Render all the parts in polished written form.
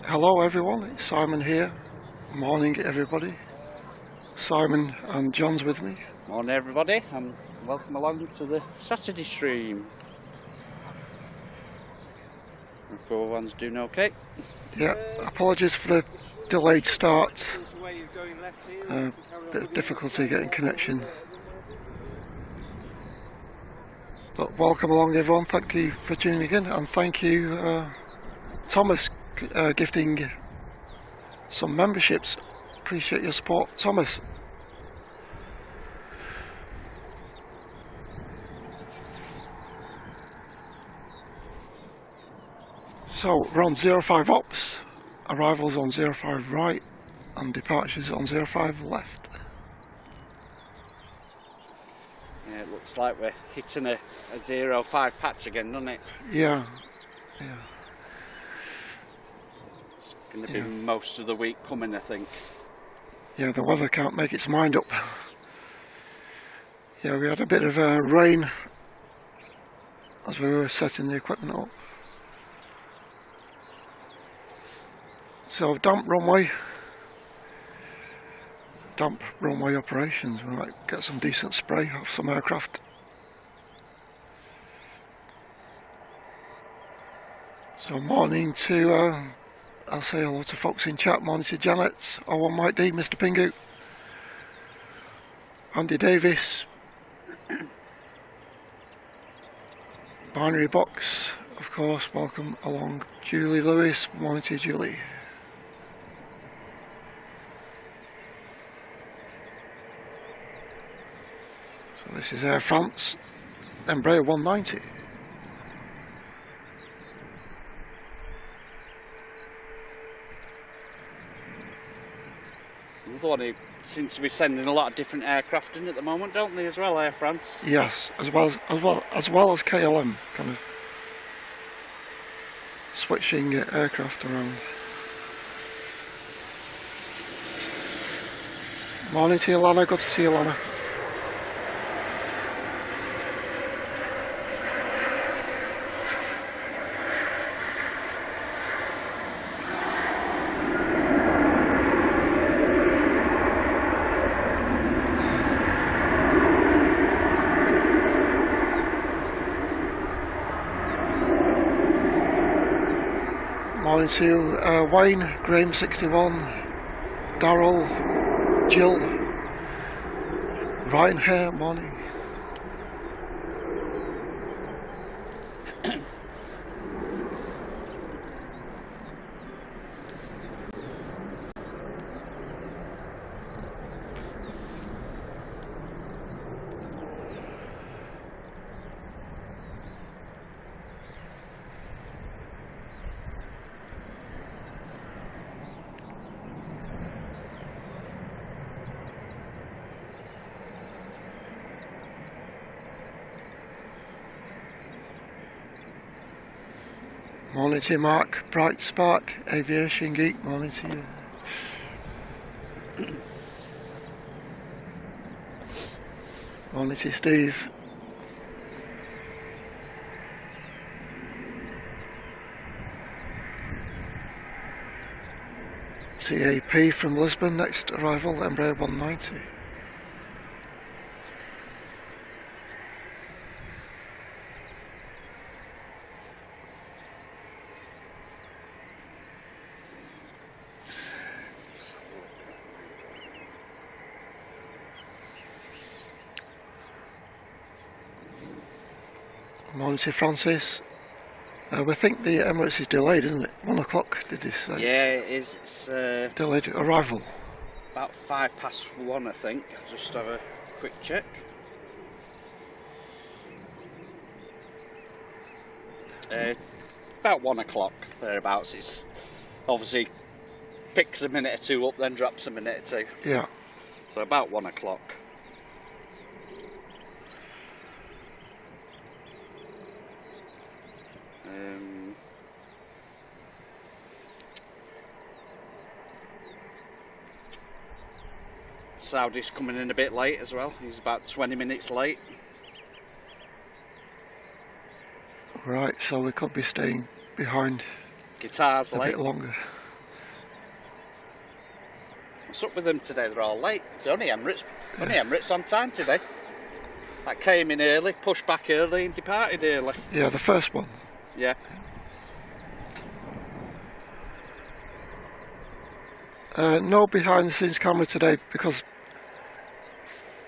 Hello everyone, it's Simon here. Morning everybody. Simon and John's with me. Morning everybody, and welcome along to the Saturday stream. Hope everyone's doing okay. Yeah, apologies for the delayed start. Bit of difficulty getting connection. But welcome along everyone, thank you for tuning in, and thank you Thomas gifting some memberships. Appreciate your support, Thomas. So we're on 05 ops, arrivals on 05 right and departures on 05 left. Yeah, it looks like we're hitting a 05 patch again, doesn't it? Yeah. It's going to be most of the week coming, I think. Yeah, the weather can't make its mind up. Yeah, we had a bit of rain as we were setting the equipment up. So damp runway operations. We might get some decent spray off some aircraft. So morning to, I'll say hello to folks in chat. Morning to Janet, O1 Mike D, Mr. Pingu, Andy Davis, Binary Box, of course, welcome along. Julie Lewis, morning to Julie. So this is Air France, Embraer 190. Another one who seems to be sending a lot of different aircraft in at the moment, don't they, as well, Air France? Yes, as well as KLM, kind of switching aircraft around. Morning to you, Lana. Good to see you, Lana. Morning to Wayne, Graham61, Darryl, Jill, Ryan here, morning. Morning to you, Mark, Bright Spark, Aviation Geek, morning to you. Morning to you, Steve. CAP from Lisbon, next arrival, Embraer 190. Morning to Francis. We think the Emirates is delayed, isn't it? 1 o'clock, did you say? Yeah, it is. It's delayed arrival. About 1:05, I think. I'll just have a quick check. About 1 o'clock, thereabouts. It's obviously picks a minute or two up, then drops a minute or two. Yeah. So about 1 o'clock. Saudi's coming in a bit late as well. He's about 20 minutes late. Right, so we could be staying behind Guitars a late. bit longer. What's up with them today? They're all late. It's only Emirates on time today. That came in early, pushed back early and departed early. Yeah, the first one. Yeah. No behind the scenes camera today because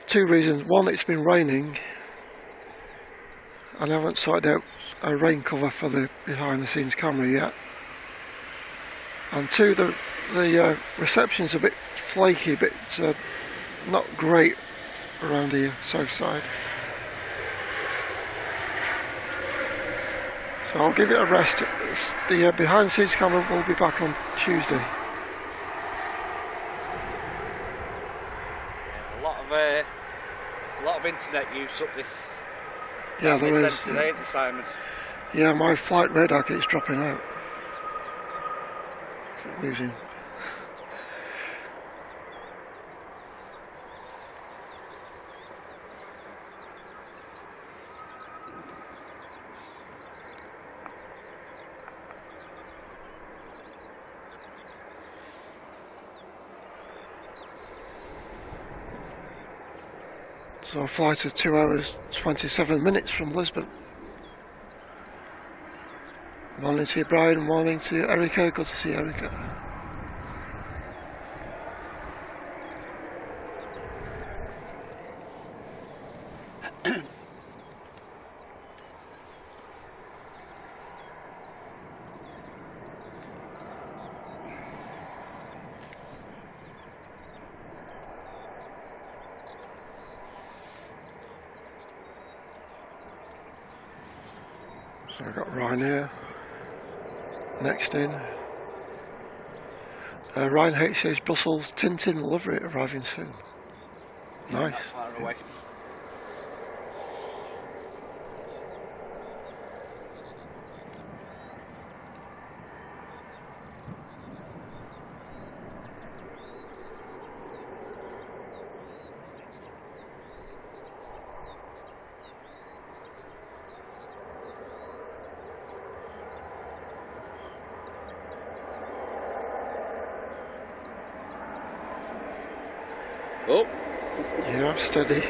2 reasons. One, it's been raining and I haven't sorted out a rain cover for the behind the scenes camera yet. And 2, the reception's a bit flaky, but it's not great around here, south side. So I'll give it a rest. The behind the scenes camera will be back on Tuesday. There's a lot of internet use up this. Yeah, there is. Today, Simon. Yeah, my flight radar keeps dropping out. Keep losing. So a flight of 2 hours 27 minutes from Lisbon. Morning to you, Brian. Morning to you, Erica. Good to see you, Erica. So I've got Ryan here. Next in. Ryan H says Brussels Tintin livery arriving soon. Nice. Not far away. Oh, Yeah, steady.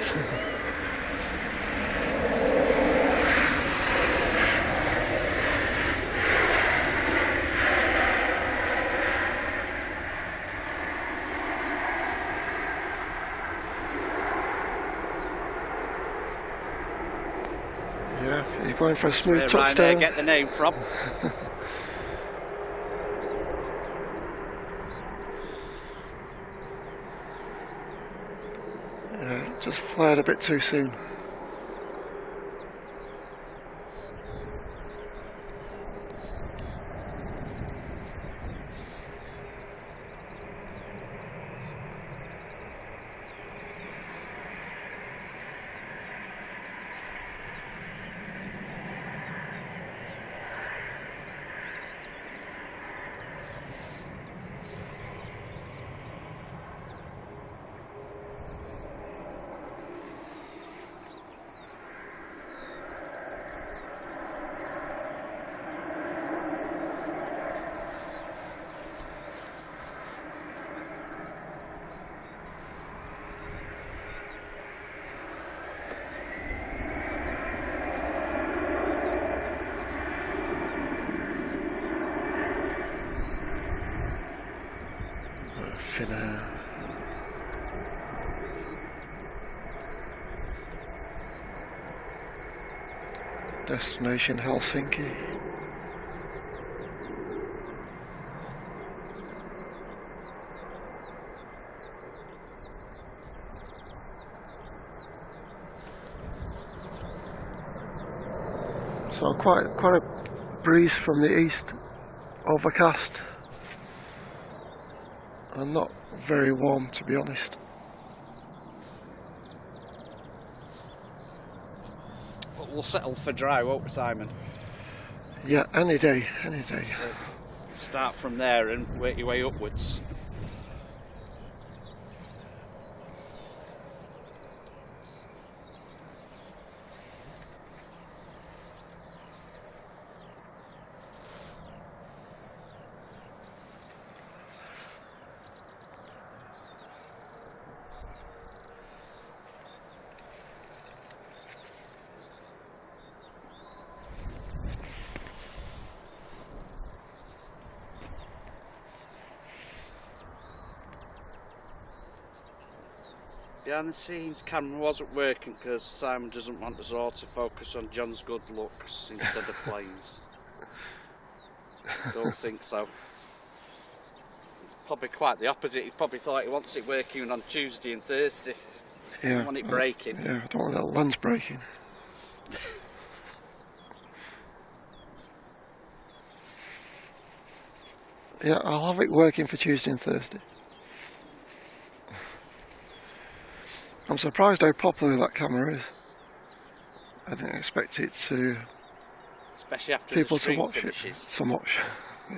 Yeah, he's going for a smooth where touchdown. Ryanair get the name from. Yeah, just flared a bit too soon. Finnair. Destination Helsinki. So quite a breeze from the east, overcast. And not very warm, to be honest. But we'll settle for dry, won't we, Simon? Yeah, any day, any day. So start from there and work your way upwards. behind the scenes camera wasn't working because Simon doesn't want us all to focus on John's good looks instead of planes. Don't think so. It's probably quite the opposite. He probably thought he wants it working on Tuesday and Thursday. Yeah. Don't want it breaking. Yeah, I don't want that lens breaking. Yeah, I'll have it working for Tuesday and Thursday. I'm surprised how popular that camera is. I didn't expect it to... Especially after people the stream to watch finishes. it so much.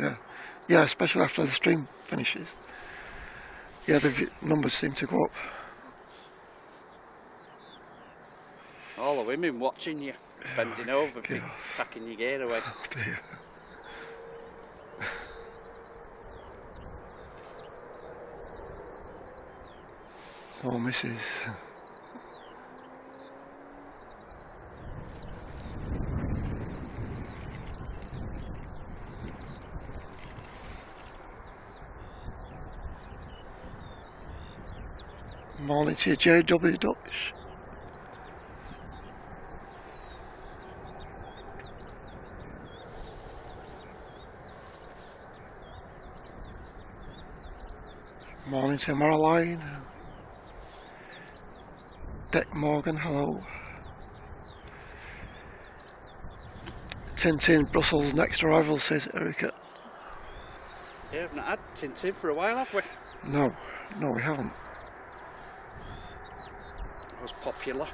Yeah, yeah, especially after the stream finishes. Yeah, the numbers seem to go up. All the women watching you, bending over, packing your gear away. Oh dear. Oh, Mrs. Morning to you, J.W. Dutch. Morning to Marilyn. Dick Morgan, hello. Tintin, Brussels next arrival, says Erica. Yeah, we've not had Tintin for a while, have we? No, no we haven't. It was popular.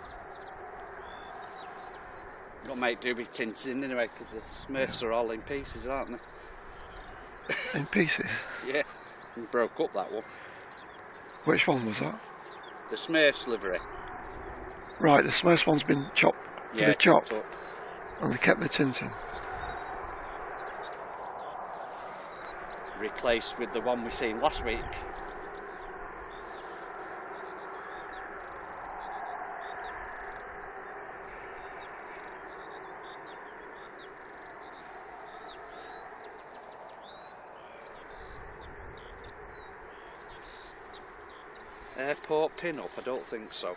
What might do with Tintin anyway, because the Smurfs are all in pieces, aren't they? In pieces? Yeah, we broke up that one. Which one was that? The Smurfs livery. Right, the Smurfs one's been chopped. Yeah, the chop, up. and they kept the Tintin. Replaced with the one we seen last week. Airport pin-up? I don't think so.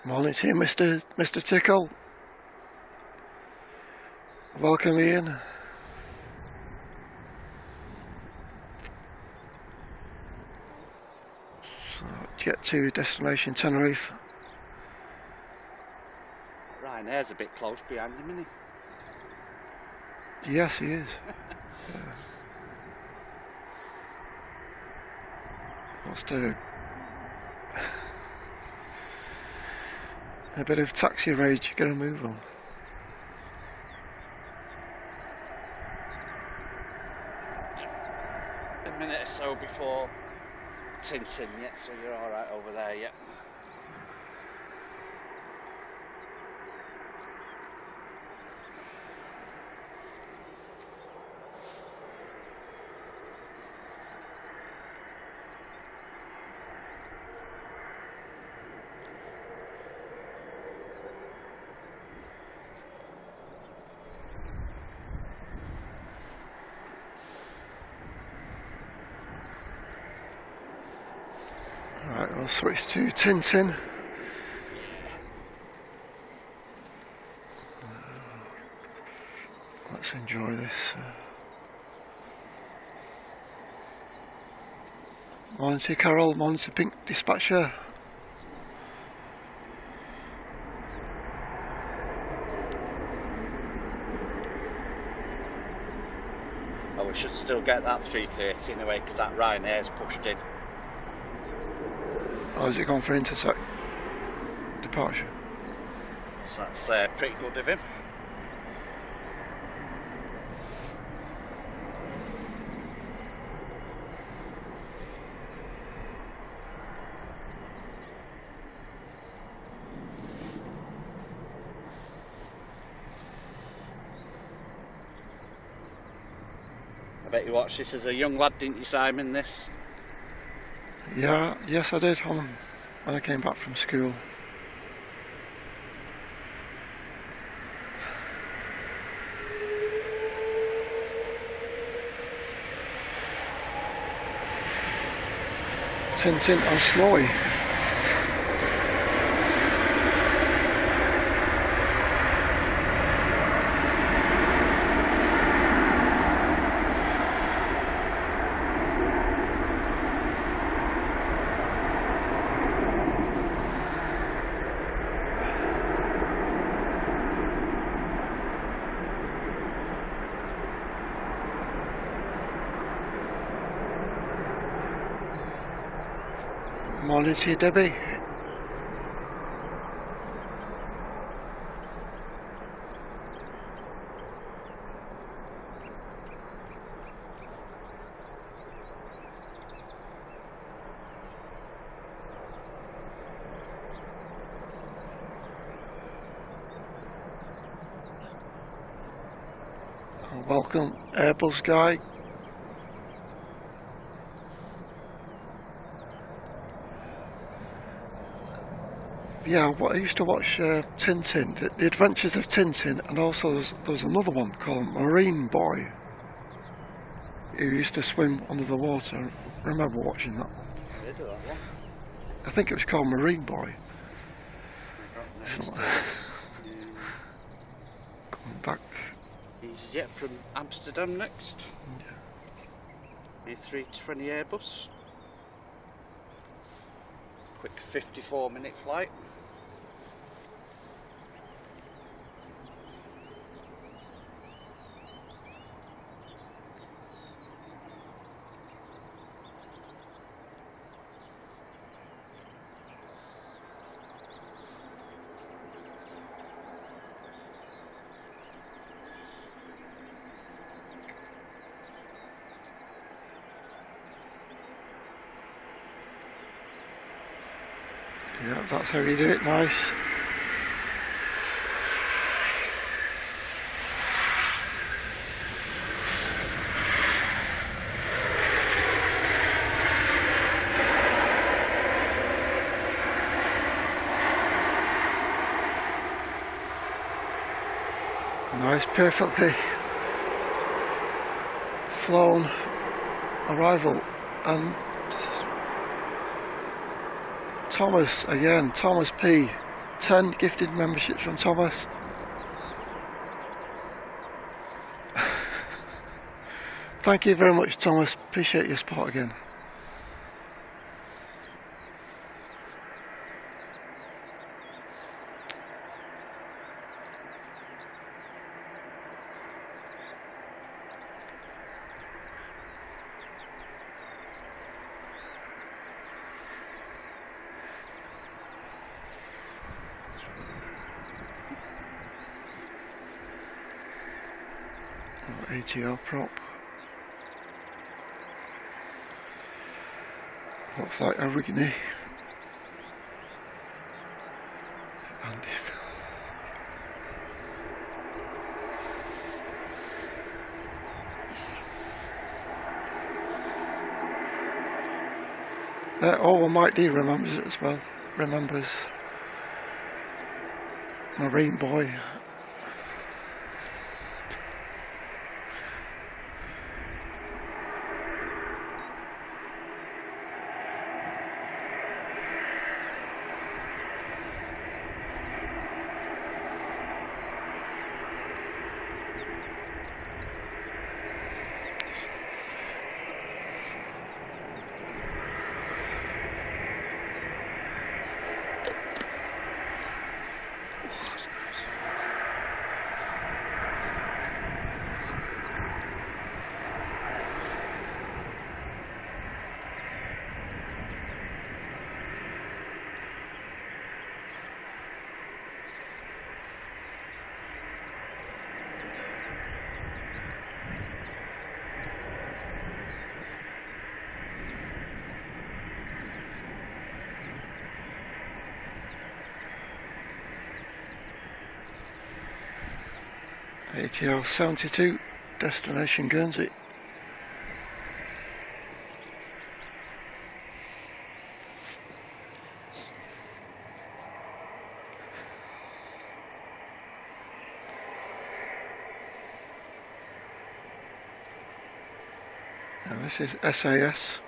Morning to you, Mr. Tickle. Welcome Ian. So, jet to destination Tenerife. Ryanair's a bit close behind him, isn't he? Yes, he is. Yeah. Let's do a bit of taxi rage, get a move on. A minute or so before Tintin yet, so you're alright over there yet. Right, we'll switch to Tintin. Let's enjoy this. Morning to Carol, morning to Pink Dispatcher. Oh, we should still get that 330 anyway, because that Ryanair's pushed in. Oh, has it gone for intersect departure? So that's pretty good of him. I bet you watched this as a young lad, didn't you, Simon, this? Yeah, yes I did when I came back from school. Tintin and Slowy. Morning to you, Debbie. Welcome, Airbus guy. Yeah, I used to watch Tintin, the Adventures of Tintin, and also there was another one called Marine Boy, who used to swim under the water. I remember watching that. I think it was called Marine Boy. So, coming back. EasyJet from Amsterdam next. Yeah. A320 Airbus. Quick 54-minute flight. Yeah, that's how you do it, nice. Nice, perfectly flown arrival. And Thomas again, Thomas P. 10 gifted memberships from Thomas. Thank you very much, Thomas. Appreciate your support again. ATR prop. Looks like Avermedia. Oh, Mike D remembers it as well. Remembers Marine Boy. ATR 72, destination Guernsey. Now this is SAS.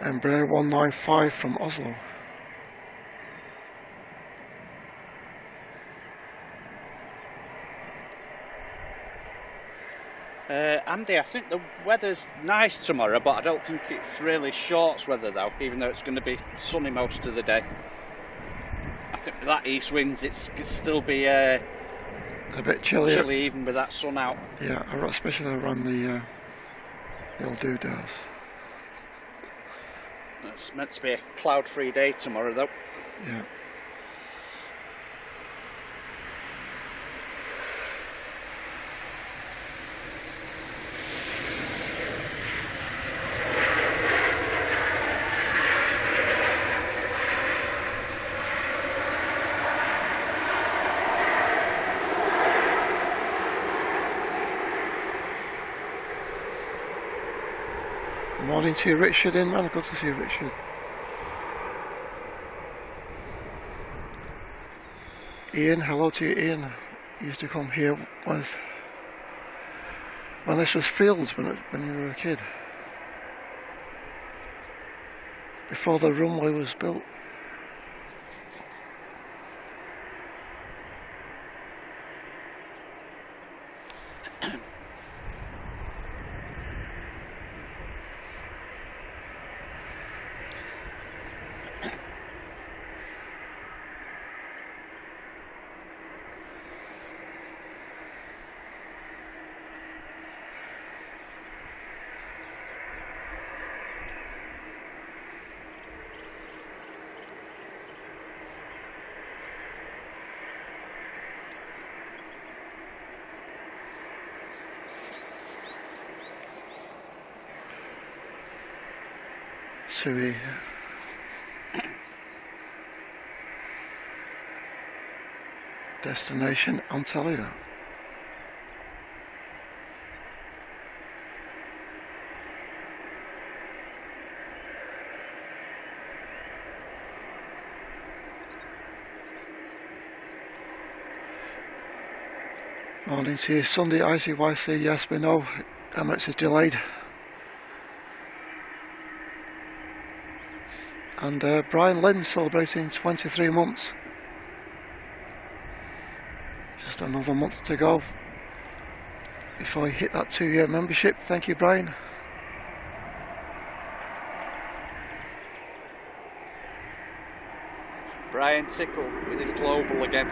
Embraer 195 from Oslo. Andy, I think the weather's nice tomorrow, but I don't think it's really shorts weather though, even though it's going to be sunny most of the day. I think with that east winds it's still be a bit chilly even with that sun out. Yeah, especially around the old doodads. It's meant to be a cloud-free day tomorrow though. Yeah. Morning to you, Richard, in man. Good to see you, Richard. Ian, hello to you, Ian. You used to come here with when this was fields when you were a kid. Before the runway was built. Sui. Destination Antalya. Morning to you, Sunday ICYC. Yes, we know Emirates is delayed. And Brian Lynn celebrating 23 months. Just another month to go before I hit that 2-year membership. Thank you, Brian. Brian Tickle with his global again.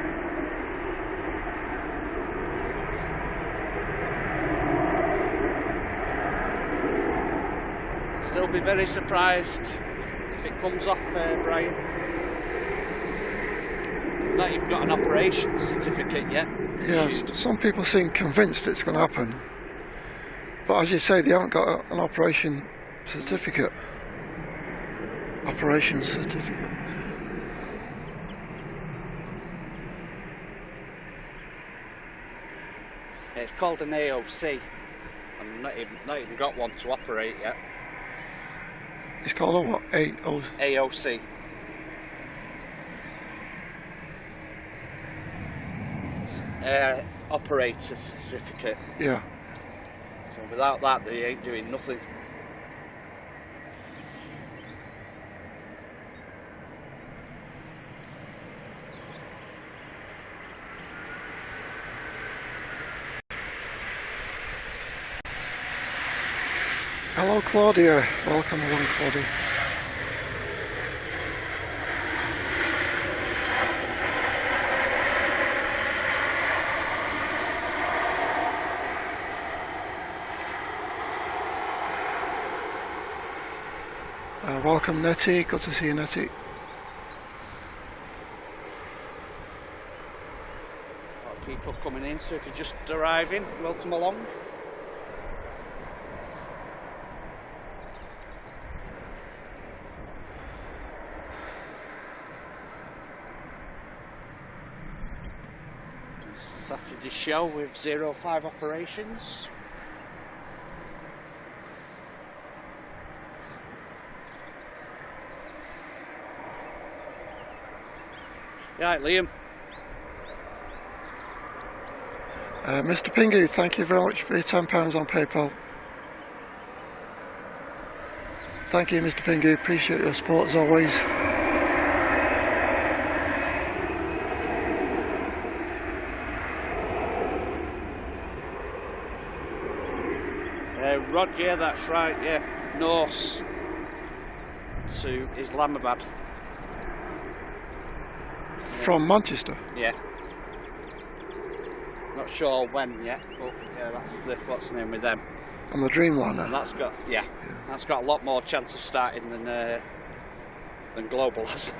Still be very surprised if it comes off, Brian. Not even got an operation certificate yet. Yeah, some people seem convinced it's going to happen, but as you say, they haven't got an operation certificate. Operation certificate. It's called an AOC. I've not even got one to operate yet. It's called a what? AOC. Operator certificate. Yeah. So without that, they ain't doing nothing. Hello, Claudia. Welcome along, Claudia. Welcome, Nettie. Good to see you, Nettie. A lot of people coming in, so if you're just arriving, welcome along. Saturday show with 05 operations. Right, Liam. Mr. Pingu, thank you very much for your £10 on PayPal. Thank you, Mr. Pingu. Appreciate your support as always. Rod, yeah, that's right, yeah. Norse to Islamabad. From Manchester? Yeah. Not sure when yet, but yeah, that's the what's the name with them. On the Dreamliner? And that's got that's got a lot more chance of starting than Global has.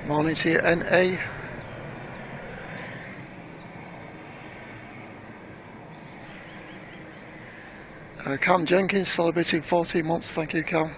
Morning to you, NA. Cam Jenkins celebrating 14 months. Thank you, Cam.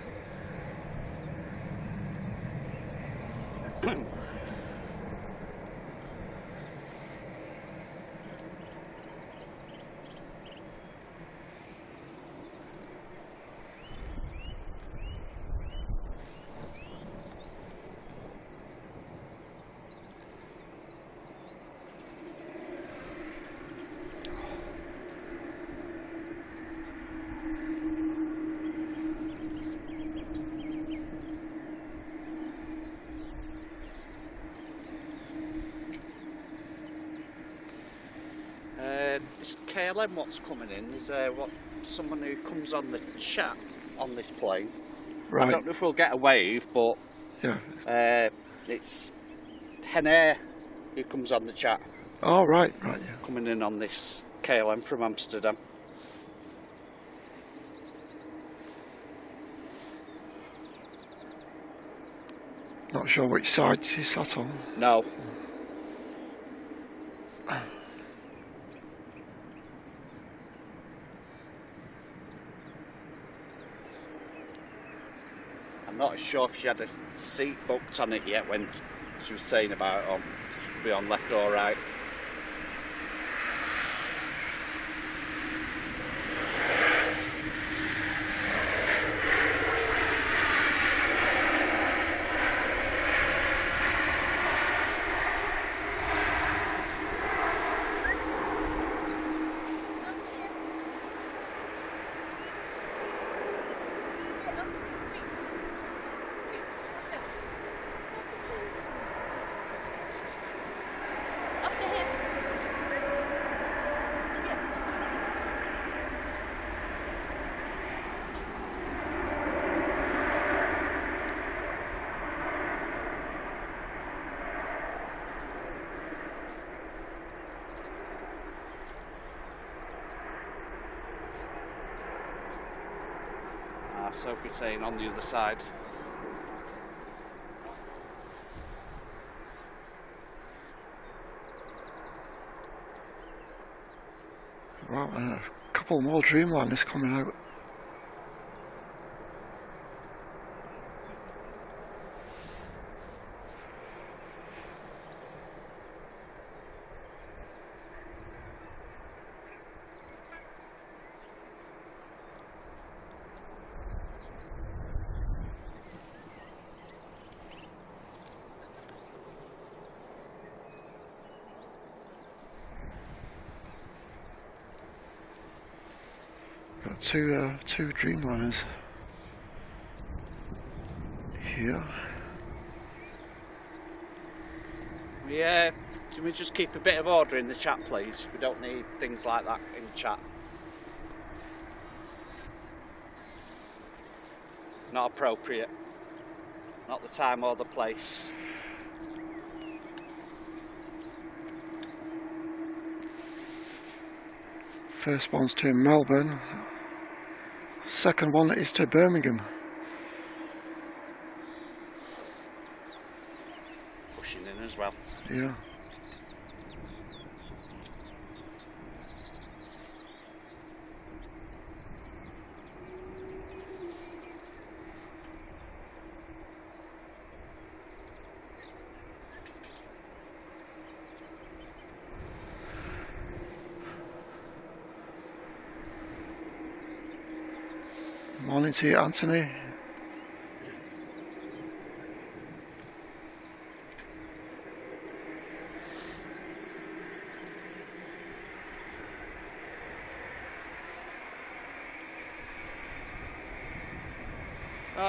This KLM what's coming in is someone who comes on the chat on this plane. Right. I don't know if we'll get a wave, but yeah, it's Henner who comes on the chat. Oh, right, yeah. Coming in on this KLM from Amsterdam. Not sure which side she sat on. No. I'm not sure if she had a seat booked on it yet when she was saying about be on left or right. Sophie saying on the other side. Wow, and a couple more Dreamliners coming out. Got two Dreamliners here. Can we just keep a bit of order in the chat, please? We don't need things like that in the chat. Not appropriate. Not the time or the place. First one's to Melbourne. Second one is to Birmingham. Pushing in as well. Yeah. Morning to you, Anthony.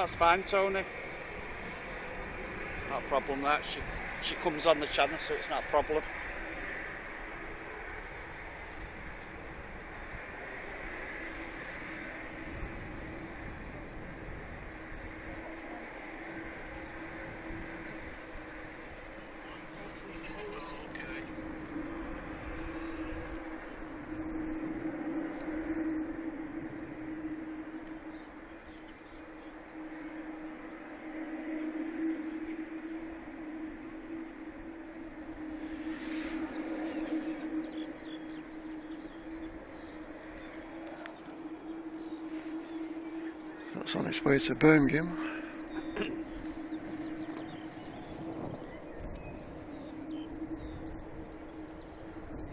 that's fine, Tony. Not a problem that. She comes on the channel, so it's not a problem. That's on its way to Birmingham.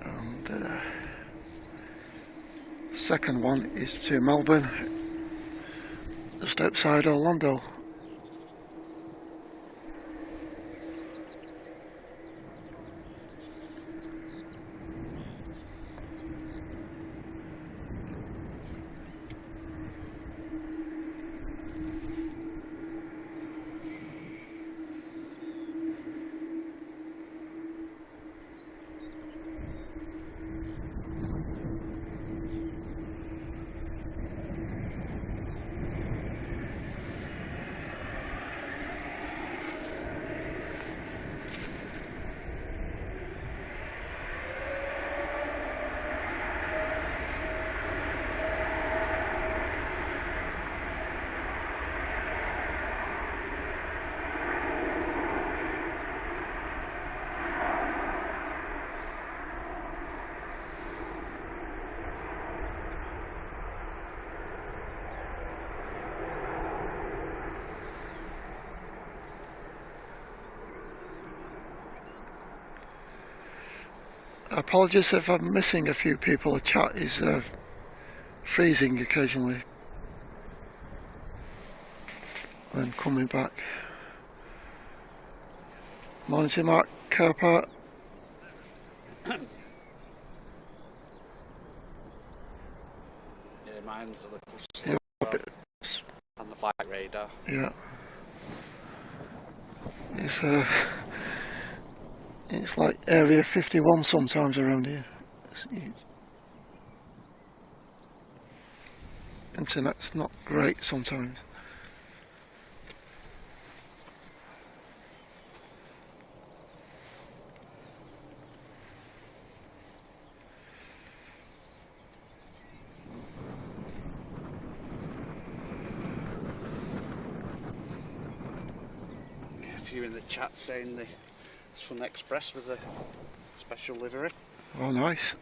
And second one is to Melbourne, just outside Orlando. Apologies if I'm missing a few people. The chat is freezing occasionally. Then coming back. Morning to Mark Carpart. Yeah, mine's a little slow on the flight radar. Yeah. It's like Area 51 sometimes around here. Internet's not great sometimes. A few in the chat saying the Sun Express with a special livery. Oh, nice.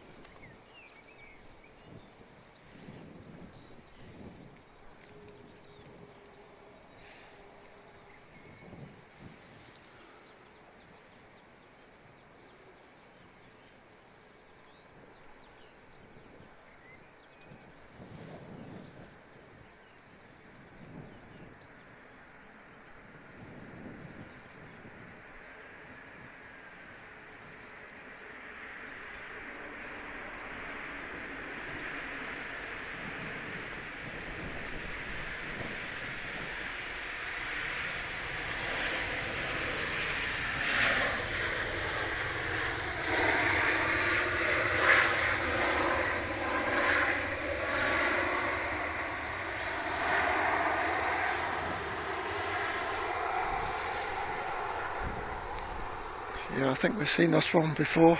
Yeah, I think we've seen this one before.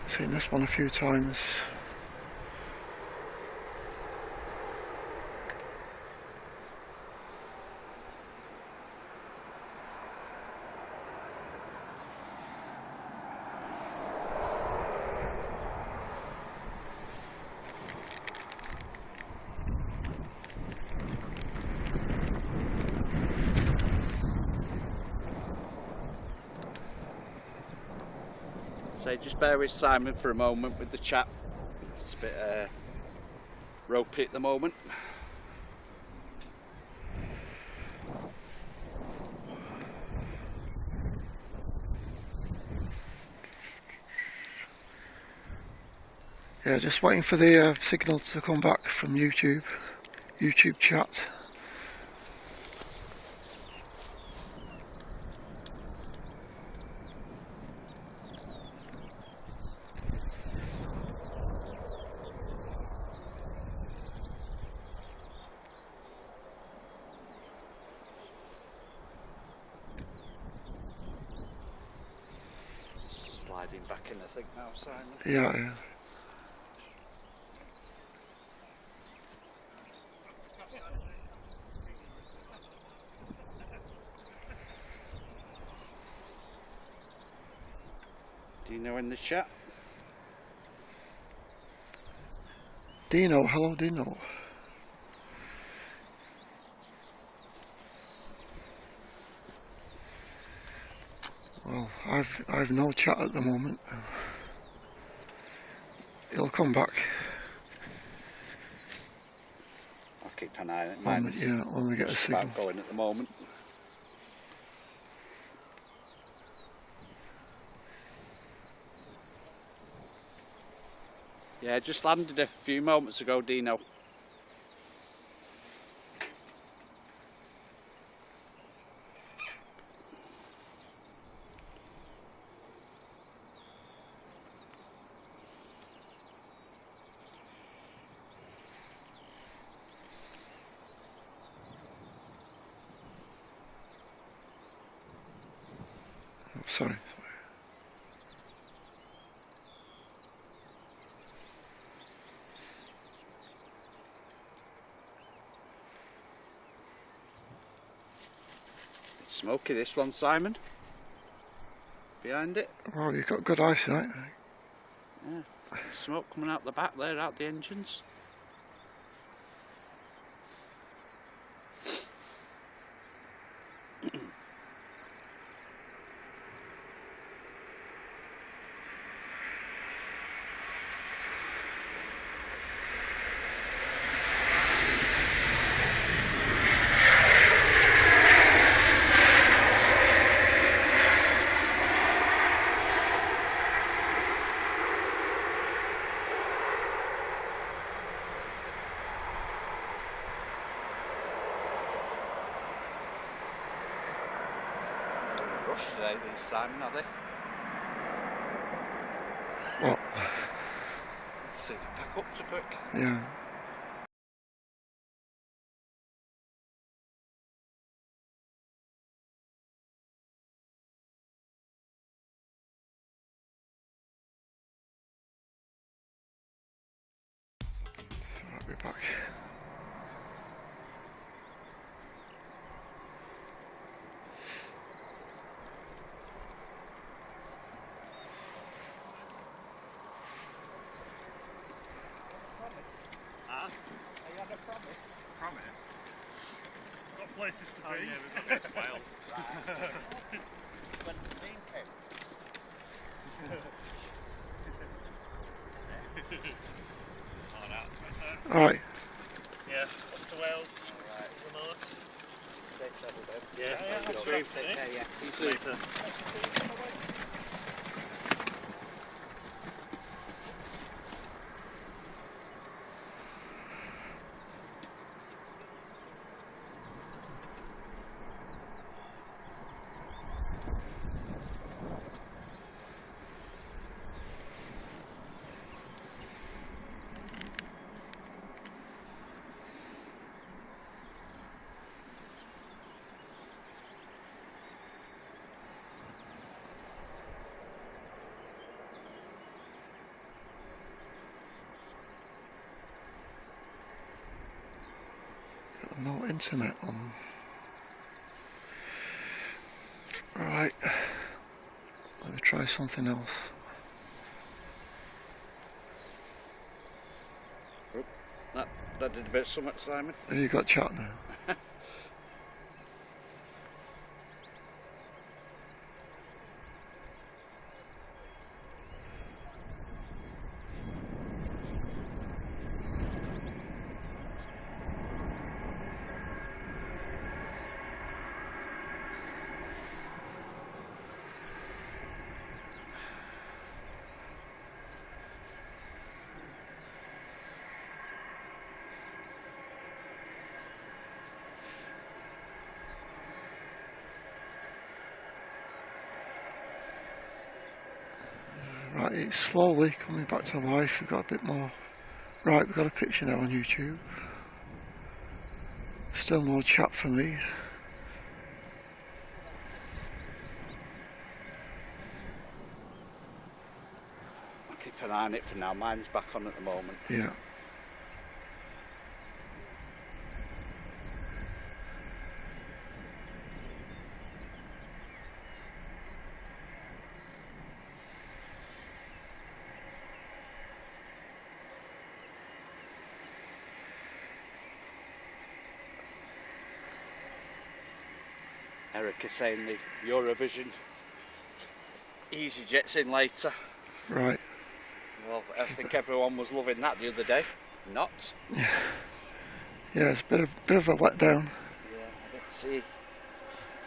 Seen this one a few times. So just bear with Simon for a moment with the chat. It's a bit ropey at the moment. Yeah, just waiting for the signal to come back from YouTube chat. heading back in, I think, now, Simon. Yeah, yeah. Dino in the chat. Dino, hello Dino. Well, I've no chat at the moment. He'll come back. I'll keep an eye on it. Mine's when we get a signal. about going at the moment. Yeah, just landed a few moments ago, Dino. Oh, sorry. Smoky this one, Simon. Behind it. Oh, you've got good eyesight. Yeah, smoke coming out the back there, out the engines. Rush today, these, Simon, are they? What? See, they pack up so quick. Yeah. I'll be back. Promise. Got places to be. Yeah, we've got to go to Wales. When the team came. Oh, no, Alright. yeah, up to Wales. Remote. Safe travel, babe. Yeah, Take care, yeah. See you Later. No internet on. Right. Let me try something else. That did a bit of something, Simon. Have you got chat now? Right, it's slowly coming back to life. We've got a bit more. Right, we've got a picture now on YouTube. Still no chat for me. an eye on it for now. Mine's back on at the moment. Yeah. Eric is saying the Eurovision EasyJet's in later. Right. Well, I think everyone was loving that the other day. Not. Yeah, it's a bit of a letdown. Yeah, I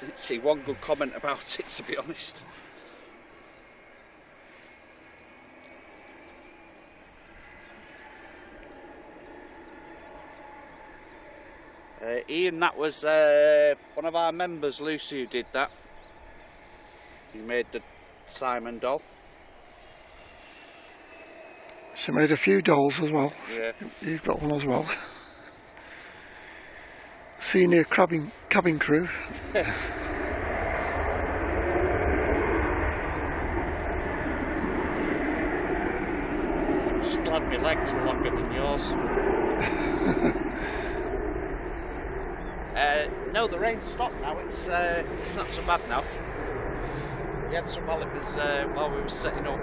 didn't see one good comment about it, to be honest. Ian, that was one of our members, Lucy, who did that. He made the Simon doll. She made a few dolls as well. Yeah. You've got one as well. Senior cabin crew. Just glad my legs were longer than yours. No, the rain stopped now. It's not so bad now. We had some while it was while we were setting up.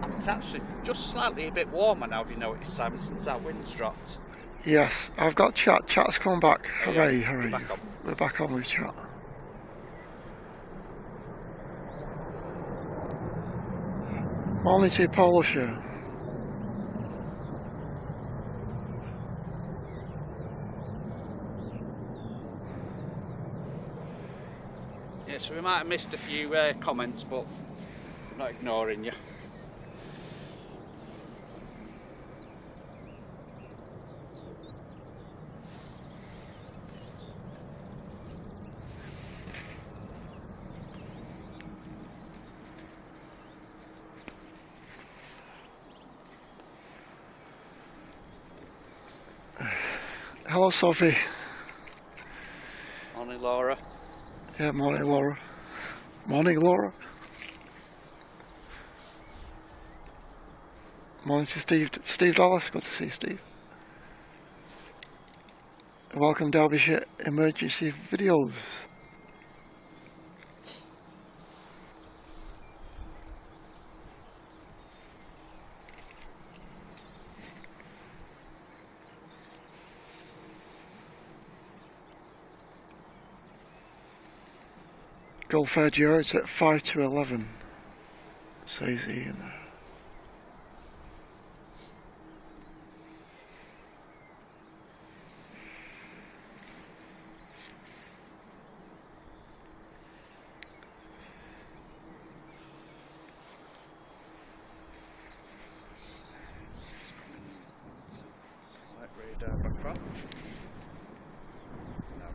And it's actually just slightly a bit warmer now. Have you noticed, Simon, since our wind's dropped? Yes, I've got chat. Chat's come back. Oh, Hooray, yeah. hooray. We're back on. We're back on with chat. Morning to you, Polisher. Yeah, so we might have missed a few comments, but I'm not ignoring you. Hello, Sophie. Morning, Laura. Yeah, morning, Laura. Morning, Laura. Morning to Steve Dallas. Good to see you, Steve. Welcome, Derbyshire Emergency Videos. Gulf Air Geo, it's at 5 to 11, says Ian. Light radar back on. No.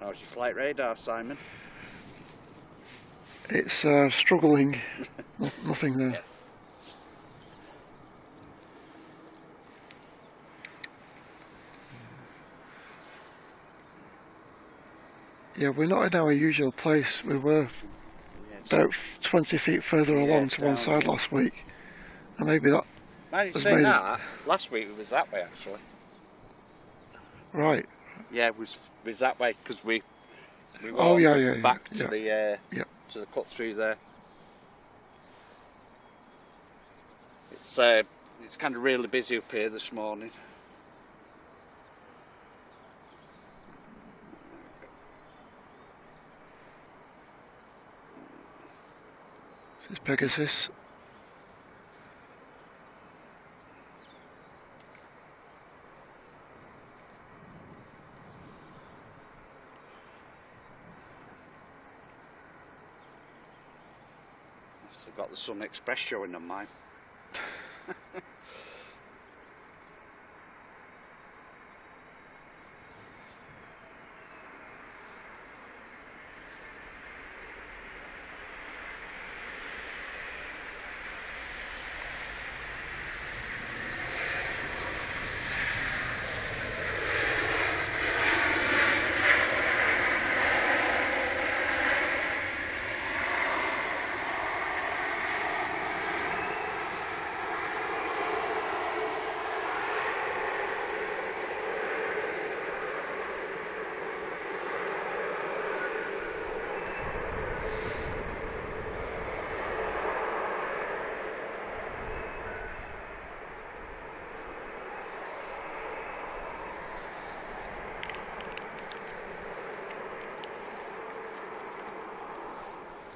How's your flight radar, Simon? It's struggling, nothing there. Yeah, we're not in our usual place. We were about 20 feet further along to one side last week, and maybe that Mind you has saying made that, last week it was that way actually. right. Yeah, it was that way because we Oh, yeah, back to yeah. the to the cut through there. It's kind of really busy up here this morning. This is Pegasus. I've got the Sun Express showing on mine.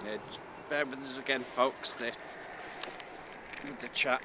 Yeah, just bear with us again, folks, with the chat.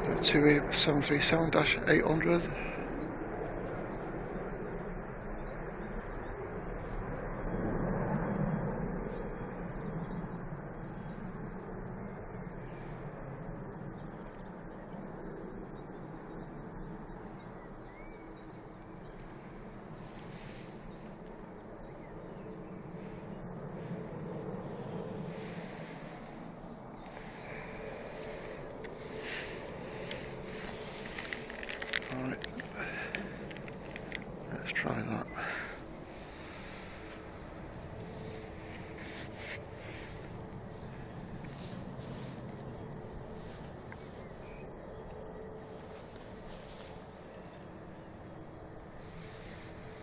The 28737-800. Right, let's try that.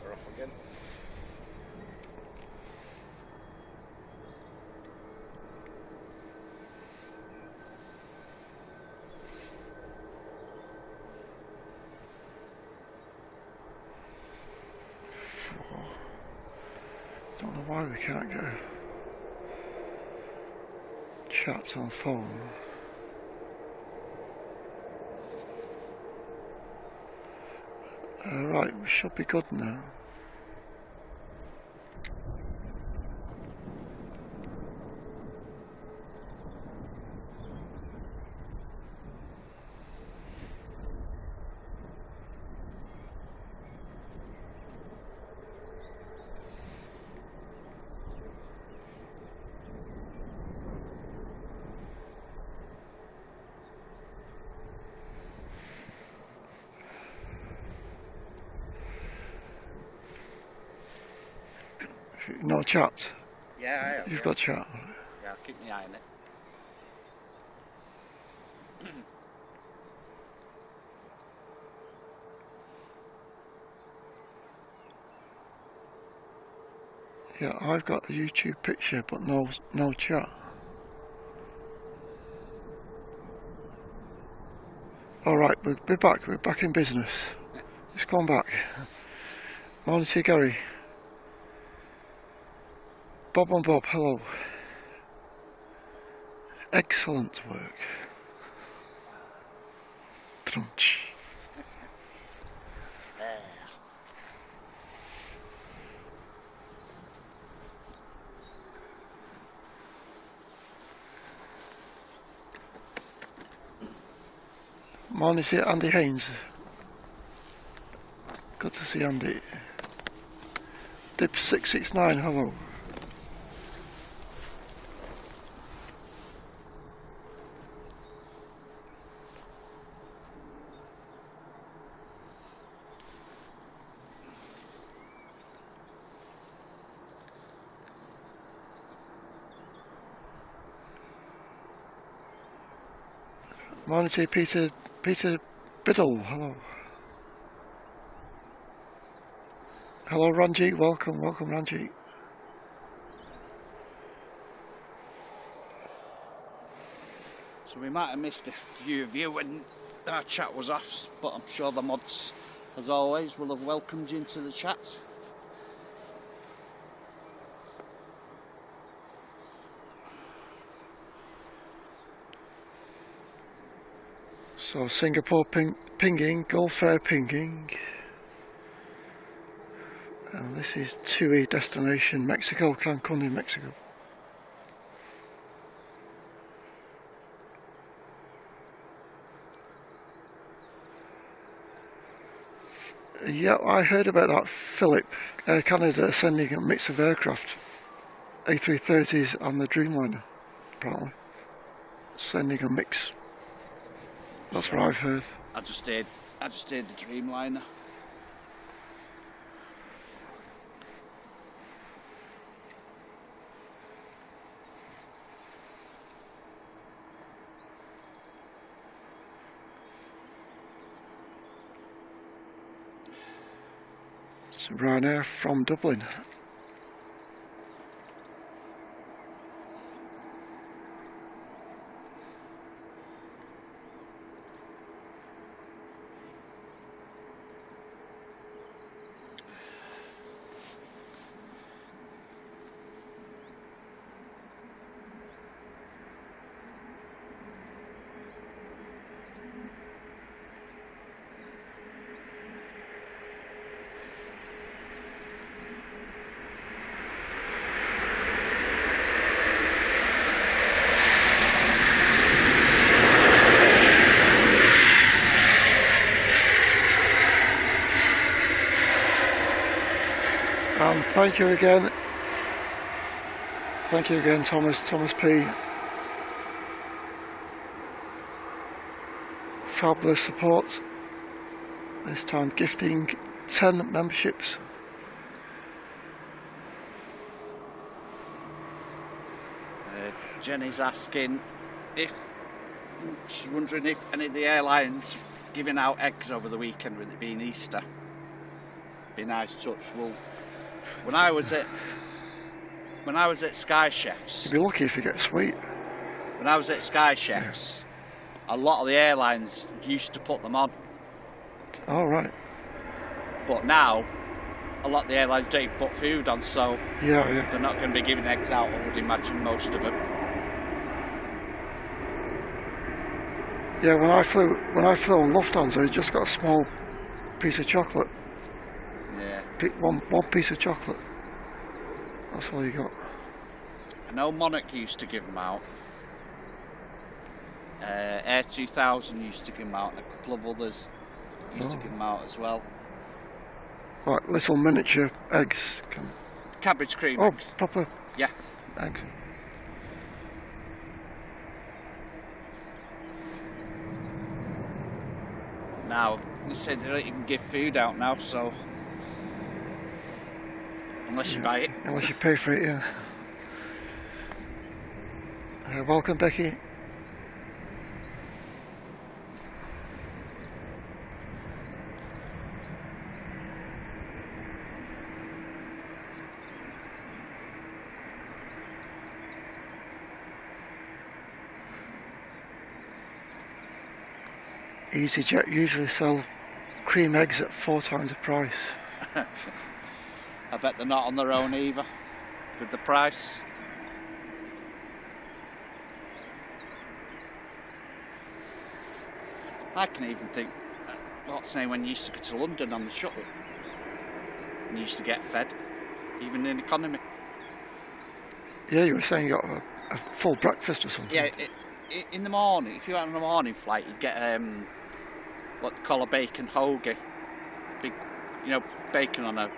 We're off again. Don't know why we can't get chats on phone. Right, we should be good now. No chat? Yeah, I have. You've got chat? Yeah, I'll keep my eye on it. Yeah, I've got the YouTube picture, but no chat. Alright, we'll be back. We're back in business. Just come back. Morning to you, Gary. Bob and Bob, hello. Excellent work. Crunch. Morning to you, Andy Haynes. Good to see Andy. Dip 669, hello. Morning to you, Peter Biddle. Hello. Hello, Ranjit. Welcome, Ranjit. So we might have missed a few of you when our chat was off, but I'm sure the mods, as always, will have welcomed you into the chat. So Singapore pinging, Gulf Air pinging. And this is 2E destination Mexico, Cancun in Mexico. Yeah, I heard about that. Philip, Air Canada sending a mix of aircraft, A330s and the Dreamliner, apparently. Sending a mix. That's what I've heard. I just did the Dreamliner. So Ryanair from Dublin. And thank you again, Thomas P. Fabulous support. This time gifting 10 memberships. Jenny's asking if she's wondering if any of the airlines giving out eggs over the weekend with it being Easter. Be nice touch. Well, when I was at Sky Chefs, You'd be lucky if you get sweet. When I was at Sky Chefs, a lot of the airlines used to put them on. All right. But now, a lot of the airlines don't put food on, so Yeah. they're not going to be giving eggs out, I would imagine, most of them. Yeah, when I flew on Lufthansa, I just got a small piece of chocolate. Yeah. One piece of chocolate. That's all you got. I know Monarch used to give them out. Air 2000 used to give them out, and a couple of others used to give them out as well. Like little miniature eggs. Cabbage cream Oh, eggs. proper Yeah. eggs. Now, they said they don't even give food out now, so unless you buy it. Unless you pay for it, yeah. Welcome, Becky. EasyJet usually sell cream eggs at 4 times the price. I bet they're not on their own either, with the price. I can even think, what's the name, when you used to go to London on the shuttle, and you used to get fed, even in economy. Yeah, you were saying you got a full breakfast or something. Yeah, in the morning, if you went on a morning flight, you'd get what they call a bacon hoagie. Big, bacon on a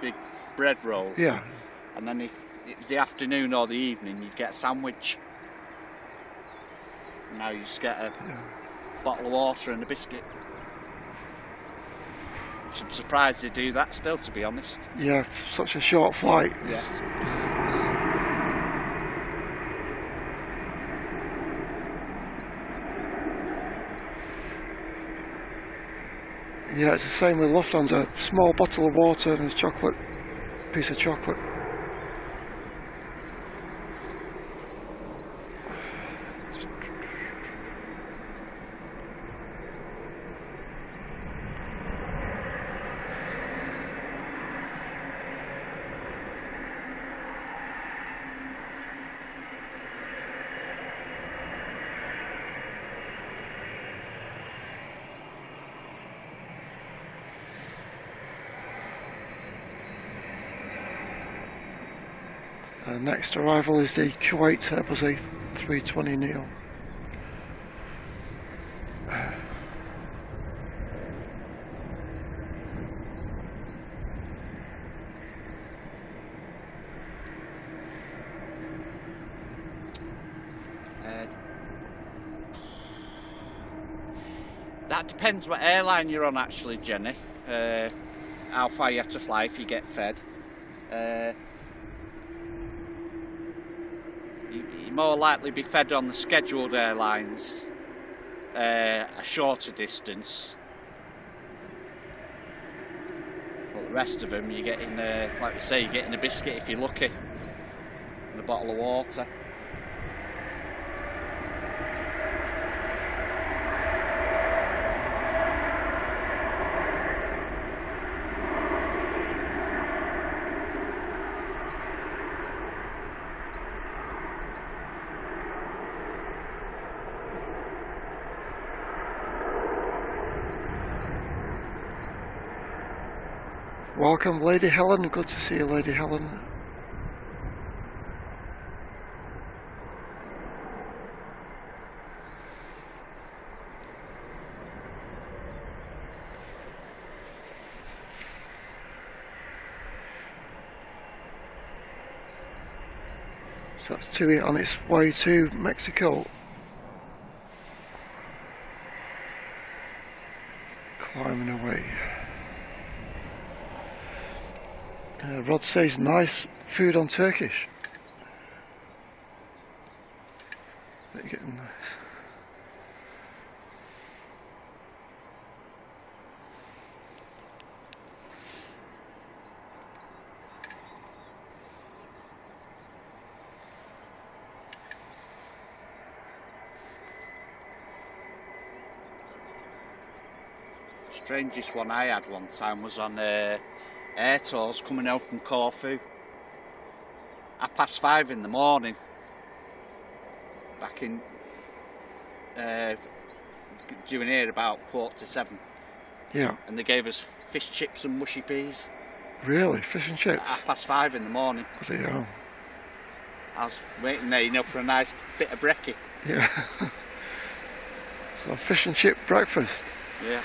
big bread roll. Yeah. And then if it was the afternoon or the evening, you'd get a sandwich. Now you just get a bottle of water and a biscuit. Which I'm surprised they do that still, to be honest. Yeah, such a short flight. Yeah. Yeah, it's the same with Lufthansa. Small bottle of water and a chocolate, piece of chocolate. Next arrival is the Kuwait Airbus A320 Neo. That depends what airline you're on, actually, Jenny. How far you have to fly if you get fed. You're more likely to be fed on the scheduled airlines, a shorter distance. But the rest of them, you're getting, like we say, you're getting a biscuit if you're lucky, and a bottle of water. Welcome, Lady Helen. Good to see you, Lady Helen. So that's TUI on its way to Mexico. Climbing away. Rod says nice food on Turkish. They're getting nice. Strangest one I had one time was on air tours coming out from Corfu. 5:30 in the morning. Back in doing here about 7:15. Yeah. And they gave us fish chips and mushy peas. Really? Fish and chips? At 5:30 in the morning. Yeah. I was waiting there, you know, for a nice bit of brekkie. Yeah. So fish and chip breakfast. Yeah.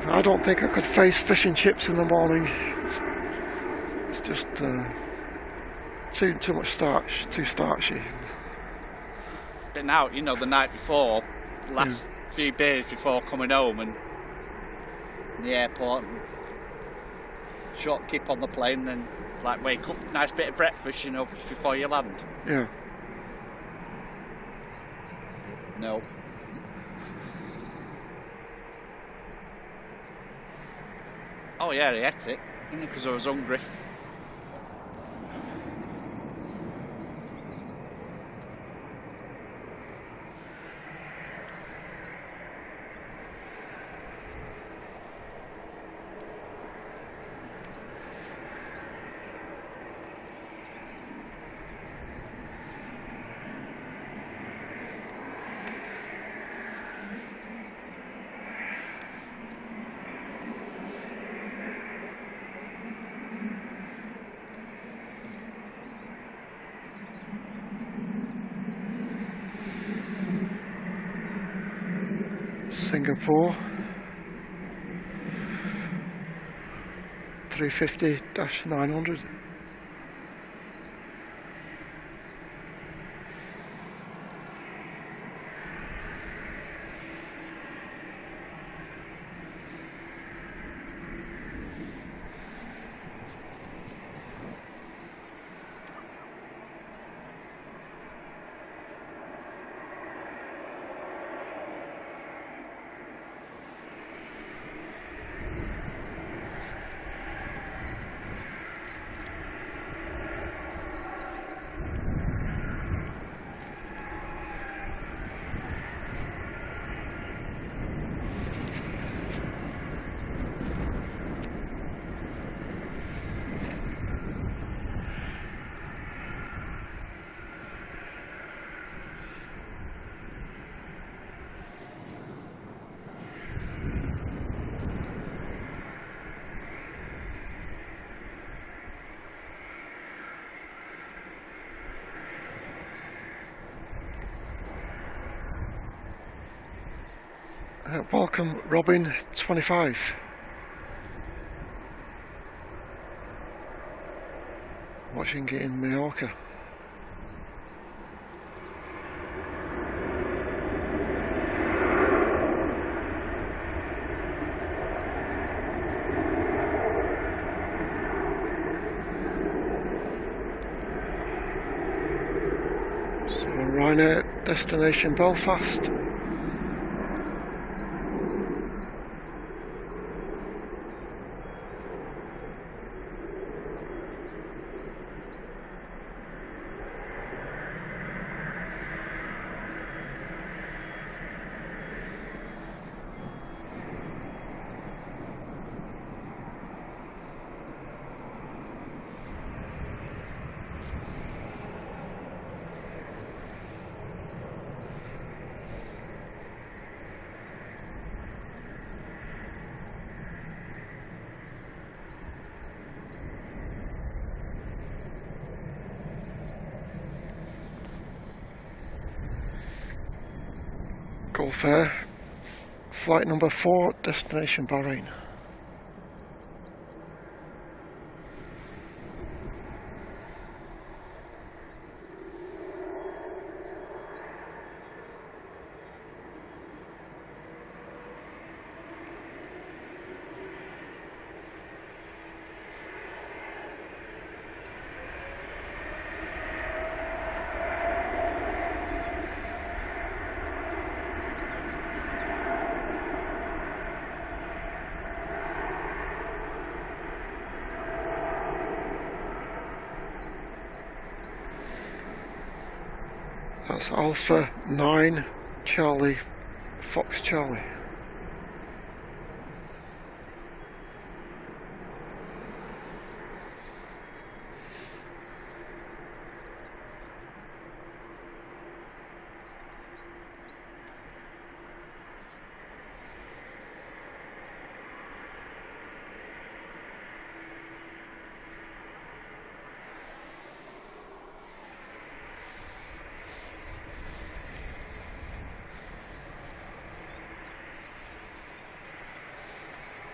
I don't think I could face fish and chips in the morning. It's just too much starch, too starchy. Been out, you know, the night before, last few days before coming home, and in the airport, and short keep on the plane, then like wake up, nice bit of breakfast, you know, just before you land. Yeah. No. Oh yeah, I ate it, because I was hungry. Singapore 350-900. Welcome, Robin 25. Watching it in Mallorca. So Ryanair destination Belfast. Gulf Air, flight number 4, destination Bahrain. That's Alpha 9 Charlie Fox Charlie.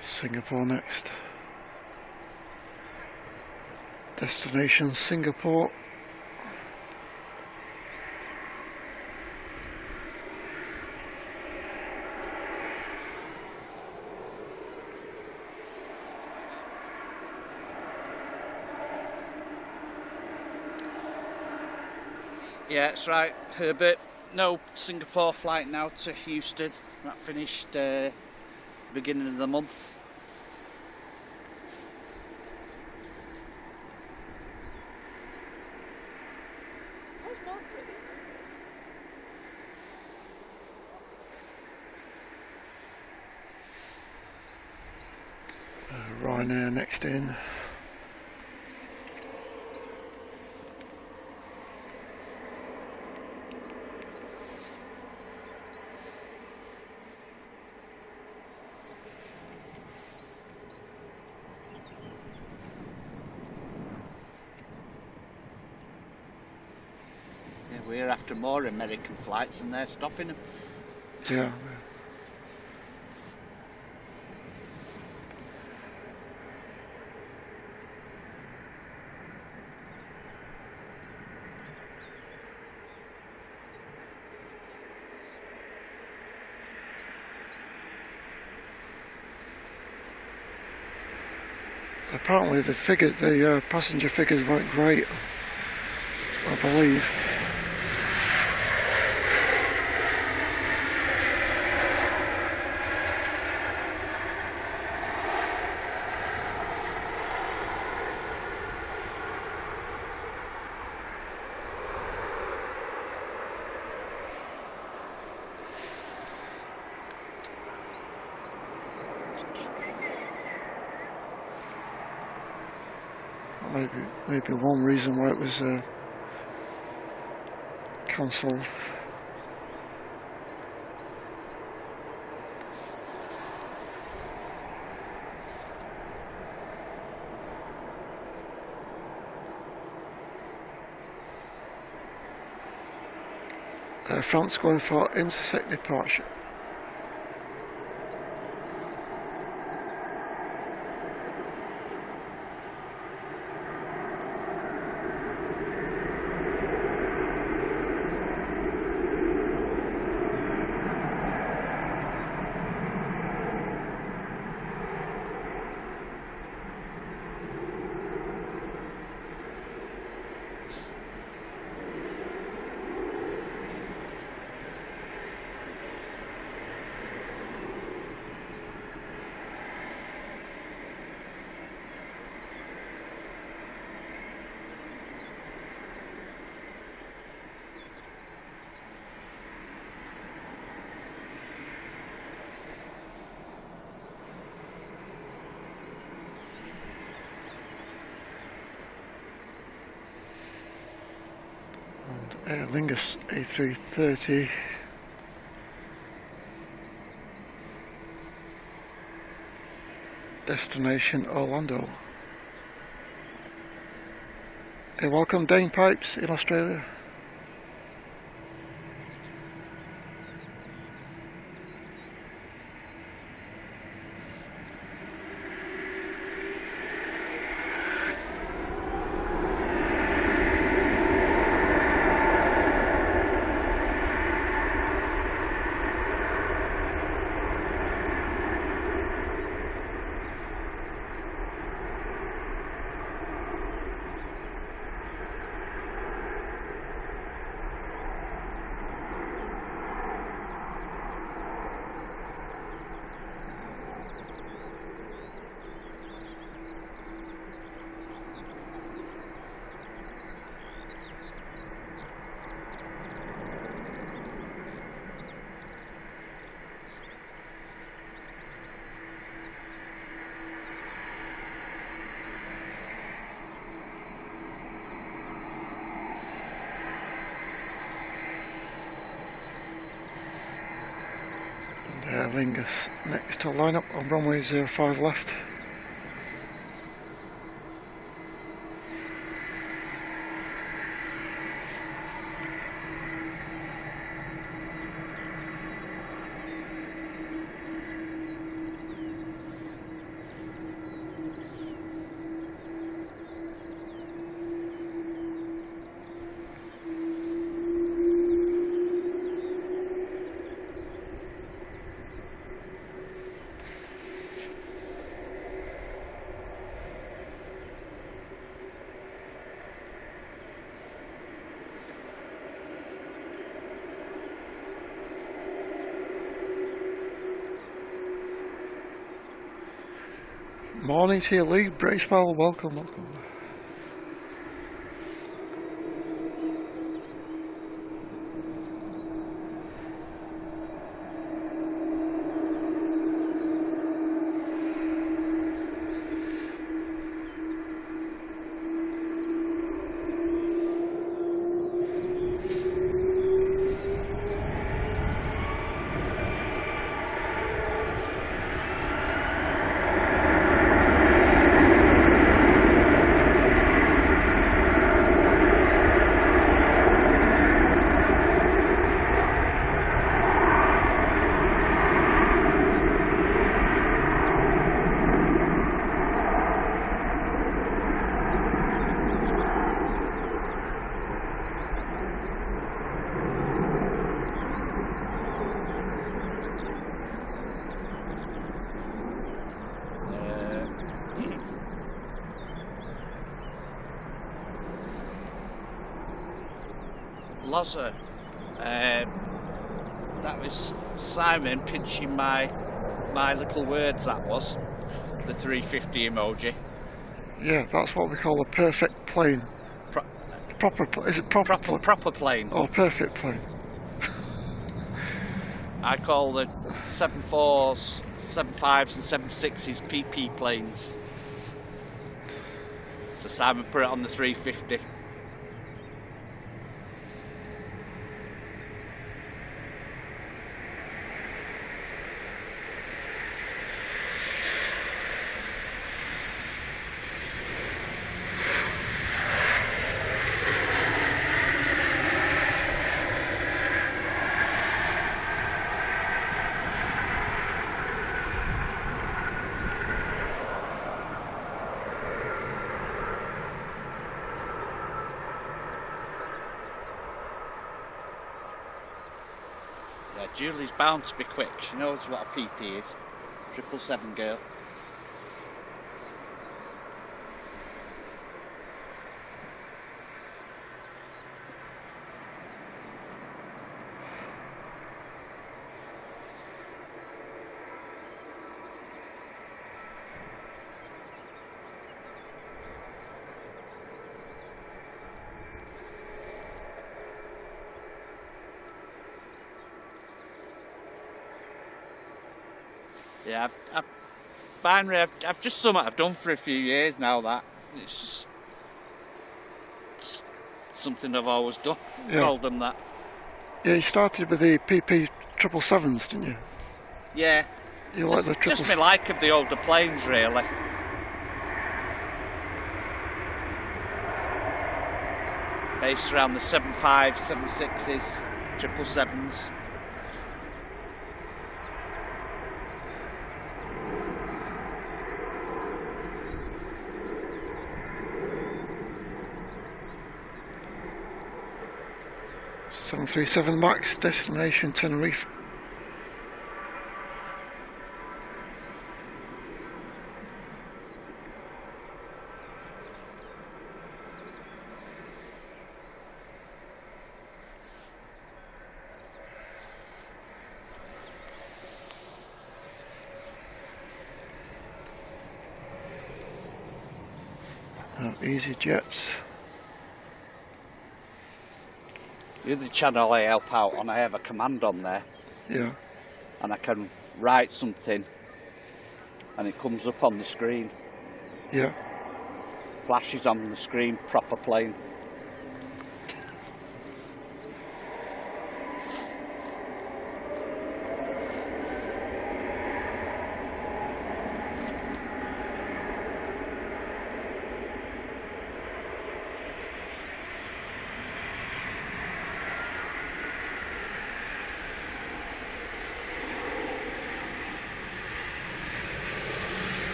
Singapore next. Destination Singapore. Yeah, that's right, Herbert. No Singapore flight now to Houston. That finished beginning of the month. Ryanair next in. Yeah, we're after more American flights and they're stopping them. Yeah. Apparently the passenger figures weren't great, I believe. Maybe one reason why it was cancelled. France going for intersect departure. Aer Lingus A330 destination Orlando. Hey, welcome Dane Pipes in Australia. Aer Lingus next to line up on runway 05 left. Morning to you, Lee Bracewell. Welcome. Loza. That was Simon pinching my little words, that was. The 350 emoji. Yeah, that's what we call a perfect plane. Is it proper? Proper plane. Oh, perfect plane. I call the 7.4s, 7.5s and 7.6s PP planes. So Simon put it on the 350. Yeah, Julie's bound to be quick. She knows what a PP is. 777 girl. Yeah, binary. I've just something I've done for a few years now. That it's just something I've always done. Yeah. Called them that. Yeah, you started with the PP 777s, didn't you? Yeah. You like the triple? Just my like of the older planes, really. Based around the 7.5s, 7.6s, 777s. .737 Max, destination Tenerife. Easy jets. The other channel I help out on, I have a command on there. Yeah. And I can write something and it comes up on the screen. Yeah. Flashes on the screen, proper plane.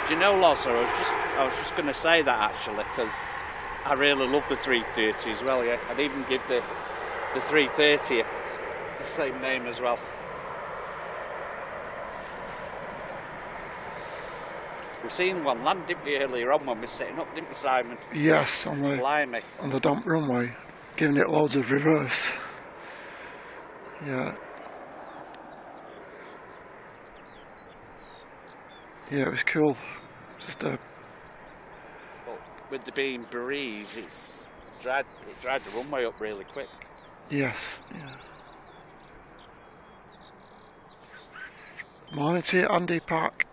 Do you know, Loza, I was just going to say that actually, because I really love the 330 as well. Yeah, I'd even give the 330 the same name as well. We seen one land, didn't we, earlier on when we were setting up, didn't we, Simon? Yes, on the dump runway, giving it loads of reverse. Yeah. Yeah, it was cool. Just But with the being breeze, it dragged the runway up really quick. Yes, yeah. Morning to you, Andy Park.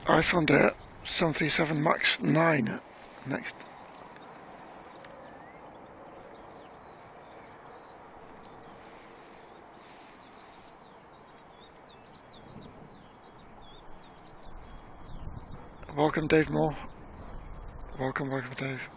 Iceland 737 Max 9 next. Welcome, Dave Moore. Welcome, Dave.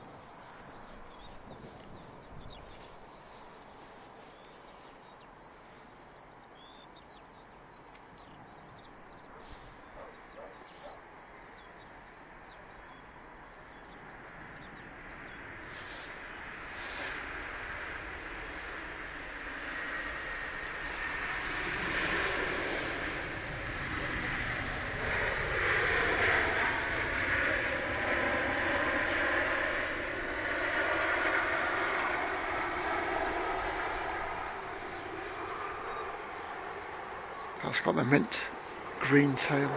That's got the mint green tail.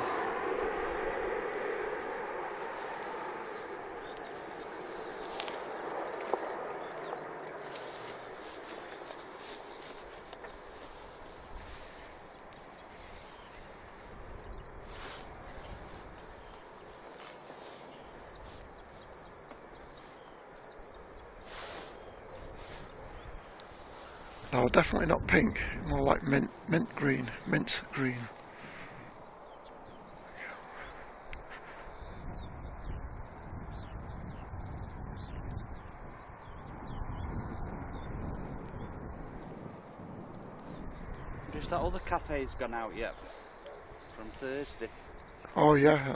No, definitely not pink, more like mint green. If that other cafe's gone out yet from Thursday. Oh yeah,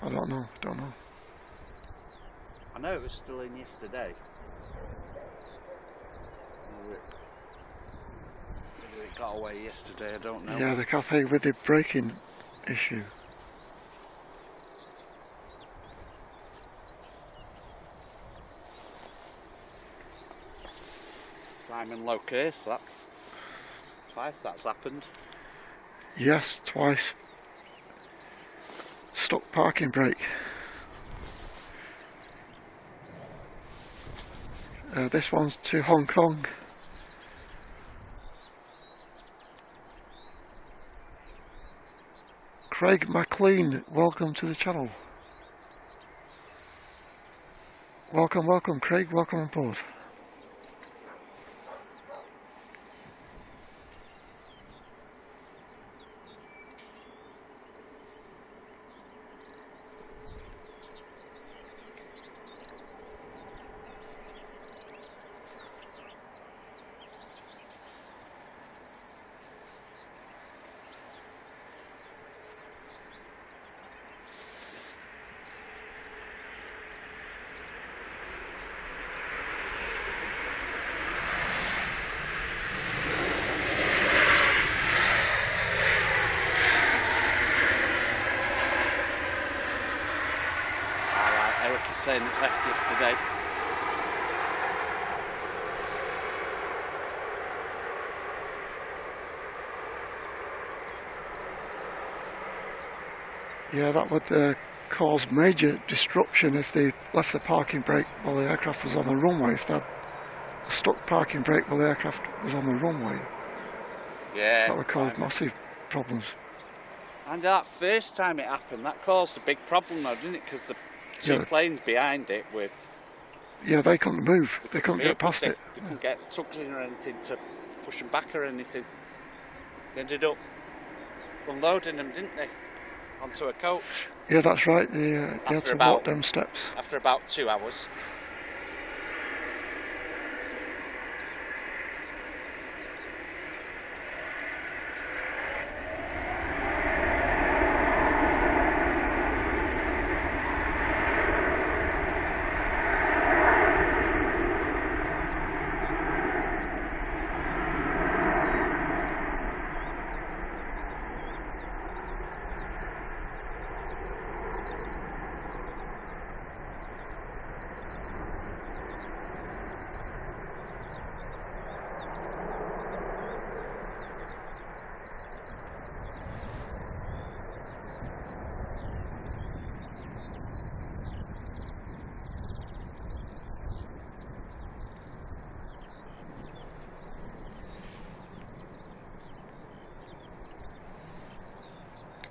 I don't know. I know it was still in yesterday. Maybe it got away yesterday, I don't know. Yeah, the cafe with the braking issue. Simon Lowe case, that. Twice that's happened. Yes, twice. Stuck parking brake. This one's to Hong Kong. Craig McLean, welcome to the channel. Welcome Craig, welcome on board. Eric is saying it left yesterday. Yeah, that would cause major disruption if they left the parking brake while the aircraft was on the runway. If they had a stuck parking brake while the aircraft was on the runway, Yeah. that would cause massive problems. And that first time it happened, that caused a big problem though, didn't it? Because the two planes behind it were... Yeah, they couldn't move. They couldn't get past it. They couldn't get tugs in or anything to push them back or anything. They ended up unloading them, didn't they? Onto a coach. Yeah, that's right. They had to walk down steps. After about 2 hours.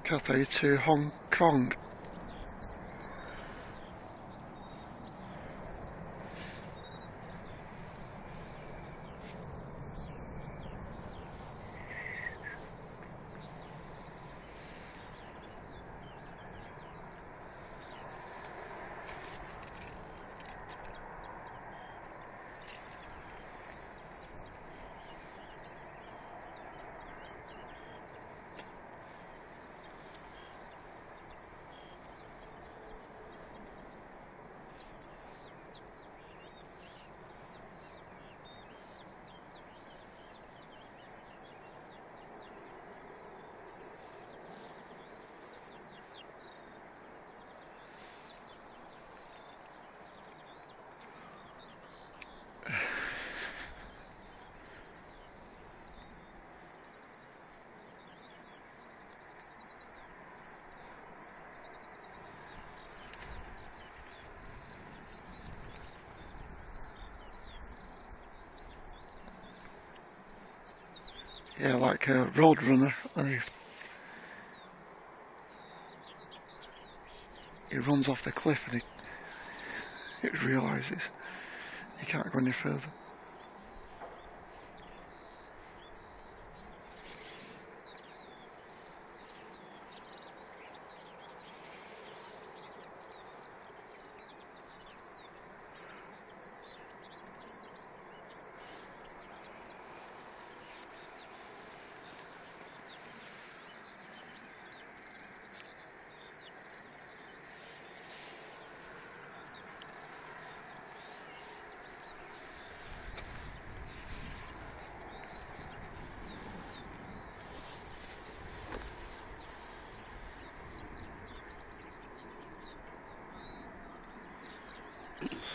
Cathay to Hong Kong. Yeah, like a road runner, and he runs off the cliff and he realises he can't go any further.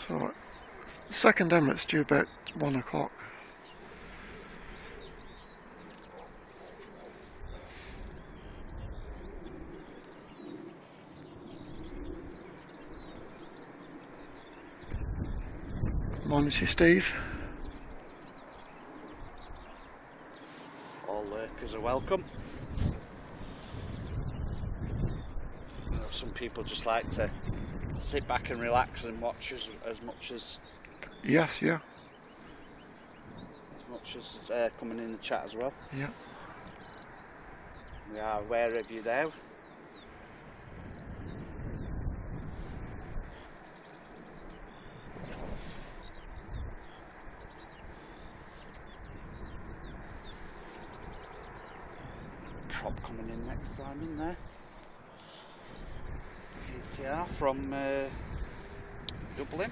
So, the second Emirates due about 1 o'clock. Morning to you, Steve. All lurkers are welcome. You know, some people just like to sit back and relax and watch us as much as Yes, yeah. coming in the chat as well. Yeah. We are aware of you there. Prop coming in next time in there. ATR from Dublin.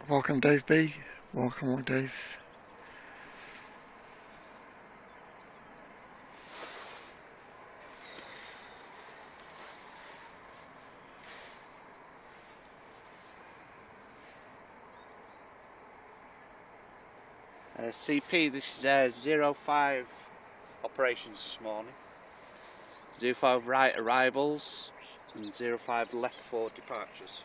Welcome, Dave B. Welcome, Dave. CP, this is 05 operations this morning. 05 right arrivals and 05 left for departures.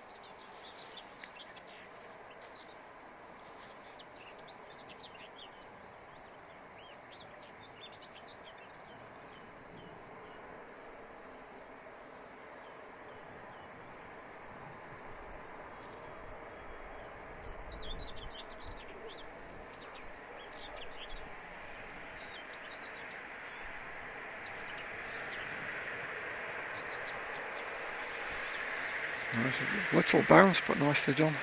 Little bounce, but nicely done.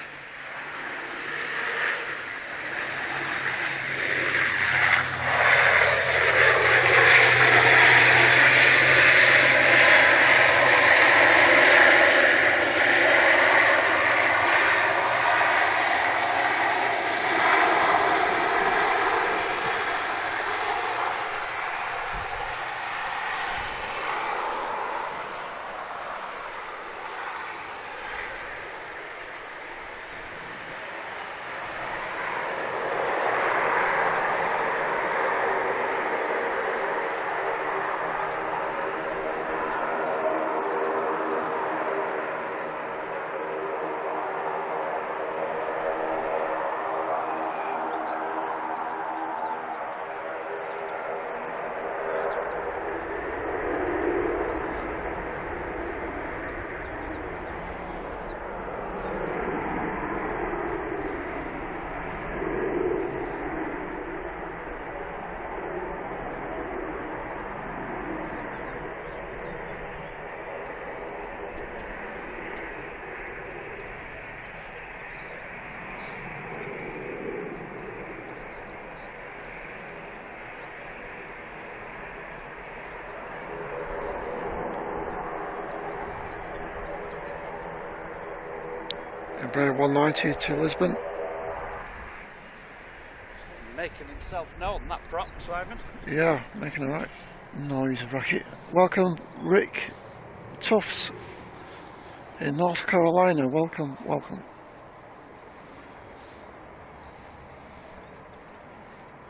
Embraer 190 to Lisbon. Making himself known, that prop, Simon. Yeah, making a right noise racket. Welcome, Rick Tufts in North Carolina. Welcome, welcome.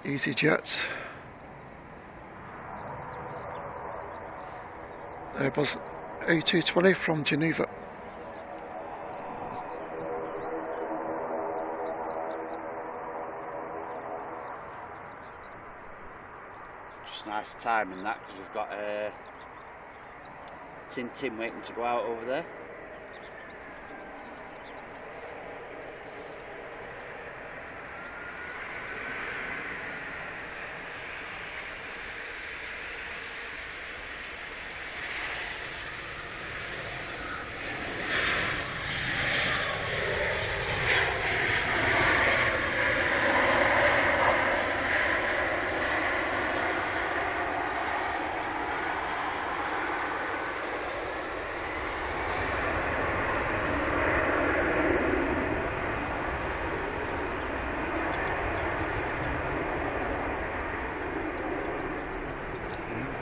EasyJet. Airbus A220 from Geneva. Just nice timing that, because we've got Tintin waiting to go out over there.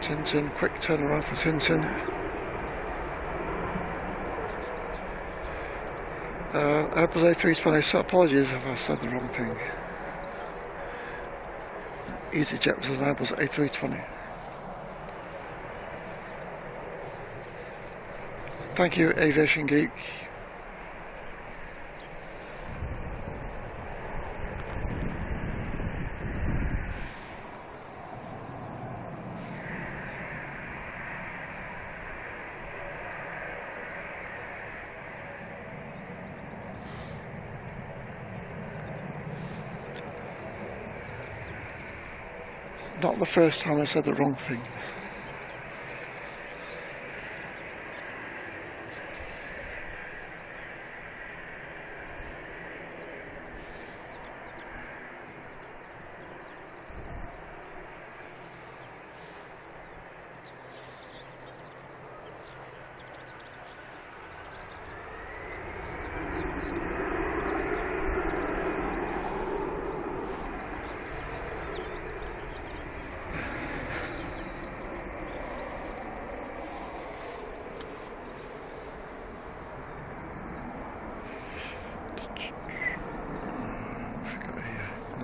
Tintin, quick turnaround for Tintin. Airbus A320, so apologies if I've said the wrong thing. EasyJet was an Airbus A320. Thank you, Aviation Geek. Not the first time I said the wrong thing.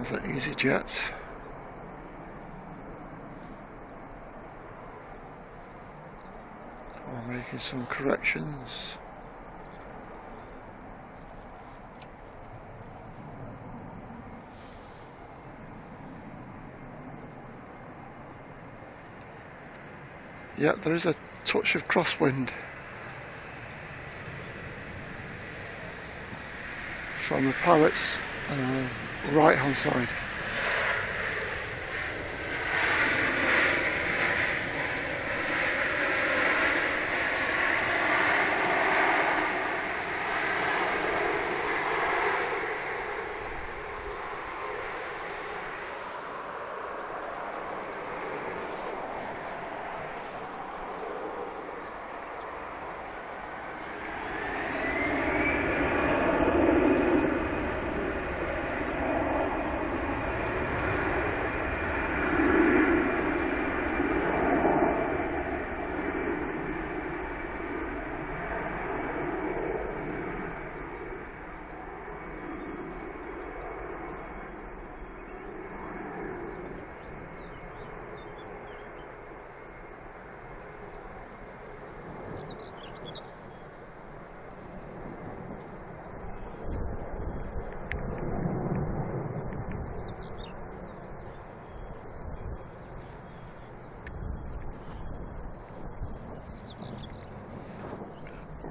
Another EasyJet. We're making some corrections. Yeah, there is a touch of crosswind from the pilot's right hand side.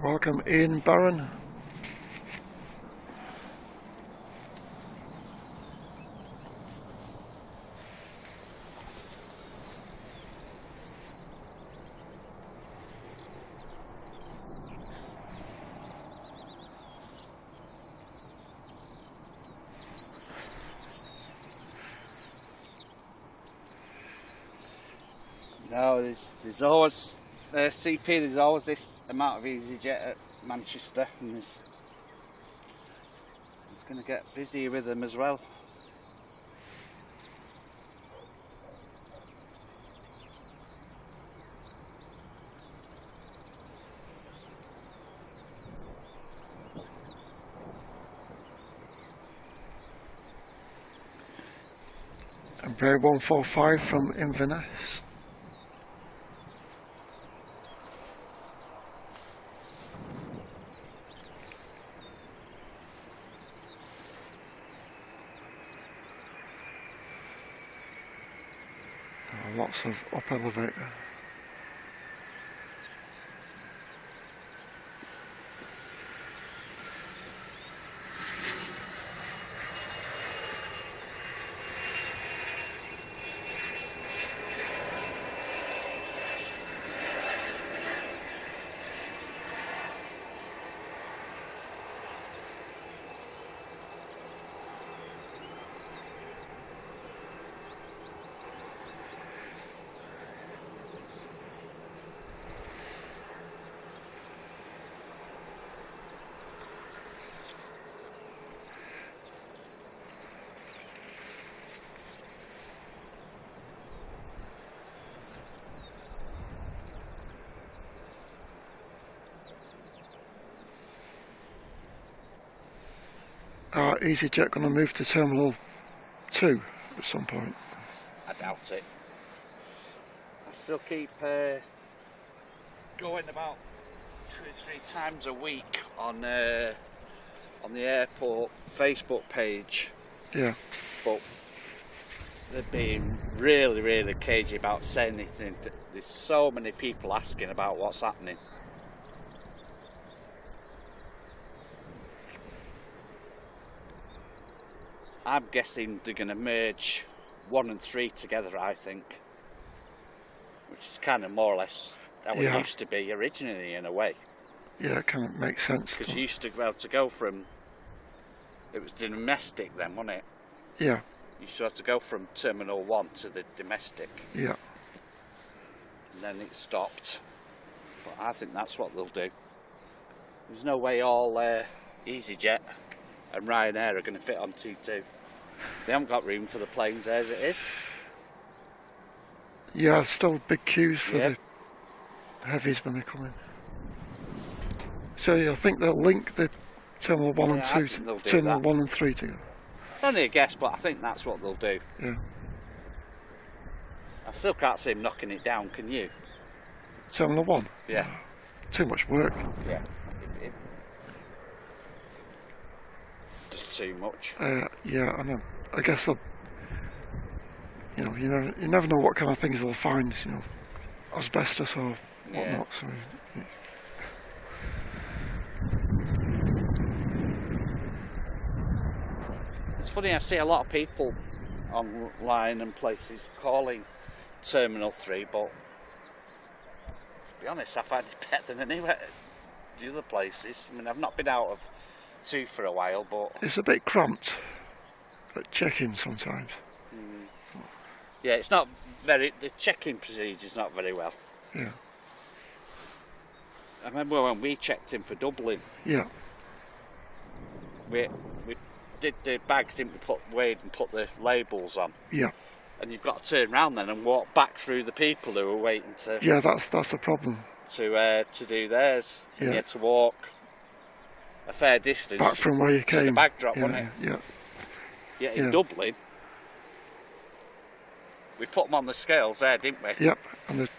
Welcome, Ian Barron. No, there's always CP. There's always this amount of EasyJet at Manchester, and there's going to get busy with them as well. And Bray 145 from Inverness. Lots of up elevator. EasyJet going to move to Terminal 2 at some point? I doubt it. I still keep going about 2 or 3 times a week on the airport Facebook page. Yeah. But they're being really, really cagey about saying anything. There's so many people asking about what's happening. I'm guessing they're going to merge 1 and 3 together, I think. Which is kind of more or less how it used to be originally, in a way. Yeah, it kind of makes sense. Because you used to be able to go from... It was domestic then, wasn't it? Yeah. You used to have to go from Terminal 1 to the domestic. Yeah. And then it stopped. But I think that's what they'll do. There's no way all EasyJet and Ryanair are going to fit on T2. They haven't got room for the planes as it is. Yeah, still big queues for the heavies when they come in. So I think they'll link the Terminal 1 and 2 to Terminal 1 and 3 together. It's only a guess, but I think that's what they'll do. Yeah. I still can't see them knocking it down, can you? Terminal 1? Yeah. Too much work. Yeah. Just too much. Yeah, I know. I guess they'll... you never know what kind of things they'll find, asbestos or whatnot. So, It's funny, I see a lot of people online and places calling Terminal 3, but to be honest, I find it better than anywhere the other places. I mean, I've not been out of 2 for a while, but... It's a bit cramped at check-in sometimes. Yeah, it's not very... The check-in procedure's not very well. Yeah. I remember when we checked in for Dublin. Yeah. We did the bags, didn't we, weighed and put the labels on. Yeah. And you've got to turn around then and walk back through the people who are waiting to... Yeah, that's the problem. To do theirs. Yeah. You had to walk a fair distance back from where you came. To the bag drop, wasn't it? Yeah. Yeah, in Dublin, we put them on the scales there, didn't we? Yep, and the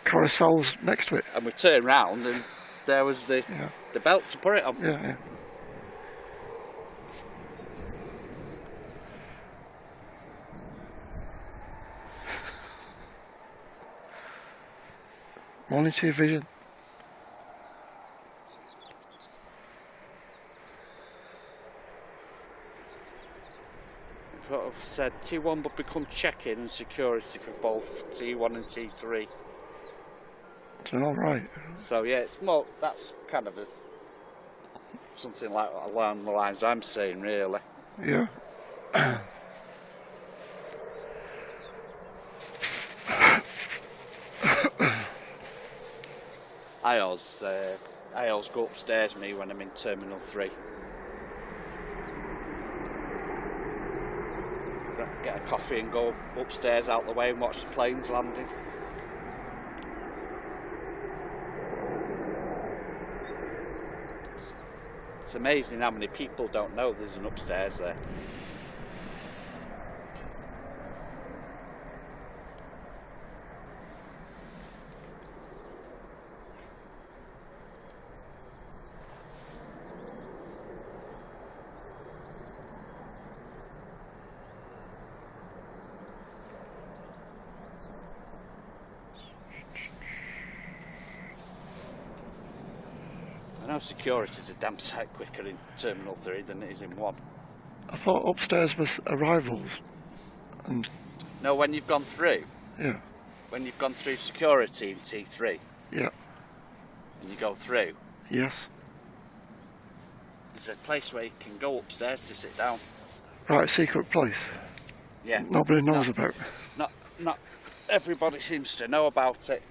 carousels next to it. And we turned round and there was the belt to put it on. Yeah. Morning to your vision. Sort of said T1 would become check-in and security for both T1 and T3. All right. So yeah, it's more. That's kind of something like along the lines I'm saying, really. Yeah. I always go upstairs when I'm in Terminal 3. a coffee and go upstairs out the way and watch the planes landing. It's amazing how many people don't know there's an upstairs there. I know security's a damn sight quicker in Terminal 3 than it is in 1. I thought upstairs was arrivals. And No, when you've gone through. yeah, When you've gone through security in T3 yeah, and you go through, yes. there's a place where you can go upstairs to sit down. Right, secret place. Yeah. Nobody knows about. Not everybody seems to know about it.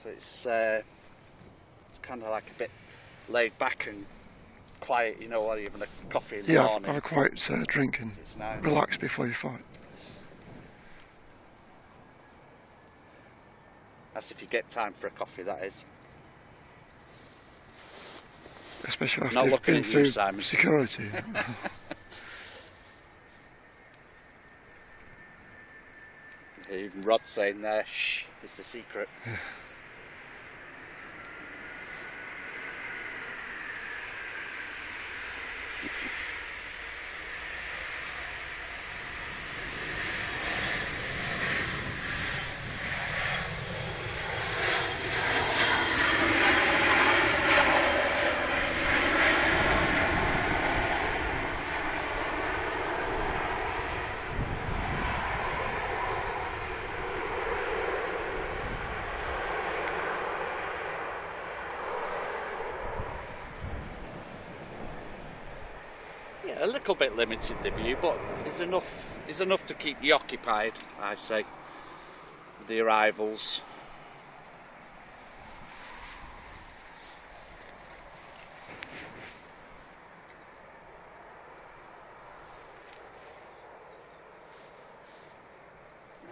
So it's kind of like a bit laid back and quiet, you know, while you're having a coffee in the Yeah, morning. have a quiet drink and It's nice. relax before you fight. That's if you get time for a coffee, that is. Especially Not after you've looking been at you, through Simon. security. Even Rod saying there, shh, it's a secret. Yeah, a little bit limited the view, but it's enough to keep you occupied, I say. The arrivals.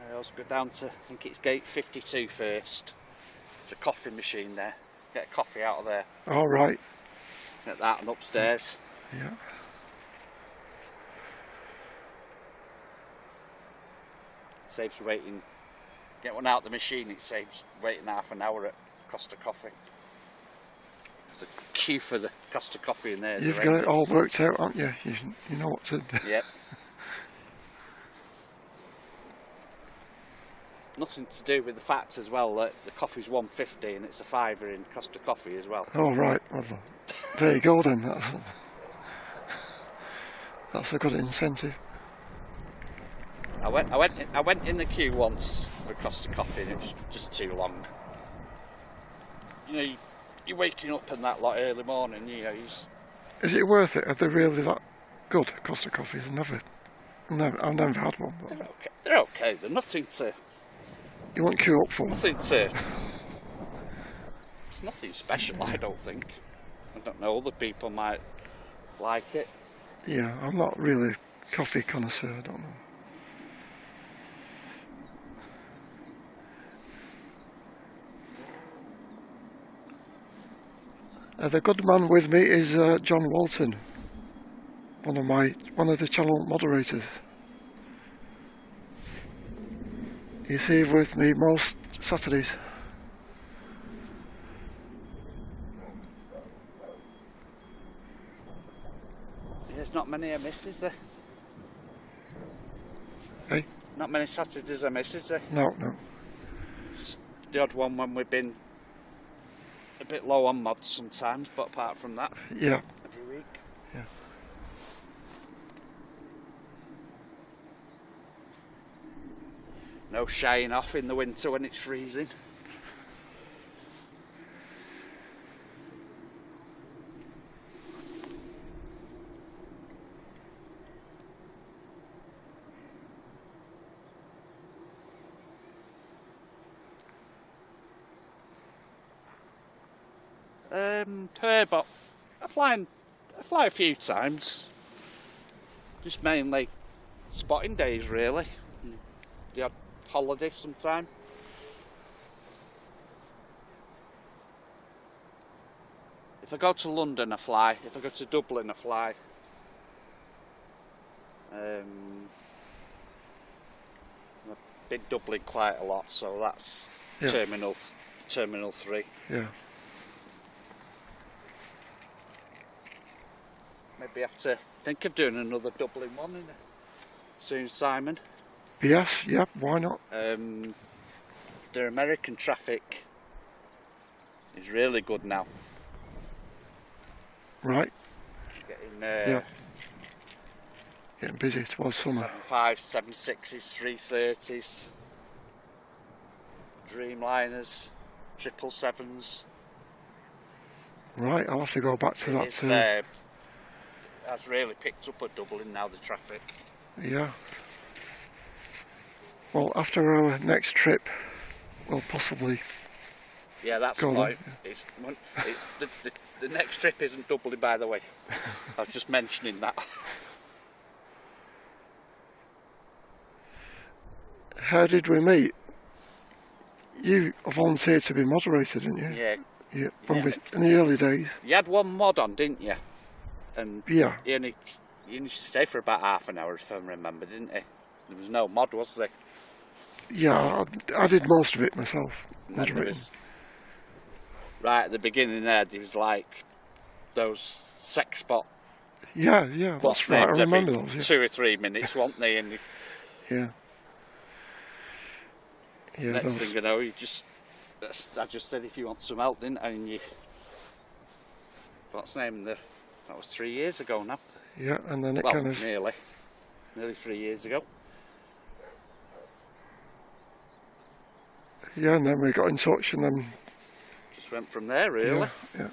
I always go down to, I think it's gate 52 first. There's a coffee machine there. Get a coffee out of there. All right. Get that and upstairs. Yeah. Saves waiting. Get one out of the machine, it saves waiting half an hour at Costa Coffee. There's a queue for the Costa Coffee in there. You've got it all worked out, haven't you? You know what to do. Yep. Nothing to do with the fact as well that the coffee's $1.50 and it's a £5 in Costa Coffee as well. All right. Well, there you go then. That's a good incentive. I went in the queue once for Costa Coffee and it was just too long. You know, you're waking up in that lot early morning. You know, Is it worth it? Are they really that good? Costa Coffees? I've never had one. But they're okay. They're okay. They're nothing to. you won't queue up for. Nothing to. It's nothing special, I don't think. I don't know. Other people might like it. Yeah, I'm not really a coffee connoisseur. I don't know. The good man with me is John Walton, one of the channel moderators. He's here with me most Saturdays. There's not many I miss, is there? Hey? Not many Saturdays I miss, is there? No. Just the odd one when we've been a bit low on mods sometimes, but apart from that, Yeah. every week. Yeah. No shying off in the winter when it's freezing. But I fly a few times. Just mainly spotting days really. The odd holiday sometime. If I go to London, I fly. If I go to Dublin, I fly. I've been Dublin quite a lot, so that's Terminal 3. Yeah. Maybe have to think of doing another Dublin one soon, Simon. Yes, yeah, why not? The American traffic is really good now. Right. Getting getting busy towards summer. 75s, 76s, 330s, Dreamliners, 777s. Right, I'll have to go back to that too. That's really picked up at Dublin now, the traffic. Yeah. Well, after our next trip, we'll possibly. Yeah, that's the point. The next trip isn't Dublin, by the way. I was just mentioning that. How did we meet? You volunteered to be moderator, didn't you? Yeah. Yeah. In the early days. You had one mod on, didn't you? And yeah. You only stayed for about half an hour, if I remember, didn't he? There was no mod, was there? Yeah, I did most of it myself. Right at the beginning there was like those sex spot. Yeah, that's right. I remember those. Yeah. 2 or 3 minutes, weren't they? And yeah. Next thing you know, I just said if you want some help, didn't I? And you, what's the name? That was 3 years ago now. Yeah, and then it kind of nearly 3 years ago. Yeah, and then we got in touch, and then just went from there, really. Yeah.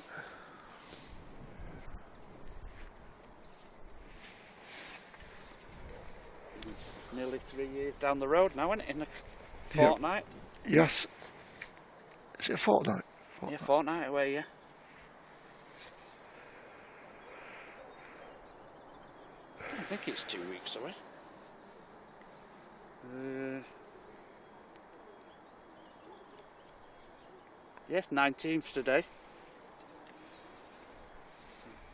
It's nearly 3 years down the road now, isn't it? In a fortnight. Yes. Is it a fortnight? Yeah, fortnight away. Yeah. I think it's 2 weeks away. Yes, 19th today.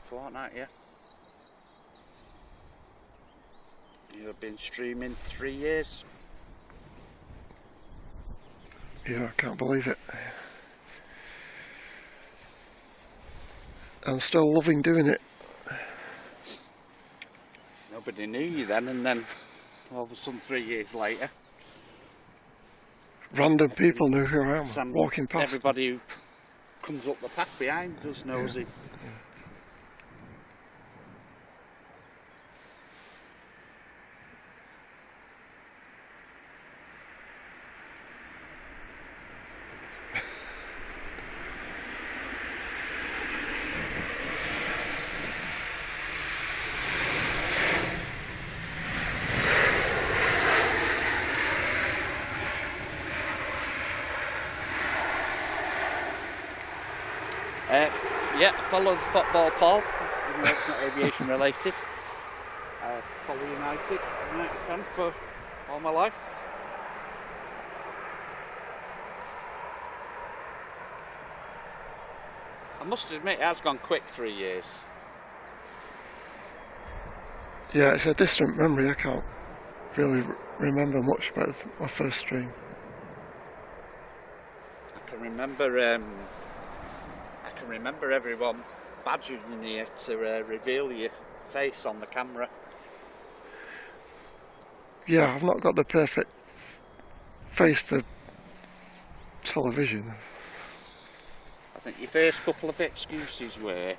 Fortnight, yeah. You've been streaming 3 years. Yeah, I can't believe it. I'm still loving doing it. Nobody knew you then, and then all of a sudden 3 years later, random people knew who I am walking past. Everybody who comes up the path behind us knows it. Yeah. Yeah, follow the football, Paul, even though it's not aviation related. Follow United fan for all my life. I must admit, it has gone quick, 3 years. Yeah, it's a distant memory. I can't really remember much about my first stream. I can remember everyone badgering you to reveal your face on the camera. Yeah, I've not got the perfect face for television. I think your first couple of excuses were,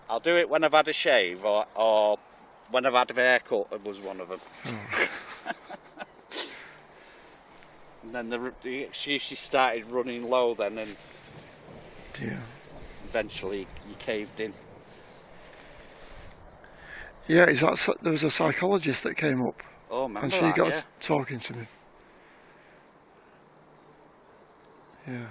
I'll do it when I've had a shave, or when I've had a haircut, was one of them. Oh. And then the excuses started running low then, and eventually you caved in. Yeah, there was a psychologist that came up, and she got talking to me. Yeah.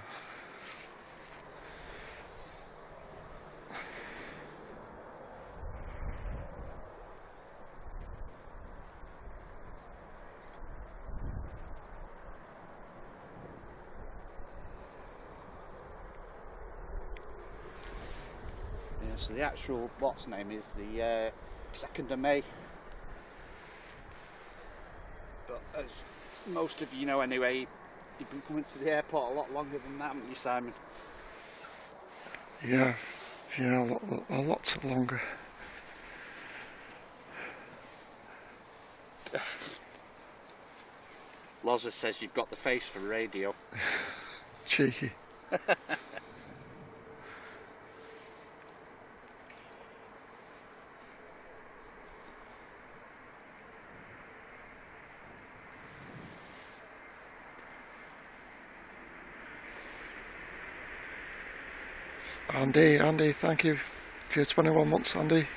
So the actual what's name is the 2nd of May. But as most of you know anyway, you've been coming to the airport a lot longer than that, haven't you, Simon? Yeah, a lot longer. Loza says you've got the face for radio. Cheeky. Andy, thank you for your 21 months, Andy.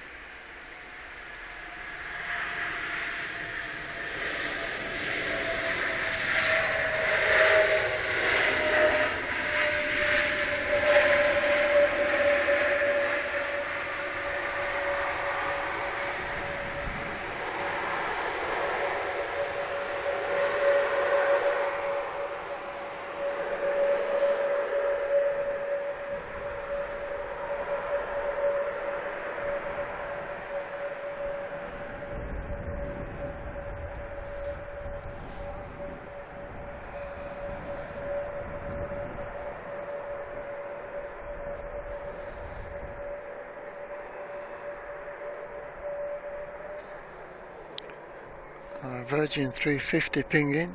Virgin 350 pinging.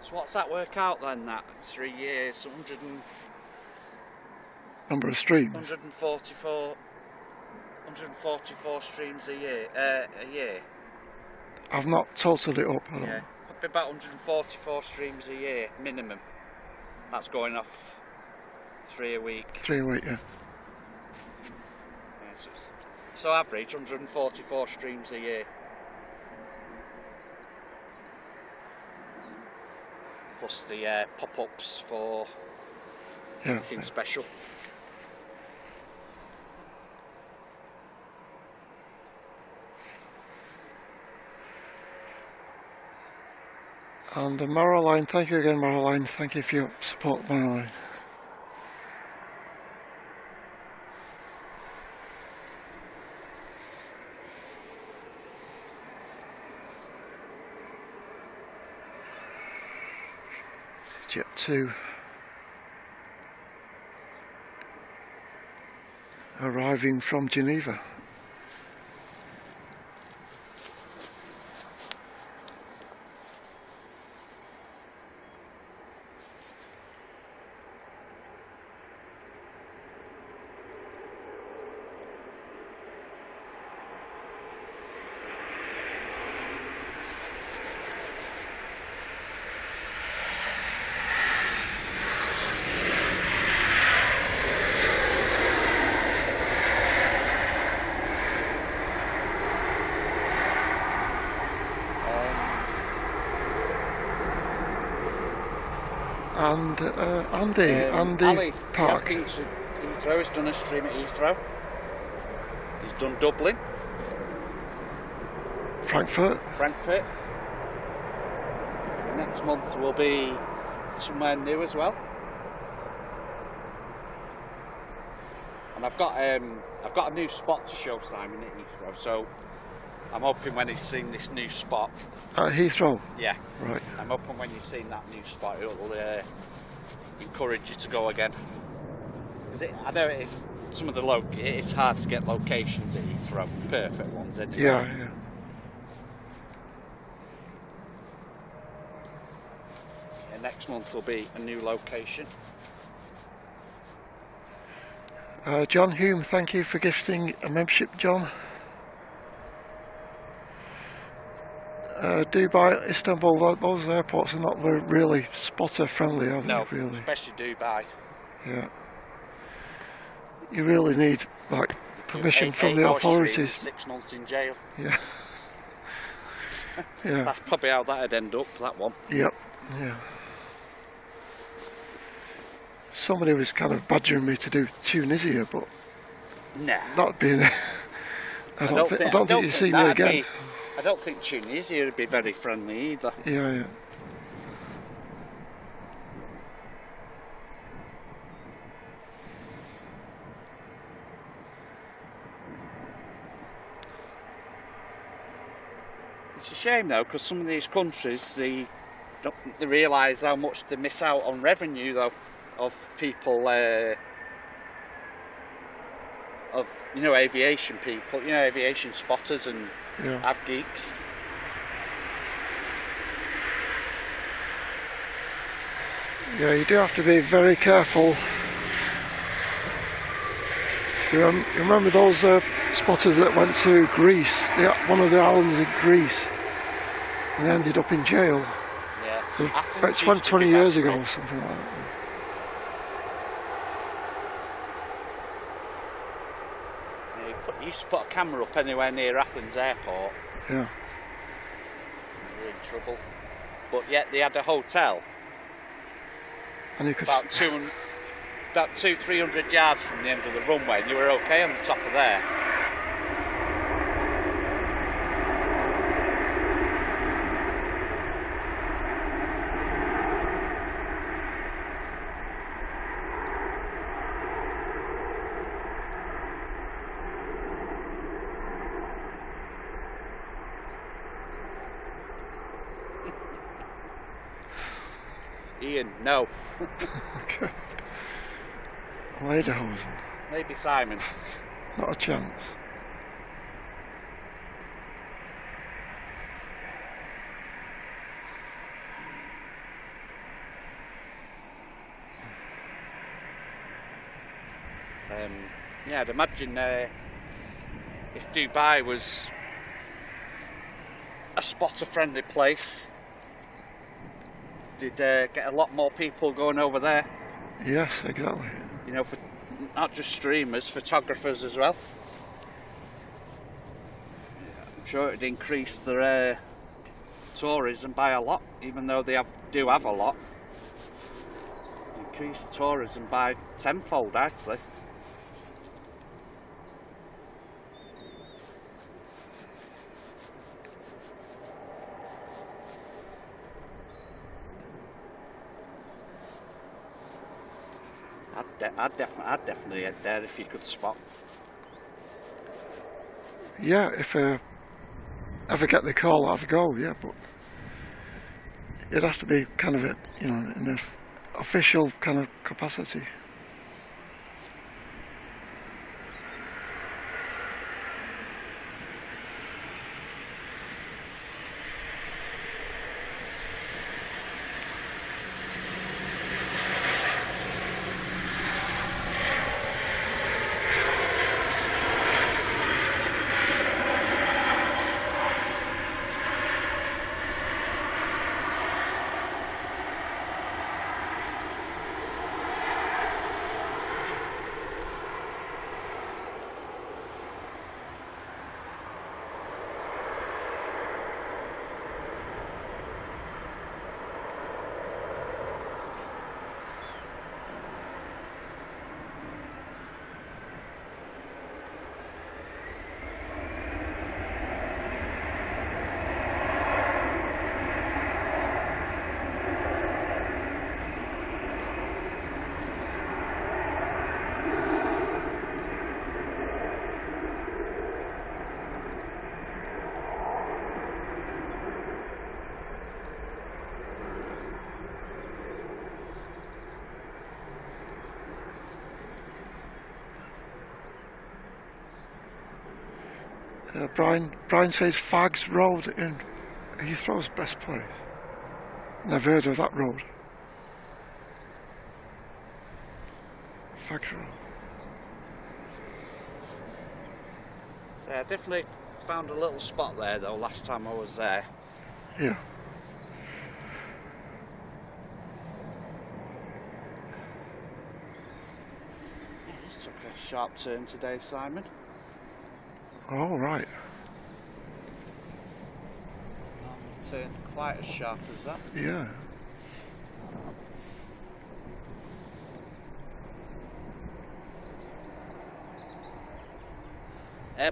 So what's that work out then, that 3 years, 100 and... Number of streams? 144 streams a year. I've not totaled it up. I don't Yeah, know. it'd be about 144 streams a year, minimum. That's going off 3 a week. 3 a week, yeah. Yeah, so average 144 streams a year. Plus the pop-ups for anything special. And Marilyn, thank you again, Marilyn. Thank you for your support, Marilyn. Jet 2 arriving from Geneva. And Andy Park. He's been to Heathrow, he's done a stream at Heathrow. He's done Dublin. Frankfurt. Next month will be somewhere new as well. And I've got a new spot to show Simon at Heathrow, so I'm hoping when he's seen this new spot. At Heathrow? Yeah. Right. I'm hoping when you've seen that new spot, it'll encourage you to go again. Because I know it's some of the it's hard to get locations at Heathrow, perfect ones anyway. Yeah. And next month will be a new location. John Hume, thank you for gifting a membership, John. Dubai, Istanbul, those airports are not really spotter friendly, are they? No, really? especially Dubai. Yeah. You really need permission from the authorities. 6 months in jail. Yeah. Yeah. That's probably how that'd end up, that one. Yep. Yeah. Somebody was kind of badgering me to do Tunisia, but that'd be. I don't think you see me again. I don't think Tunisia would be very friendly either. Yeah. It's a shame though, because some of these countries, they don't think they realise how much they miss out on revenue though, of people, of, you know, aviation people, you know, aviation spotters and av geeks. Yeah, you do have to be very careful. You remember those spotters that went to Greece, one of the islands in Greece, and they ended up in jail? Yeah. About 20 years ago or something like that. Yeah, you used to put a camera up anywhere near Athens airport. Yeah. You were in trouble. But yet they had a hotel. And you could about 200-300 yards from the end of the runway, and you were okay on the top of there. Ian, no. Okay. Lederhosen. Maybe Simon. Not a chance. Yeah, I'd imagine if Dubai was a spotter-friendly place, they'd get a lot more people going over there. Yes, exactly. You know, for not just streamers, photographers as well. I'm sure it'd increase their tourism by a lot, even though they do have a lot. Increase the tourism by tenfold, I'd say. I'd definitely head there if you could spot. Yeah, if I ever get the call, I'd go. Yeah, but it'd have to be kind of in an official kind of capacity. Brian says Fags Road in Heathrow's best place. Never heard of that road. Fags Road. So I definitely found a little spot there though last time I was there. Yeah. Just took a sharp turn today, Simon. Oh, right. Turn quite as sharp as that. Yeah.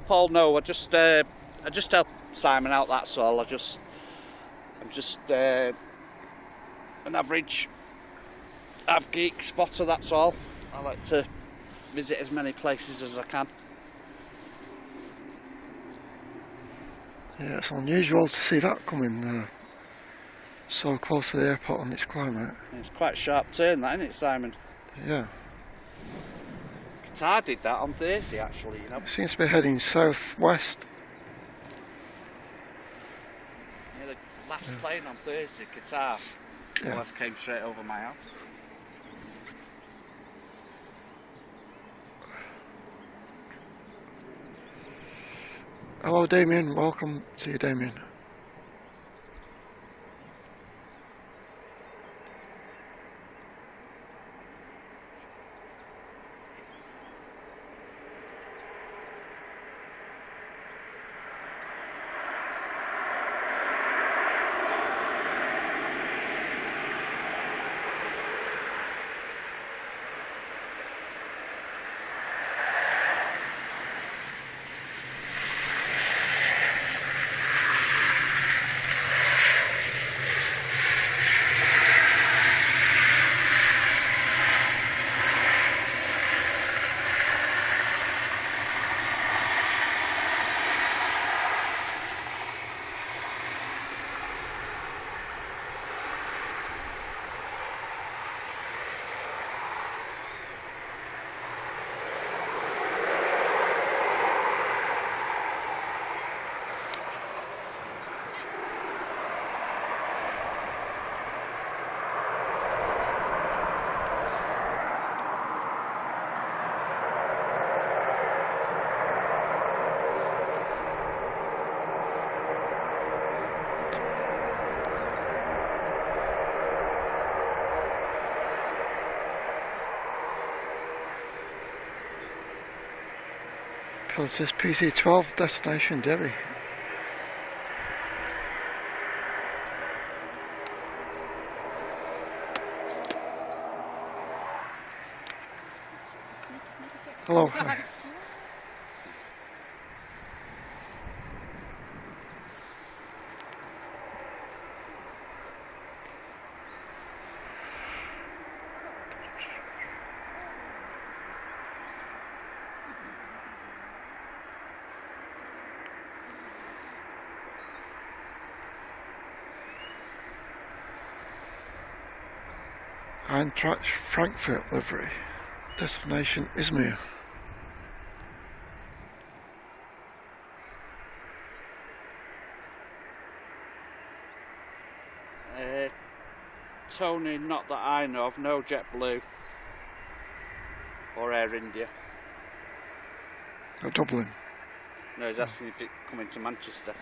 Paul, no, I just help Simon out. That's all. I'm just an average geek spotter. That's all. I like to visit as many places as I can. Yeah, it's unusual to see that coming so close to the airport on its climate. It's quite a sharp turn, that, isn't it, Simon? Yeah. Qatar did that on Thursday, actually, you know. It seems to be heading southwest. Yeah, the last plane on Thursday, Qatar, Yeah. last came straight over my house. Hello Damien, welcome to you Damien. Closest PC-12 destination Derry. Hello. Hi. Eintracht Frankfurt livery. Destination Izmir. Tony, not that I know of, no JetBlue or Air India. Oh, Dublin. No, he's asking if it's coming to Manchester.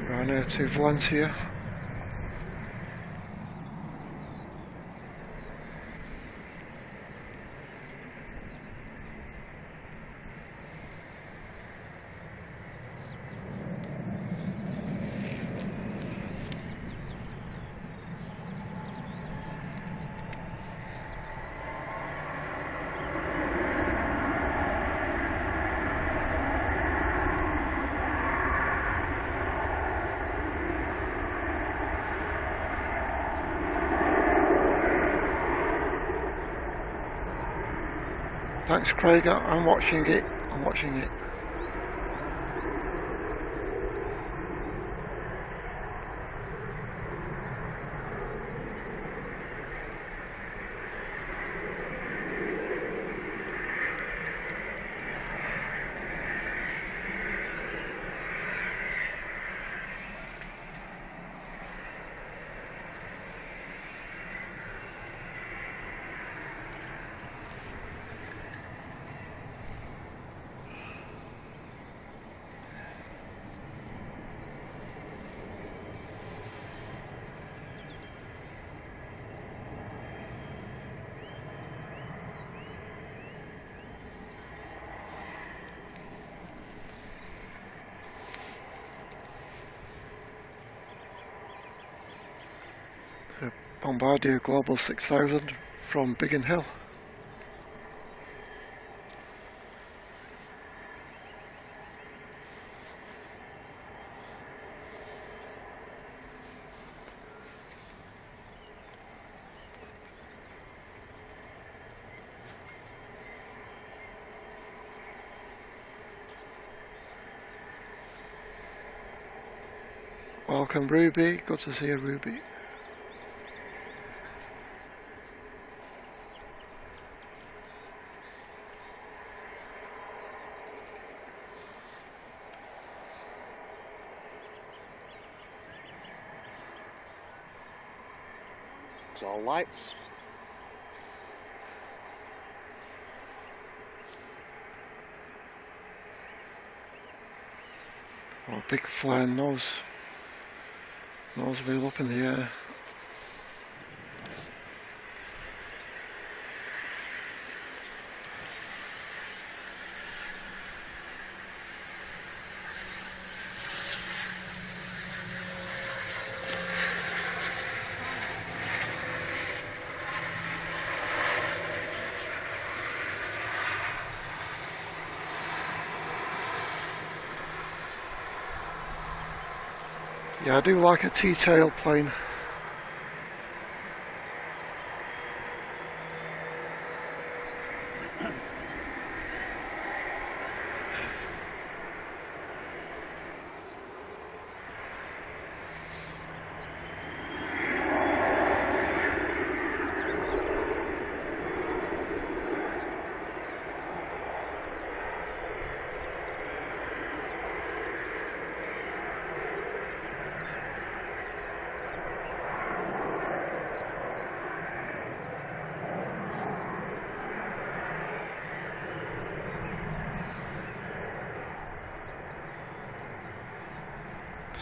Ryanair to Valencia. Thanks Craig, I'm watching it. The Bombardier Global 6000 from Biggin Hill. Welcome Ruby, good to see you Ruby. It's all lights. Oh, big flying nose wheel up in the air. Yeah, I do like a T-tail plane.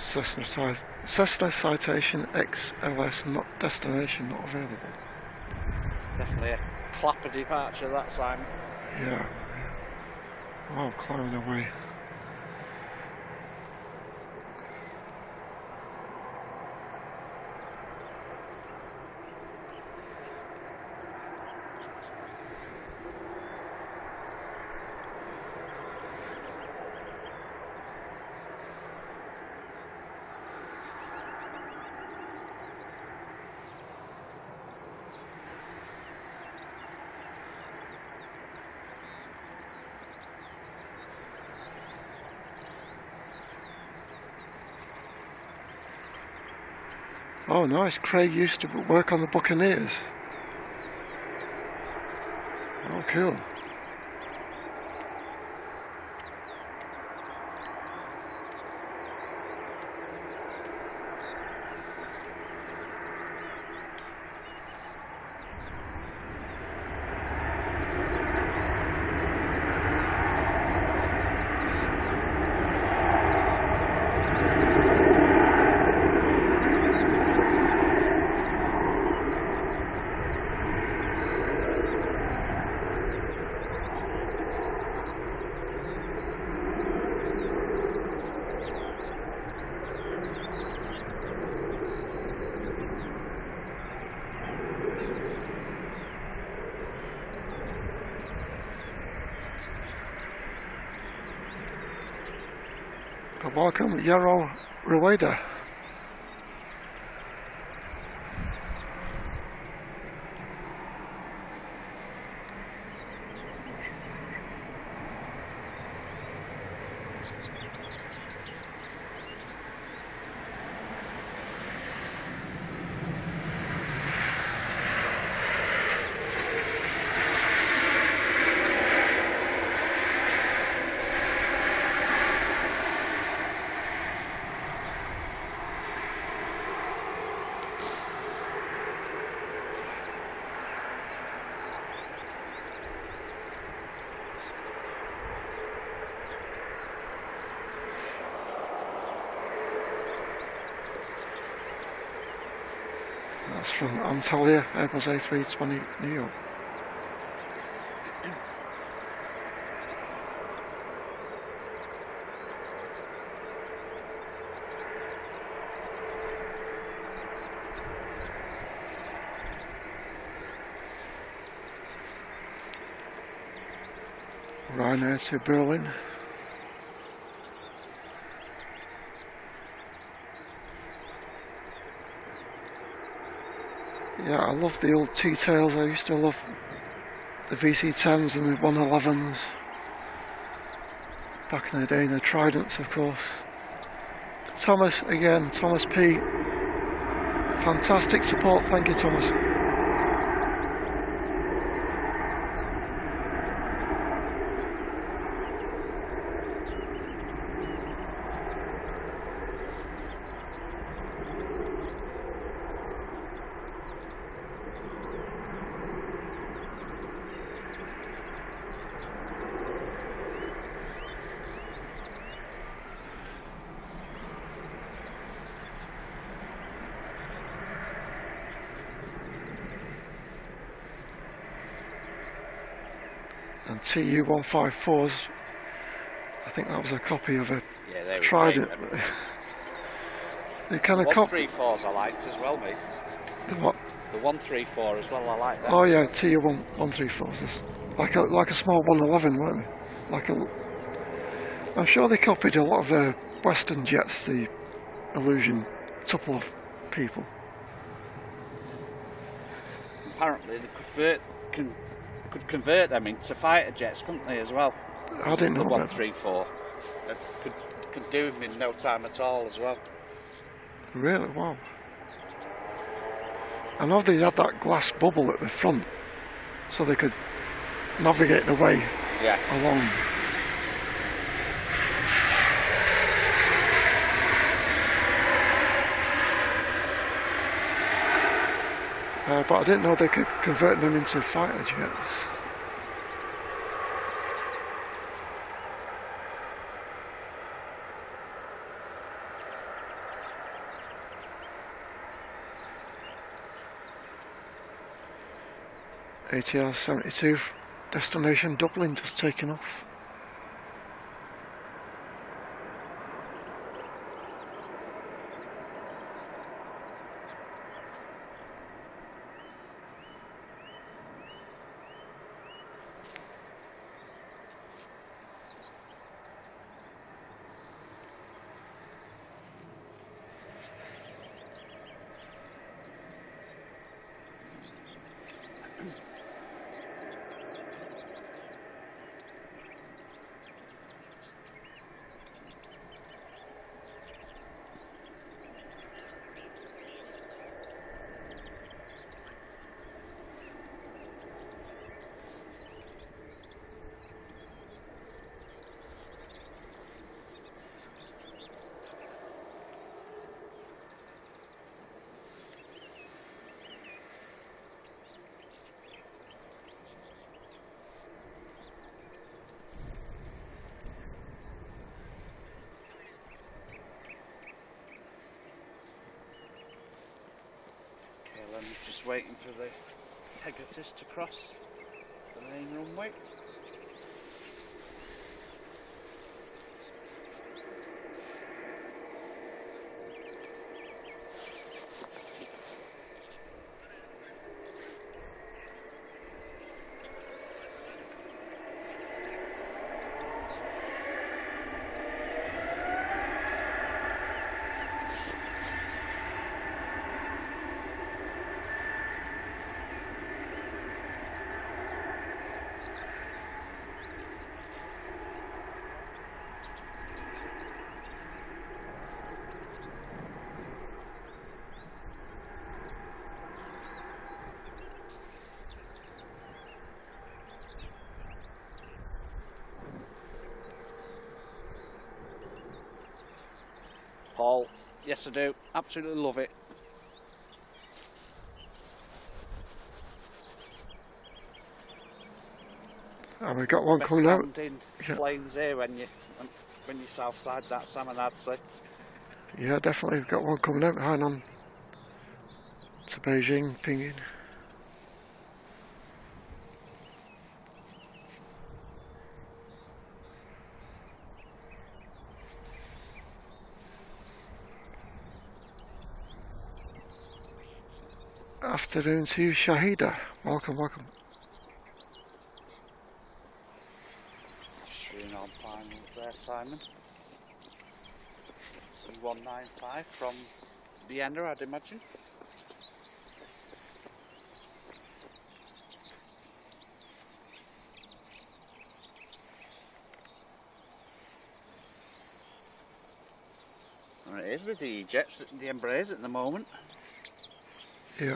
Cessna Citation XLS, not destination, not available. Definitely a clapper departure that time. Yeah. Wow, climbing away. Oh nice, Craig used to work on the Buccaneers. Oh cool. Welcome, Yarrow Rueda. That's from Antalya, Airbus A320 Neo. Ryanair to Berlin. Yeah, I love the old T-tails. I used to love the VC10s and the 111s back in the day, and the Tridents, of course. Thomas again, Thomas P. Fantastic support, thank you, Thomas. And TU-154s, I think that was a copy of a Trident. They kind of copy. 134s I liked as well, mate. The what? The 134 as well, I like that. Oh yeah, TU-134s. Like a small 111, weren't they? I'm sure they copied a lot of Western jets, the Illusion Tupolev people. Apparently they could convert them into fighter jets, couldn't they, as well? I didn't know the about 134. They could do them in no time at all as well. Really? Wow. I know they had that glass bubble at the front, so they could navigate the way along. But I didn't know they could convert them into fighter jets. ATR 72, destination Dublin, just taking off. I'm just waiting for the Pegasus to cross the main runway. Paul, yes I do, absolutely love it. And we've got one Best coming out. sounding planes here when you south side that salmon, I'd say. Yeah, definitely. We've got one coming out. Hainan to Beijing, pinging. Afternoon to you, Shahida. Welcome, welcome. Simon. 195 from Vienna, I'd imagine. There it is with the jets, the Embraers at the moment. Yeah.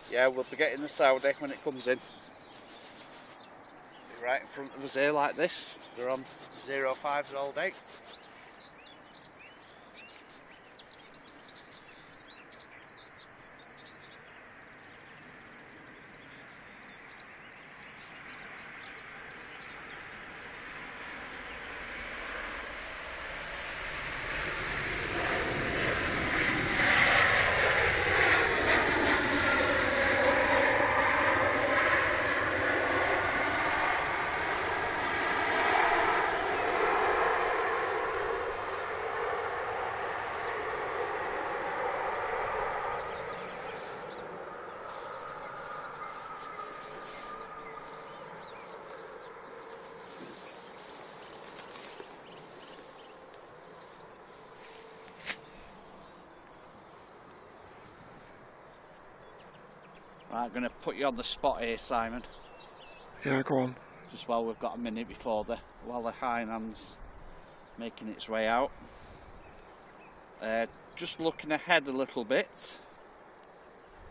Yeah, we'll be getting the Saudi when it comes in. Be right in front of us here like this. They're on 05s all day. Right, I'm going to put you on the spot here, Simon. Yeah, go on. Just while we've got a minute before while the Heinen's making its way out. Just looking ahead a little bit.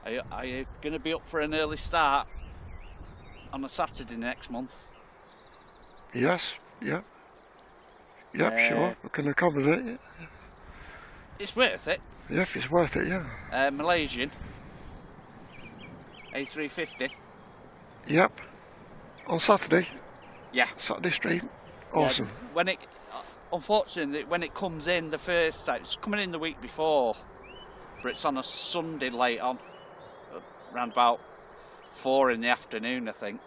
Are you going to be up for an early start on a Saturday next month? Yes, yeah. Yep, sure. We can accommodate it. It's worth it. Yeah, if it's worth it, yeah. Malaysian. A350. Yep. On Saturday. Yeah. Saturday street. Awesome. Yeah, when it, unfortunately, when it comes in the first time, it's coming in the week before, but it's on a Sunday late on, around about 4 in the afternoon, I think.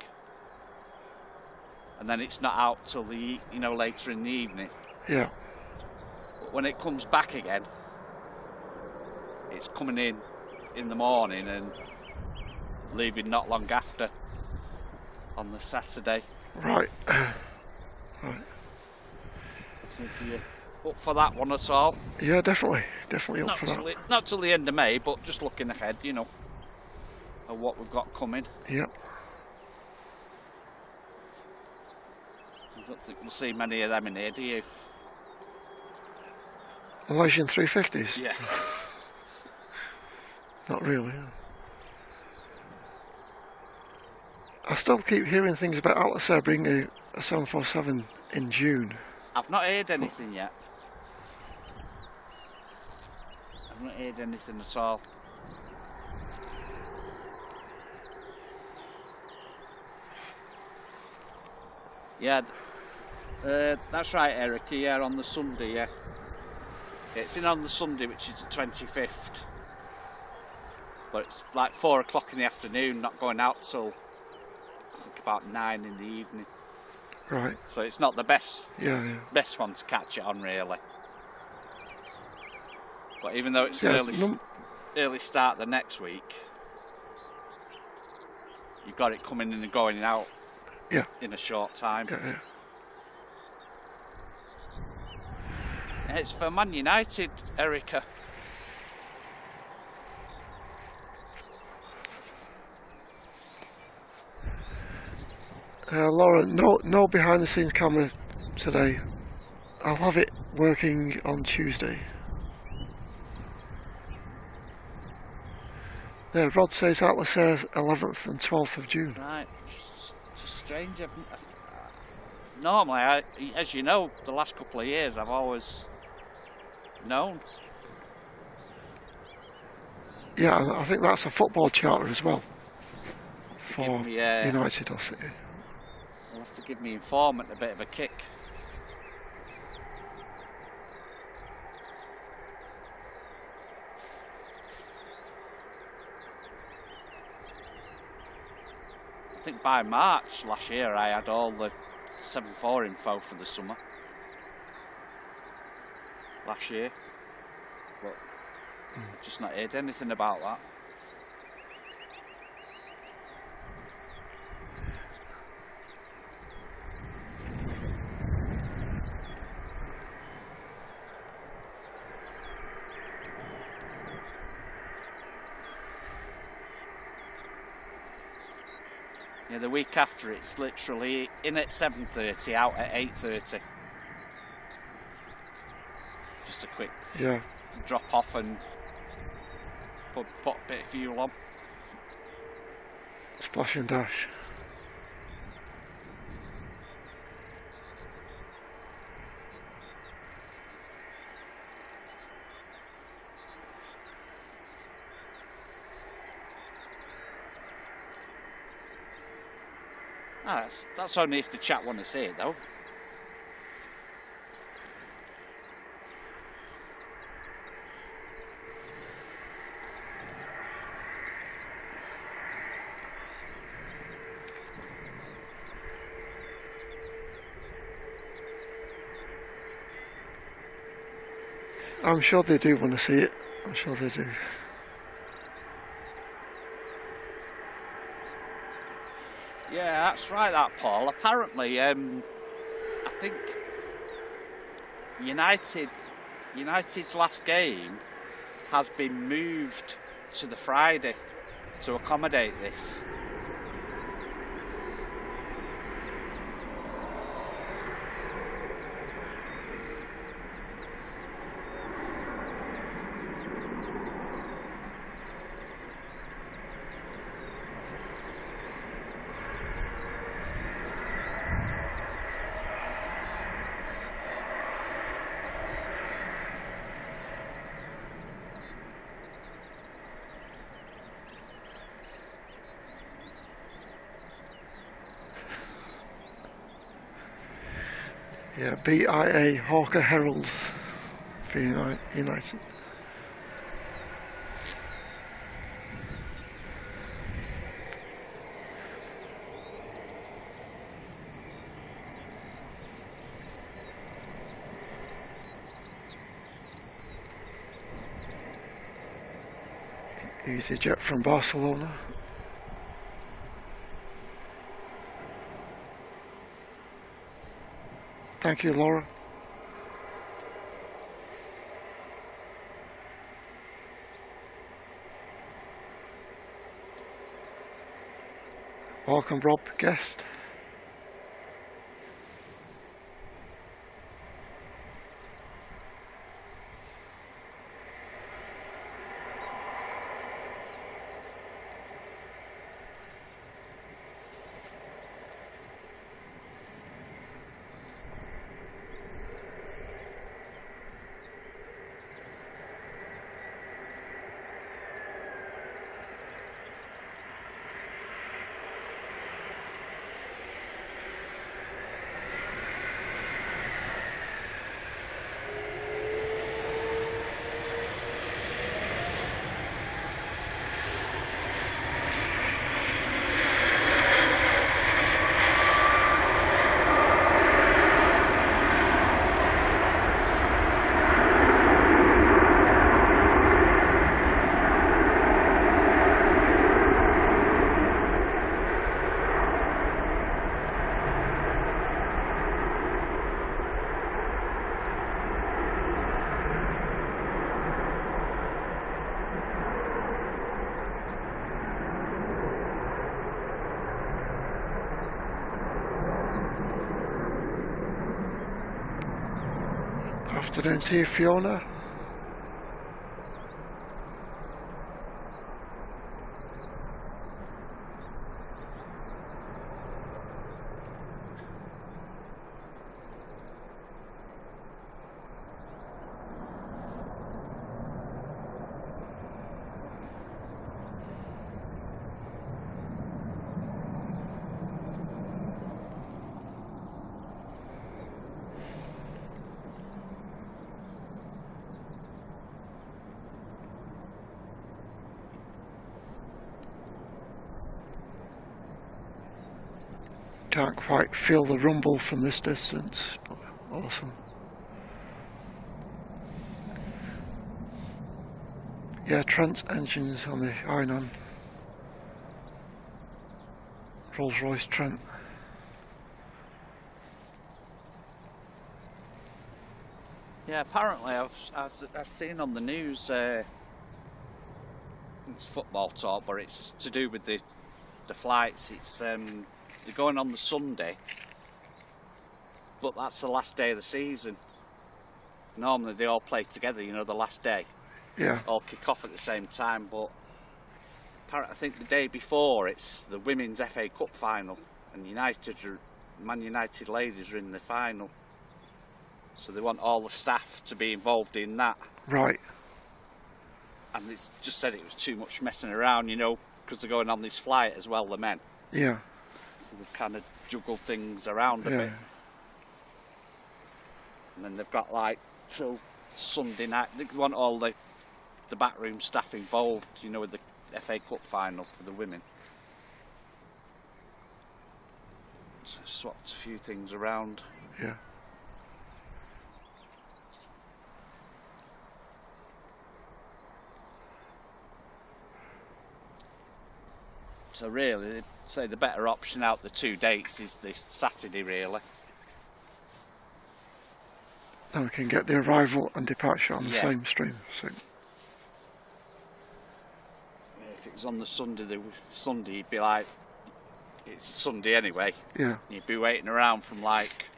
And then it's not out till later in the evening. Yeah. But when it comes back again, it's coming in the morning and leaving not long after on the Saturday. Right. Right. So if you're up for that one at all. Yeah, definitely. Definitely up for that. Not till the end of May, but just looking ahead, of what we've got coming. Yep. I don't think we'll see many of them in here, do you? Malaysian 350s? Yeah. Not really. I still keep hearing things about Altair bringing a 747 in June. I've not heard anything yet. I've not heard anything at all. Yeah, that's right, Erica. Yeah, on the Sunday. Yeah, it's in on the Sunday, which is the 25th. But it's like 4 o'clock in the afternoon, not going out till I think about 9 in the evening. Right. So it's not the best best one to catch it on, really. But even though it's early start the next week, you've got it coming in and going out in a short time. Yeah. It's for Man United, Erica. Laura, no behind the scenes camera today. I'll have it working on Tuesday. Yeah, Rod says Atlas says 11th and 12th of June. Right, it's just strange. Normally, as you know, the last couple of years I've always known. Yeah, I think that's a football charter as well for United or City. You'll have to give me informant a bit of a kick. I think by March last year I had all the 7.4 info for the summer. Last year. But Just not heard anything about that. Yeah, the week after it's literally in at 7:30, out at 8:30. Just a quick drop off and put a bit of fuel on. Splash and dash. Ah, that's only if the chat want to see it though. I'm sure they do want to see it. I'm sure they do. Yeah, that's right, that Paul. Apparently, I think United's last game has been moved to the Friday to accommodate this. Yeah, BIA Hawker Herald for United. EasyJet from Barcelona. Thank you, Laura. Welcome, Rob, guest. Afternoon to you, Fiona. Can't quite feel the rumble from this distance, but awesome. Yeah, Trent engines on the Hainan. Rolls-Royce Trent. Yeah, apparently I've seen on the news, it's football talk, but it's to do with the flights. It's they're going on the Sunday, but that's the last day of the season. Normally they all play together, you know, the last day. Yeah. All kick off at the same time, but apparently I think the day before it's the Women's FA Cup final, and Man United ladies are in the final. So they want all the staff to be involved in that. Right. And it's just said it was too much messing around, you know, because they're going on this flight as well, the men. Yeah. So they've kind of juggled things around a bit. And then they've got like till Sunday night. They want all the backroom staff involved, you know, with the FA Cup final for the women. So swapped a few things around. Yeah. So really, they'd say the better option out the 2 dates is the Saturday, really. Then we can get the arrival and departure on the same stream. So. If it was on the Sunday, you'd be like, it's Sunday anyway. Yeah. You'd be waiting around from like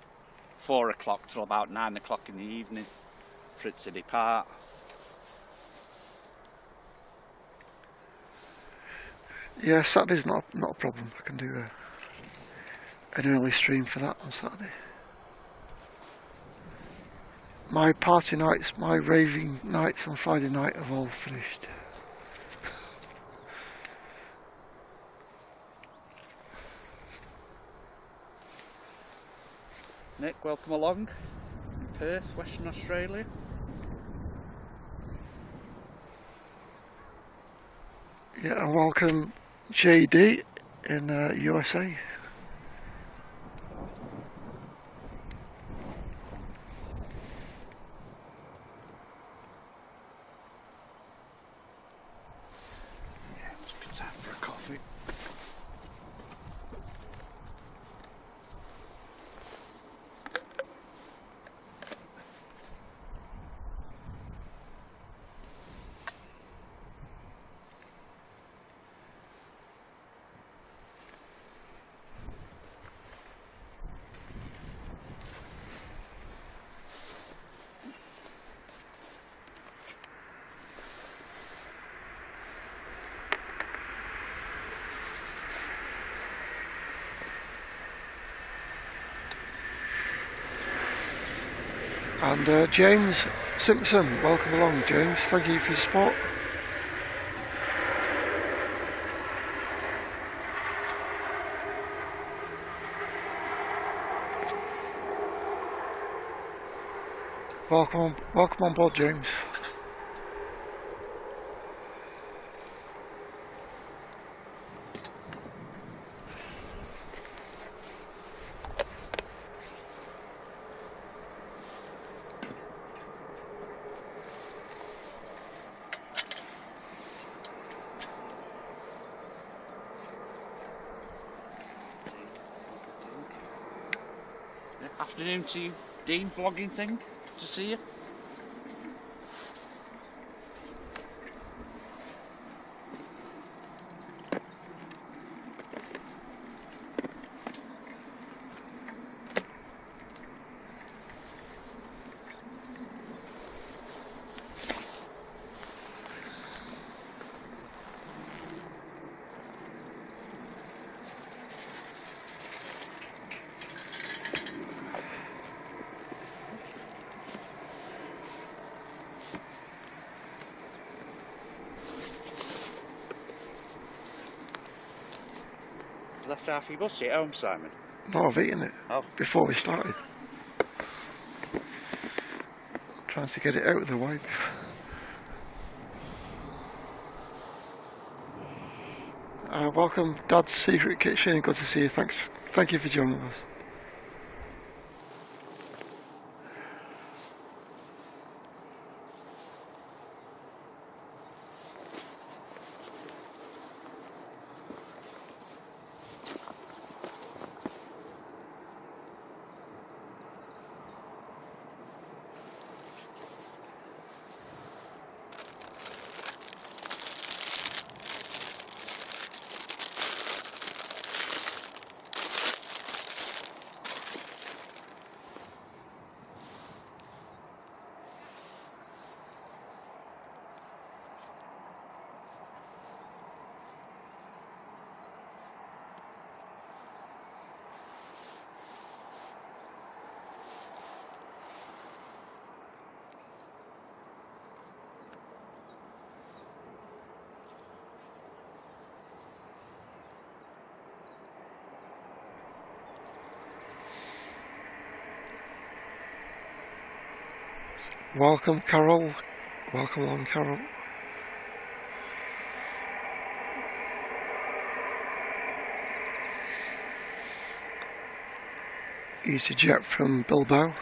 4 o'clock till about 9 o'clock in the evening for it to depart. Yeah, Saturday's not a problem. I can do an early stream for that on Saturday. My party nights, my raving nights on Friday night have all finished. Nick, welcome along. In Perth, Western Australia. Yeah, and welcome JD in USA. Yeah, must be time for a coffee. And James Simpson, welcome along, James. Thank you for your support. Welcome on board, James. Afternoon to you, Dean, vlogging thing. To see you. Left half your butty at home, Simon? No, I've eaten it before we started. Trying to get it out of the way. Welcome, Dad's Secret Kitchen. Good to see you. Thank you for joining us. Welcome, Carol. Welcome along, Carol. EasyJet from Bilbao.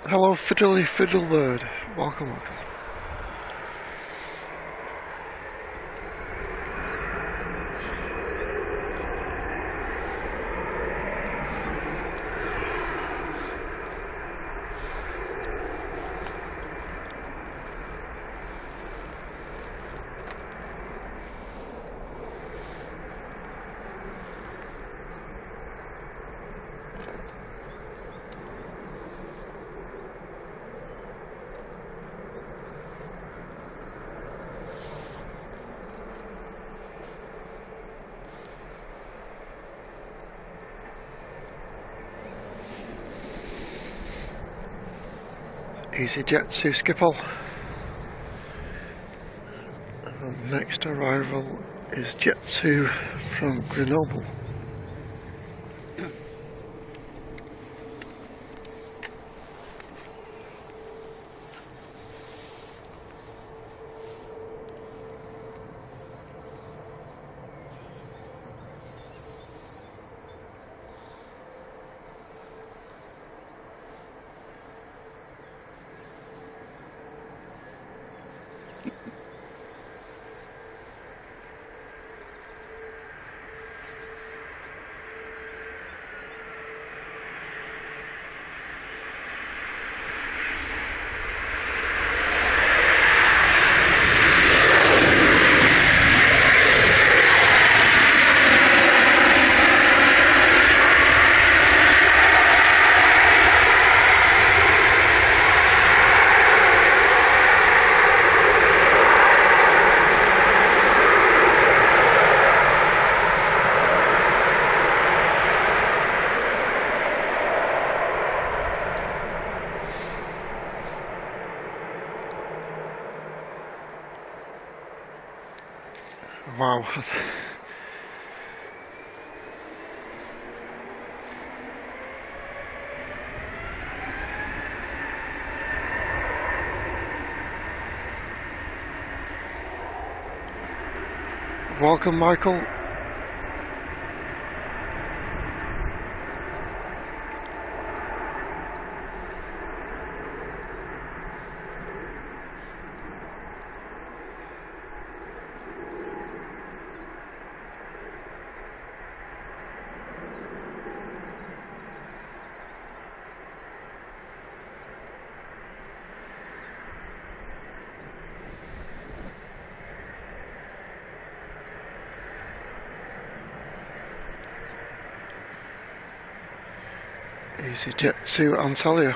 Hello, Fiddly Fiddlebird. Welcome, welcome. EasyJet to Schiphol. And next arrival is Jet 2 from Grenoble. Wow. Welcome, Michael. EasyJet to Antalya.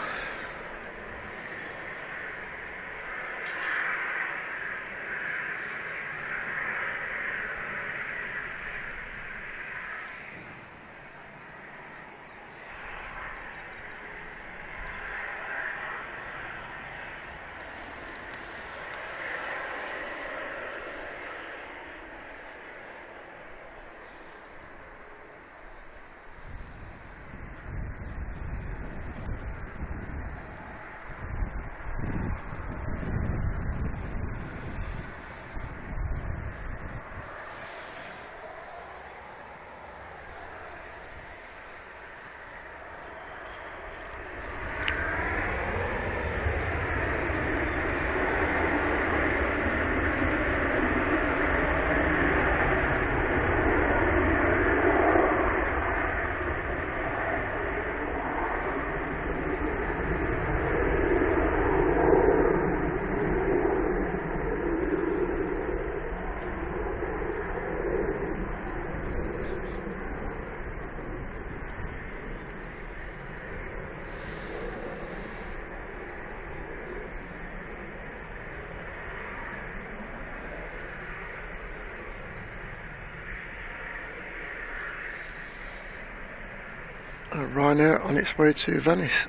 Ryanair on its way to Venice.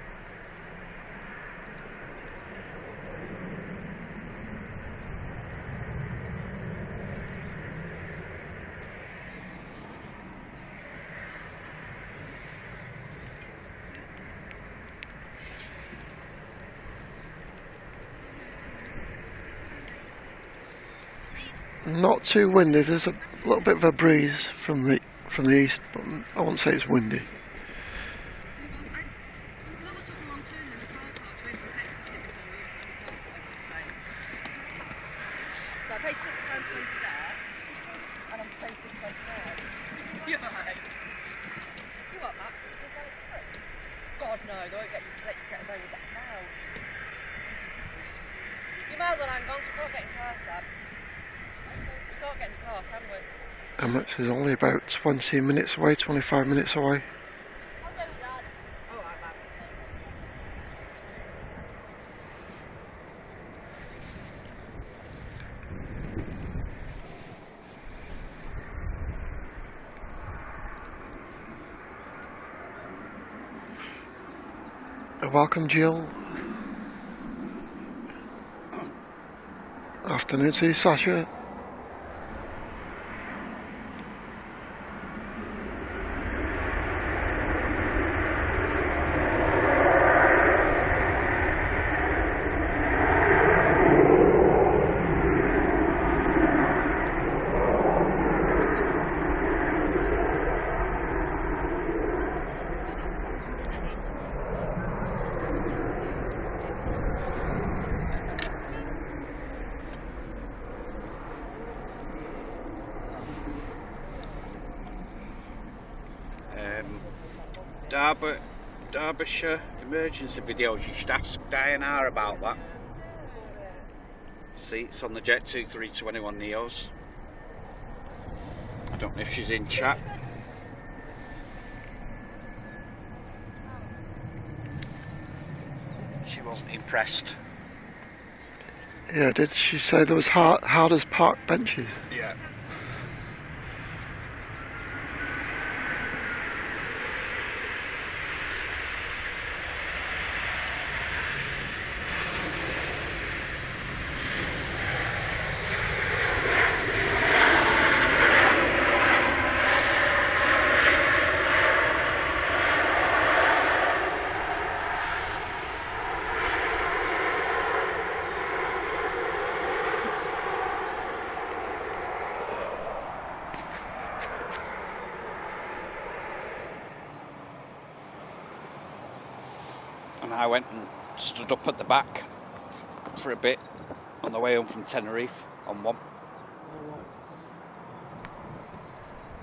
Not too windy. There's a little bit of a breeze from the east, but I won't say it's windy. So I paid £6.20 there, and I'm paying £6.25. You're right. You want that? God no, they won't let you get away with that now. You might as well hang on, so we can't get in car, Sam. We can't get in the car, can we? Emirates is only about 20 minutes away, 25 minutes away. I'll go with Dad. Alright, man. Welcome, Jill. Afternoon to you, Sasha. Derbyshire emergency videos. You should ask Diana about that. Seats on the Jet 2 321 Neos. I don't know if she's in chat. She wasn't impressed. Yeah, did she say there was hard as park benches? Yeah. I went and stood up at the back for a bit on the way home from Tenerife on one.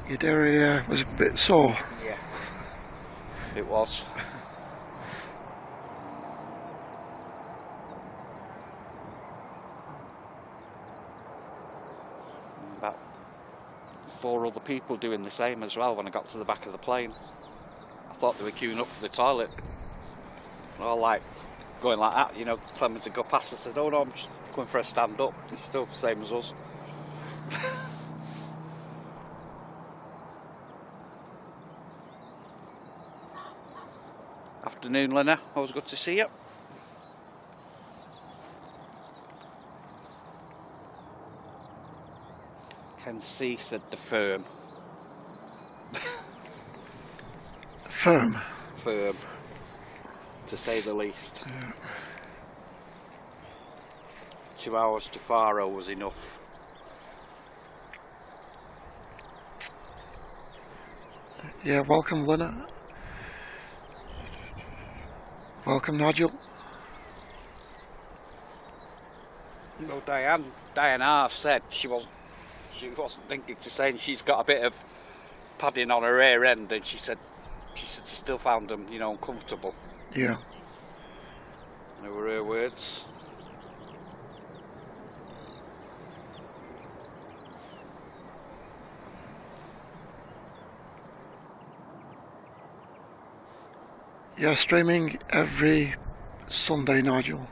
Your dairy was a bit sore. Yeah, it was. About 4 other people doing the same as well when I got to the back of the plane. I thought they were queuing up for the toilet. All like going like that, you know, telling me to go past. I said, oh no, I'm just going for a stand up. It's still the same as us. Afternoon, Lena. Always good to see you. Can see, said the firm. Firm. Firm. To say the least. Yeah. 2 hours to Faro was enough. Yeah, welcome, Lena. Welcome, Nigel. No, Diana said she wasn't thinking to say she's got a bit of padding on her rear end, and she said she still found them, you know, uncomfortable. Yeah. They were her words. Yeah, streaming every Sunday, Nigel.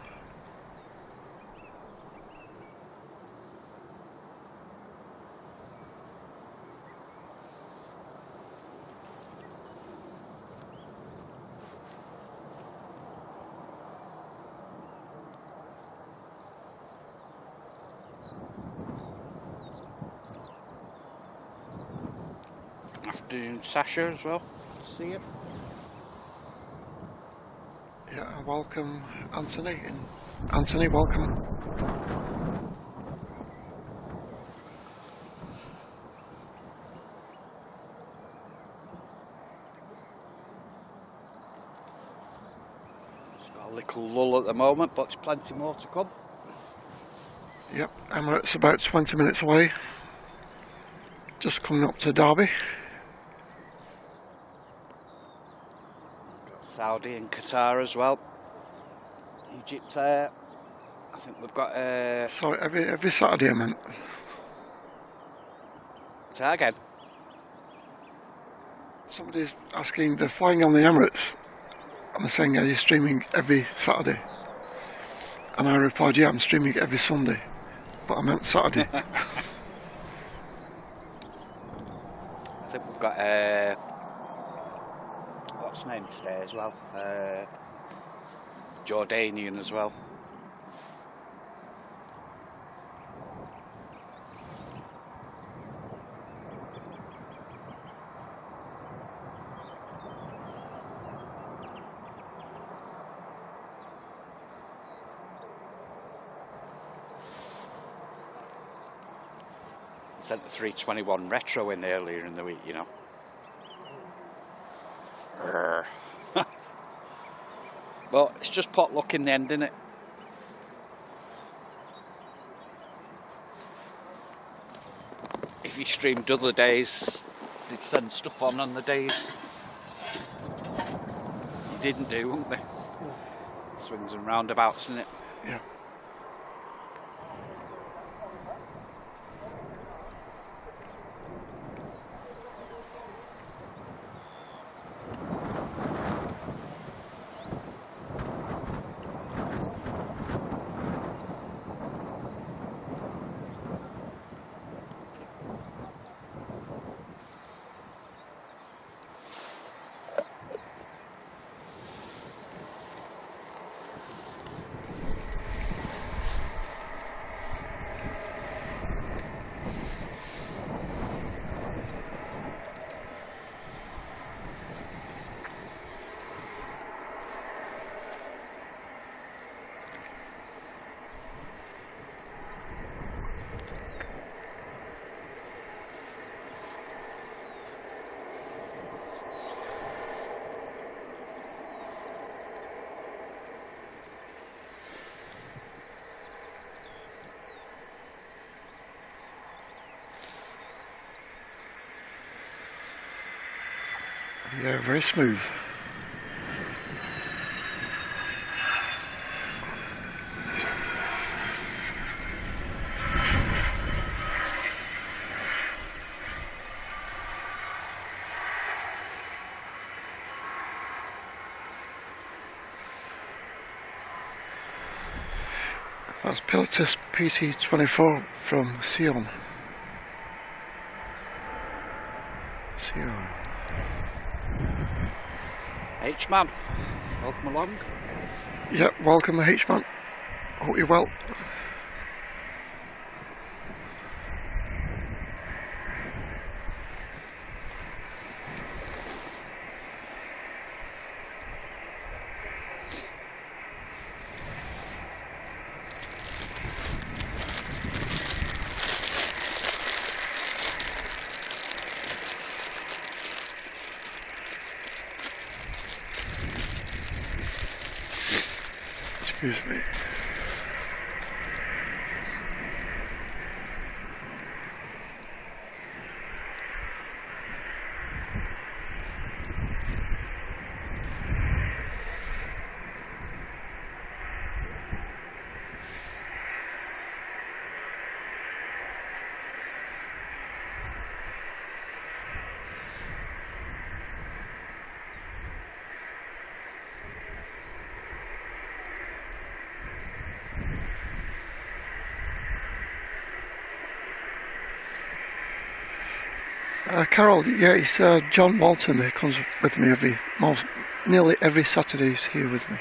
Afternoon, Sasha, as well. See you. Yeah, and welcome Anthony. And Anthony, welcome. It's got a little lull at the moment, but there's plenty more to come. Yep, Emirates about 20 minutes away. Just coming up to Derby. Got Saudi and Qatar as well. Egypt I think we've got Sorry, every Saturday I meant. say that again. Somebody's asking, they're flying on the Emirates, and they're saying, are you streaming every Saturday? And I replied, yeah, I'm streaming every Sunday, but I meant Saturday. I think we've got what's the name today as well? Jordanian as well. Sent the 321 Retro in earlier in the week, you know. But it's just pot luck in the end, isn't it? If you streamed other days, they'd send stuff on the days you didn't do, wouldn't they? Swings and roundabouts, isn't it? Yeah. Yeah, very smooth. That's Pilatus PT24 from Sion. H-Man, welcome along. Yep, welcome H-Man. Hope you're well. Excuse me. Carol, yeah, it's John Walton who comes with me nearly every Saturday. He's here with me.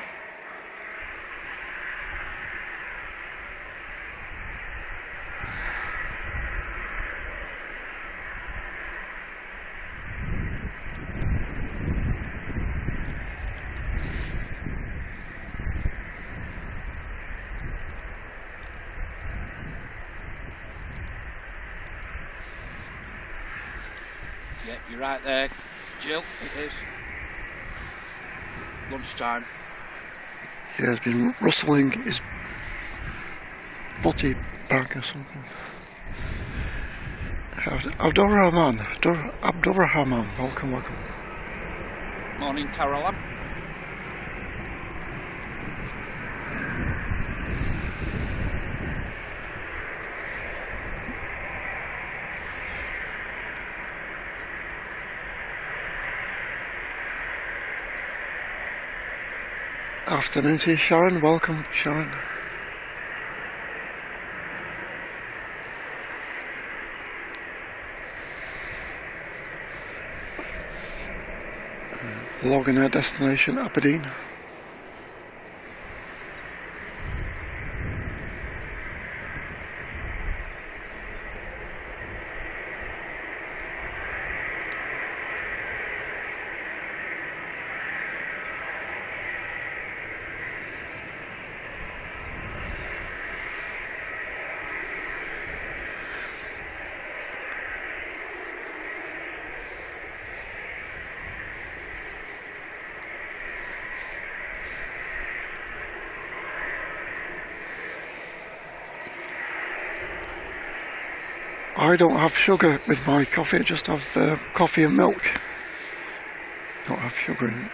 Yeah, you're right there, Jill. It is lunchtime. Yeah, he's been rustling his body bag or something. Abdurrahman, welcome. Morning, Caroline. Afternoon to you, Sharon. Welcome, Sharon. Logging our destination, Aberdeen. I don't have sugar with my coffee, I just have coffee and milk. Don't have sugar in it.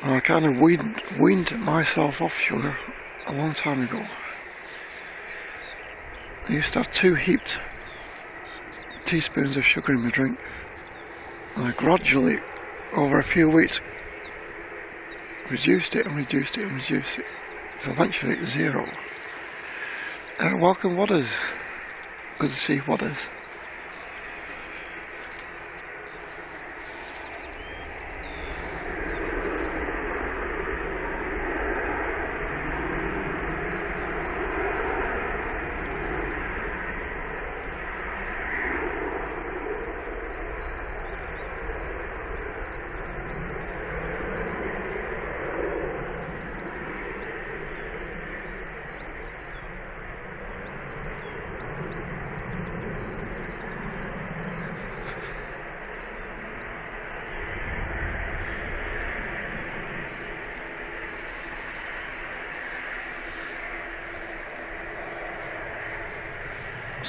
I kind of weaned myself off sugar a long time ago. I used to have 2 heaped teaspoons of sugar in my drink, and I gradually, over a few weeks, reduced it. So eventually it was 0. Welcome, Wadders. Good to see you, Wadders.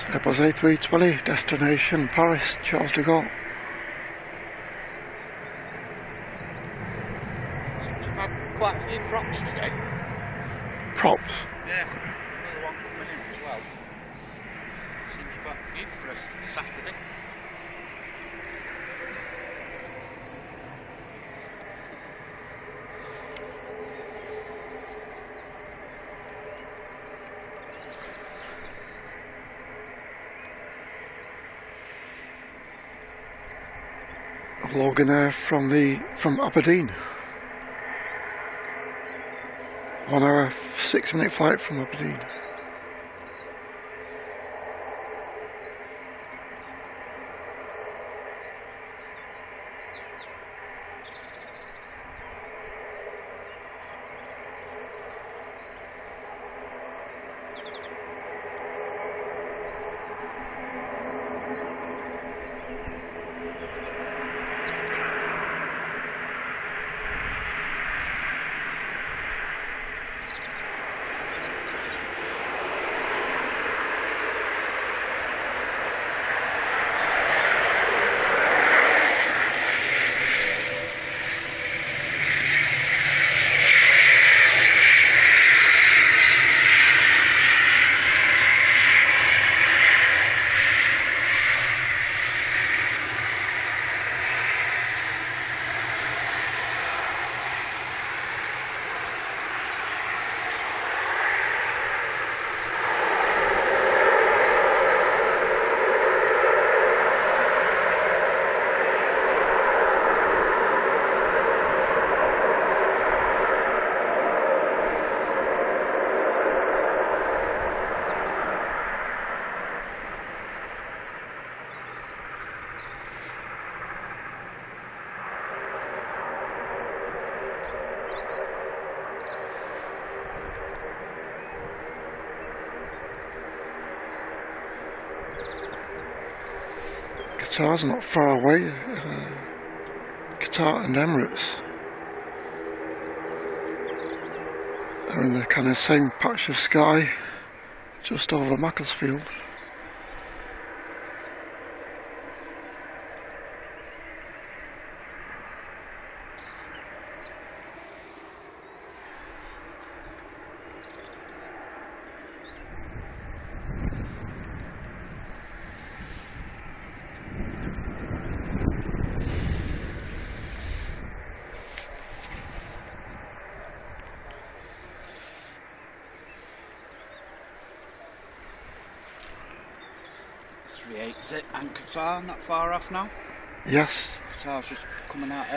Airbus A320, destination Paris, Charles de Gaulle. Seems to have had quite a few props today. Props? Yeah, another one coming in as well. Seems quite a few for a Saturday. Logan Air from Aberdeen. 1 hour, 6-minute flight from Aberdeen. Qatar's not far away. Qatar and Emirates are in the kind of same patch of sky just over Macclesfield. And Qatar not far off now. Yes. Qatar's just coming out.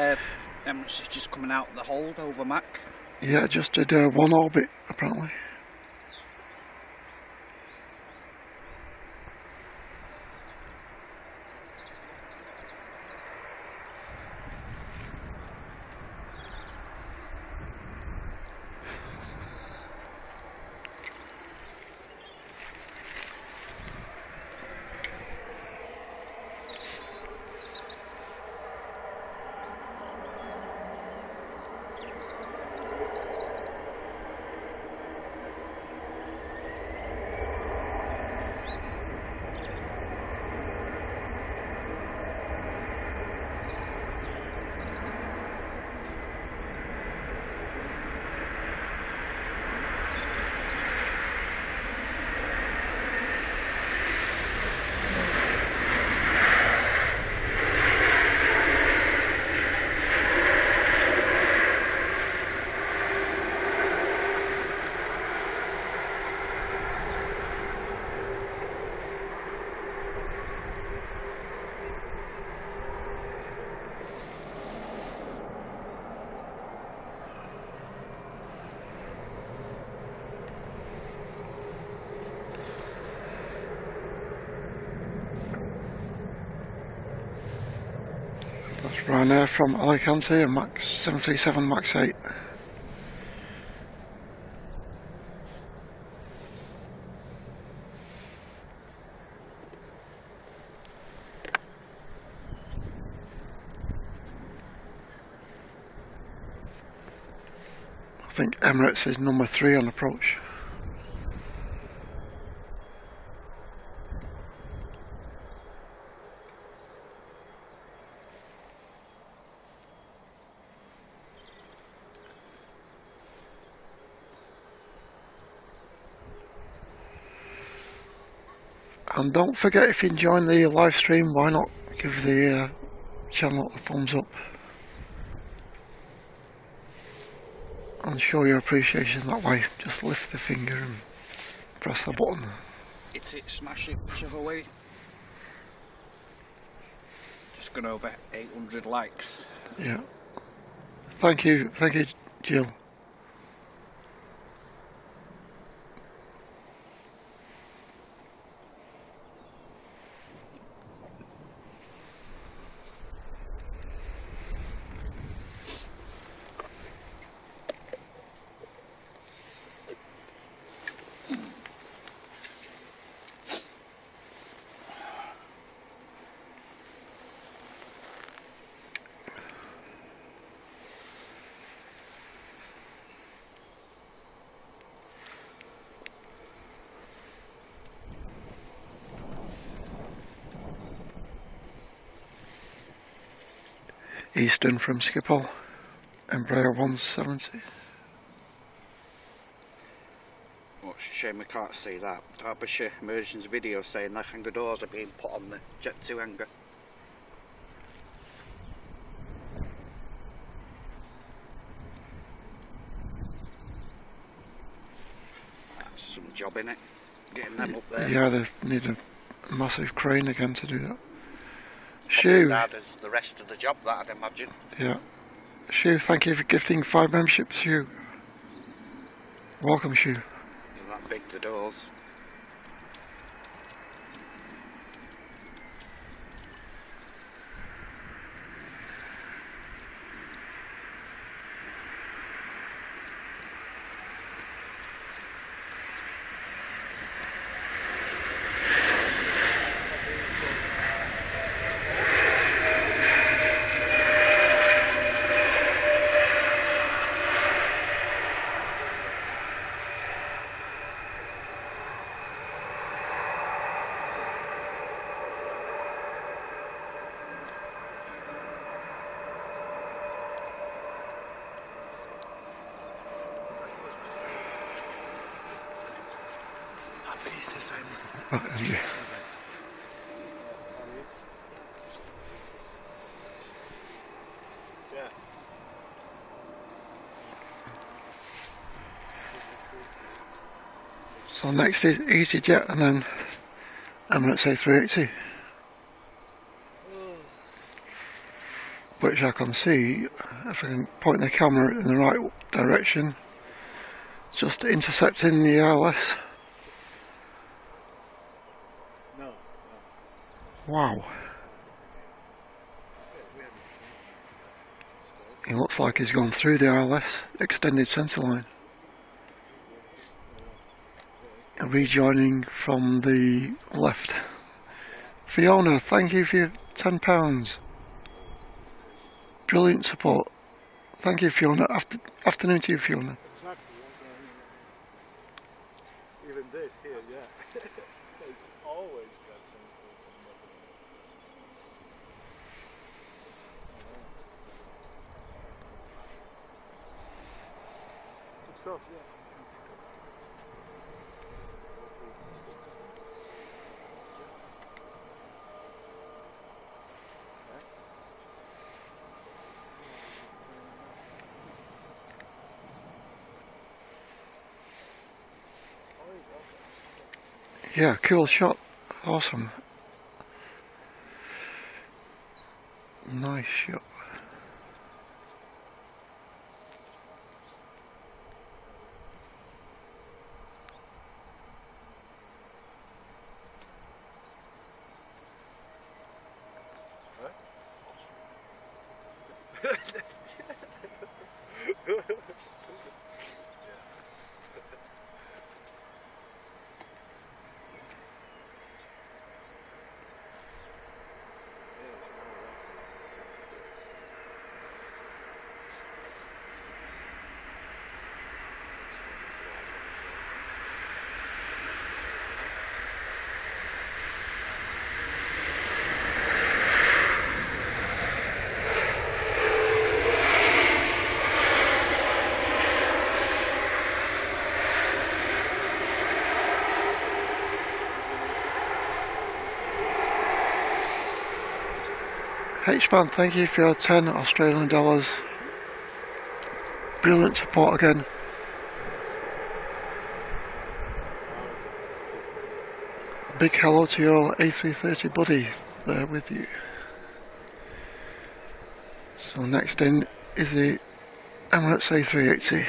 Emirates is just coming out the hold over Mac. Yeah, just did one orbit apparently. That's Ryanair from Alicante, a Max 737 Max 8. I think Emirates is number 3 on approach. And don't forget, if you're enjoying the live stream, why not give the channel a thumbs up and show your appreciation that way. Just lift the finger and press the button. Hit it, smash it, whichever way. Just gone over 800 likes. Yeah. Thank you, Jill. Eastern from Schiphol, Embraer 170. Oh, it's a shame we can't see that. Derbyshire emergency video saying the hangar doors are being put on the Jet 2 hangar. That's some job in it, getting them up there. Yeah, they need a massive crane again to do that. Shu. As hard as the rest of the job, that I'd imagine. Yeah. Shu, thank you for gifting 5 memberships, Shu. Welcome, Shu. They're that big, the doors. It's the same. Right, and you. Yeah. So next is EasyJet and then Emirates A380, which I can see if I can point the camera in the right direction, just intercepting the ILS. No. Wow. He looks like he's gone through the ILS extended centre line. Rejoining from the left. Fiona, thank you for your £10. Brilliant support. Thank you, Fiona. Afternoon to you, Fiona. Exactly. Even this here, yeah. It's always got something. Good stuff, yeah. Yeah, cool shot. Awesome. Nice shot. H-Man, thank you for your 10 Australian dollars. Brilliant support again. A big hello to your A330 buddy there with you. So next in is the Emirates A380.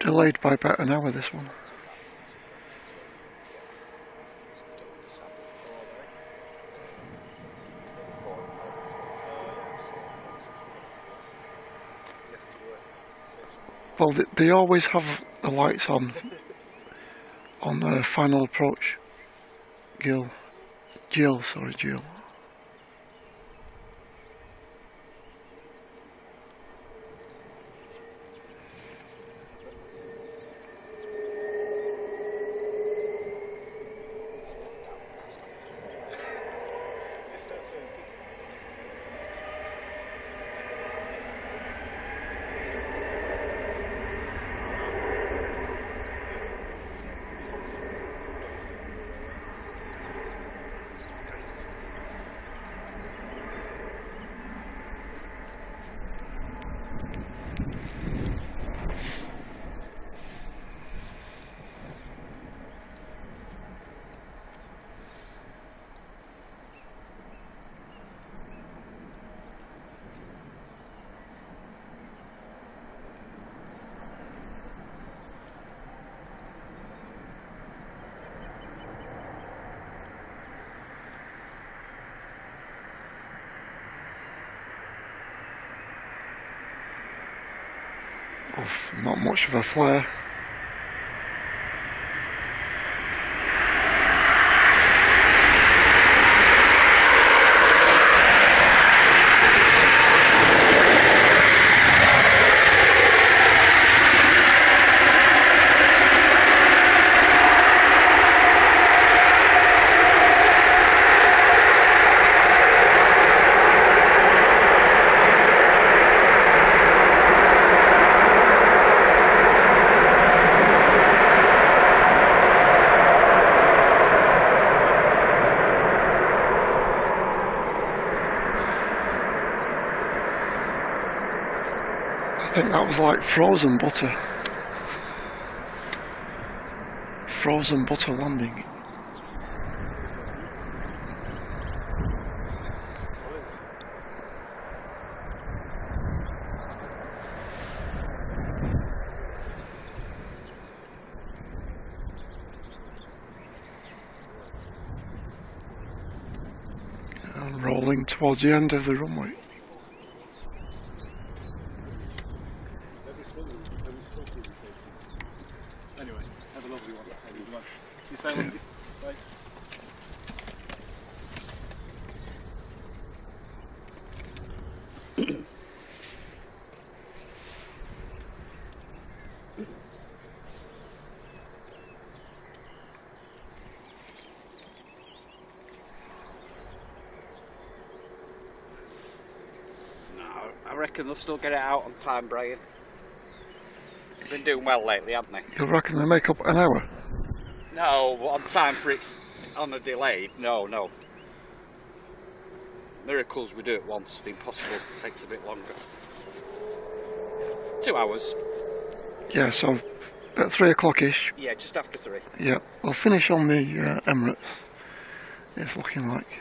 Delayed by about an hour, this one. Well, they always have the lights on final approach. Jill. Not much of a flare. that was like frozen butter. Frozen butter landing. And rolling towards the end of the runway. Anyway, have a lovely one. Have a good one. See you soon. Bye. I reckon they'll still get it out on time, Brian. They've been doing well lately, haven't they? You reckon they make up an hour? No, on time for it's on a delayed. No. Miracles we do it once, the impossible takes a bit longer. 2 hours. Yeah, so about 3 o'clock-ish. Yeah, just after 3. Yeah, we'll finish on the Emirates. It's looking like.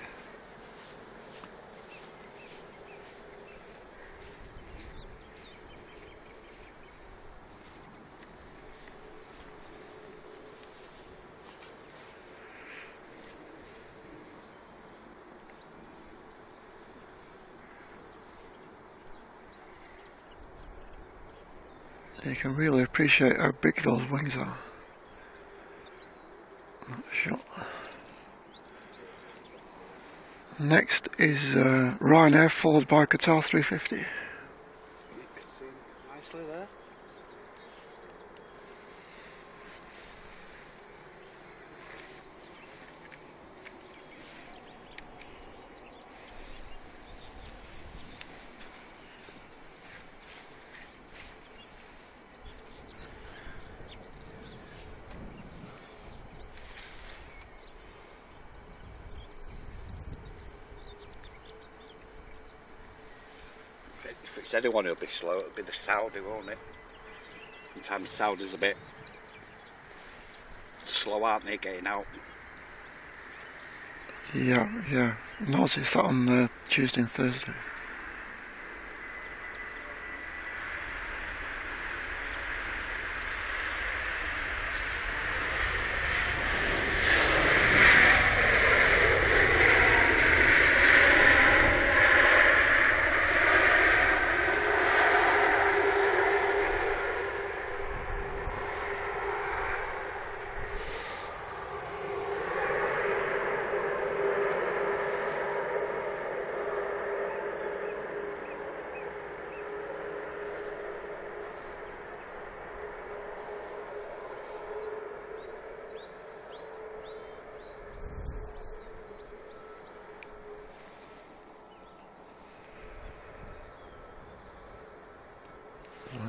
You can really appreciate how big those wings are. Shot. Next is Ryanair, followed by Qatar 350. You can see nicely there. If it's anyone who'll be slow, it'll be the Saudi, won't it? Sometimes Saudi's a bit slow, aren't they, getting out? Yeah. Noticed that on Tuesday and Thursday.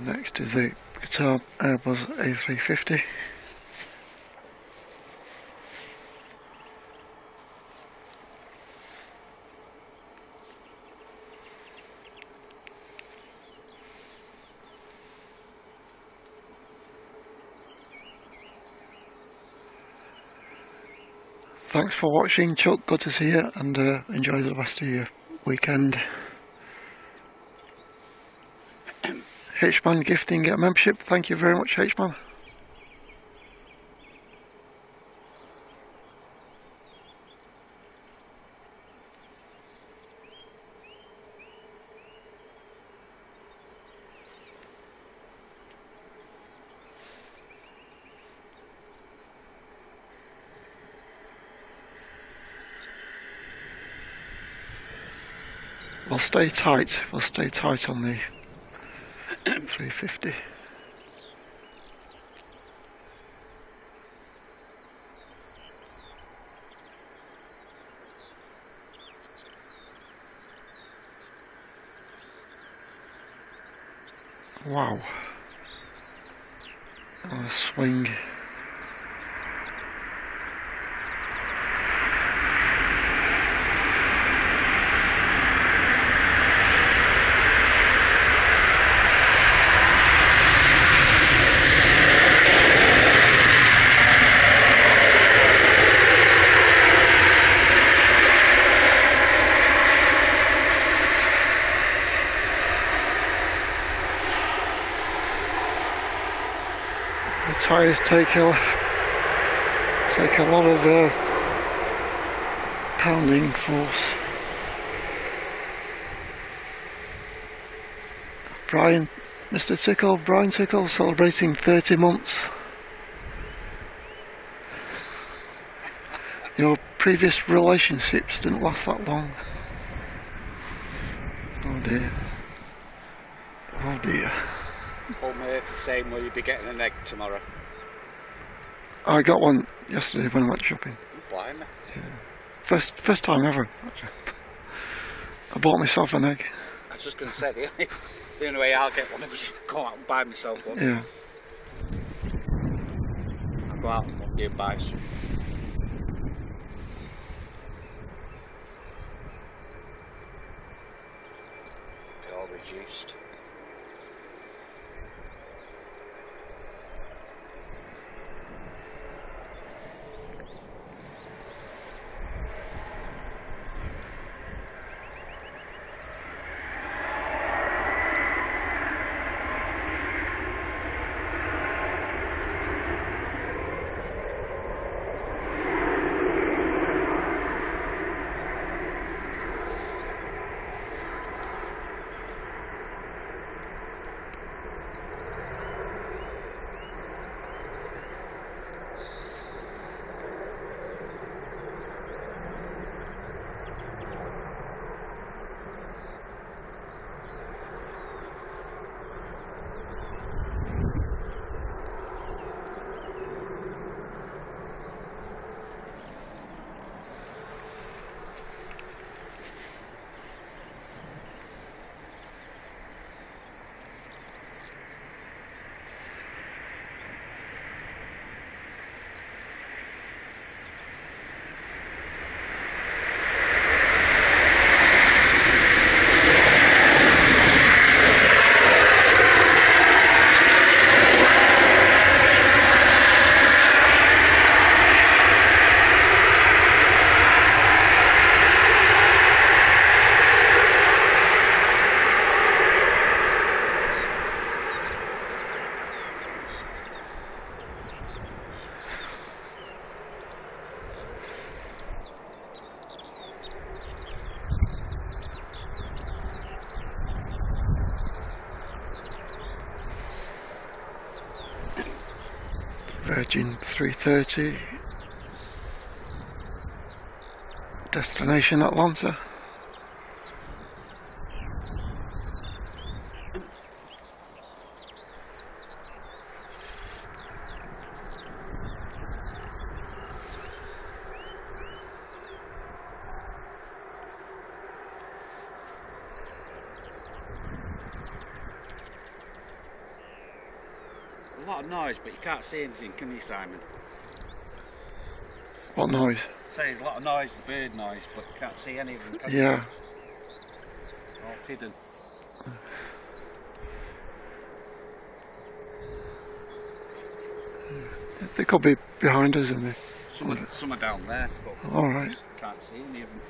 Next is the Qatar Airbus A350. Thanks for watching, Chuck. Good to see you, and enjoy the rest of your weekend. H-Man gifting a membership. Thank you very much, H-Man. We'll stay tight. We'll stay tight on the 350. Wow. Oh, swing. The tyres take a lot of pounding force. Mr. Tickle, Brian Tickle, celebrating 30 months. Your previous relationships didn't last that long. Oh dear. Oh dear. Paul Murphy saying, will you be getting an egg tomorrow? I got one yesterday when I went shopping. Blimey. Yeah. First time ever. I bought myself an egg. I was just going to say, the only way I'll get one is go out and buy myself one. Yeah. I'll go out on Monday and buy some. They're all reduced. Virgin 330, destination Atlanta. A lot of noise, but you can't see anything, can you, Simon? What noise? Say there's a lot of noise, the bird noise, but you can't see anything, can Yeah. you? All hidden. They could be behind us in the... Some are down there, but Alright. just can't see any of them.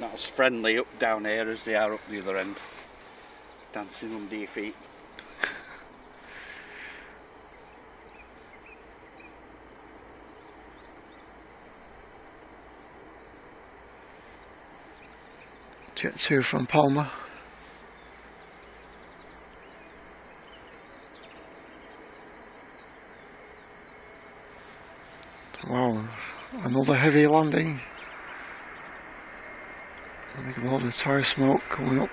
Not as friendly up down here as they are up the other end. Dancing under your feet. Jet 2 from Palma. Wow, another heavy landing. I think a lot of tyre smoke coming up.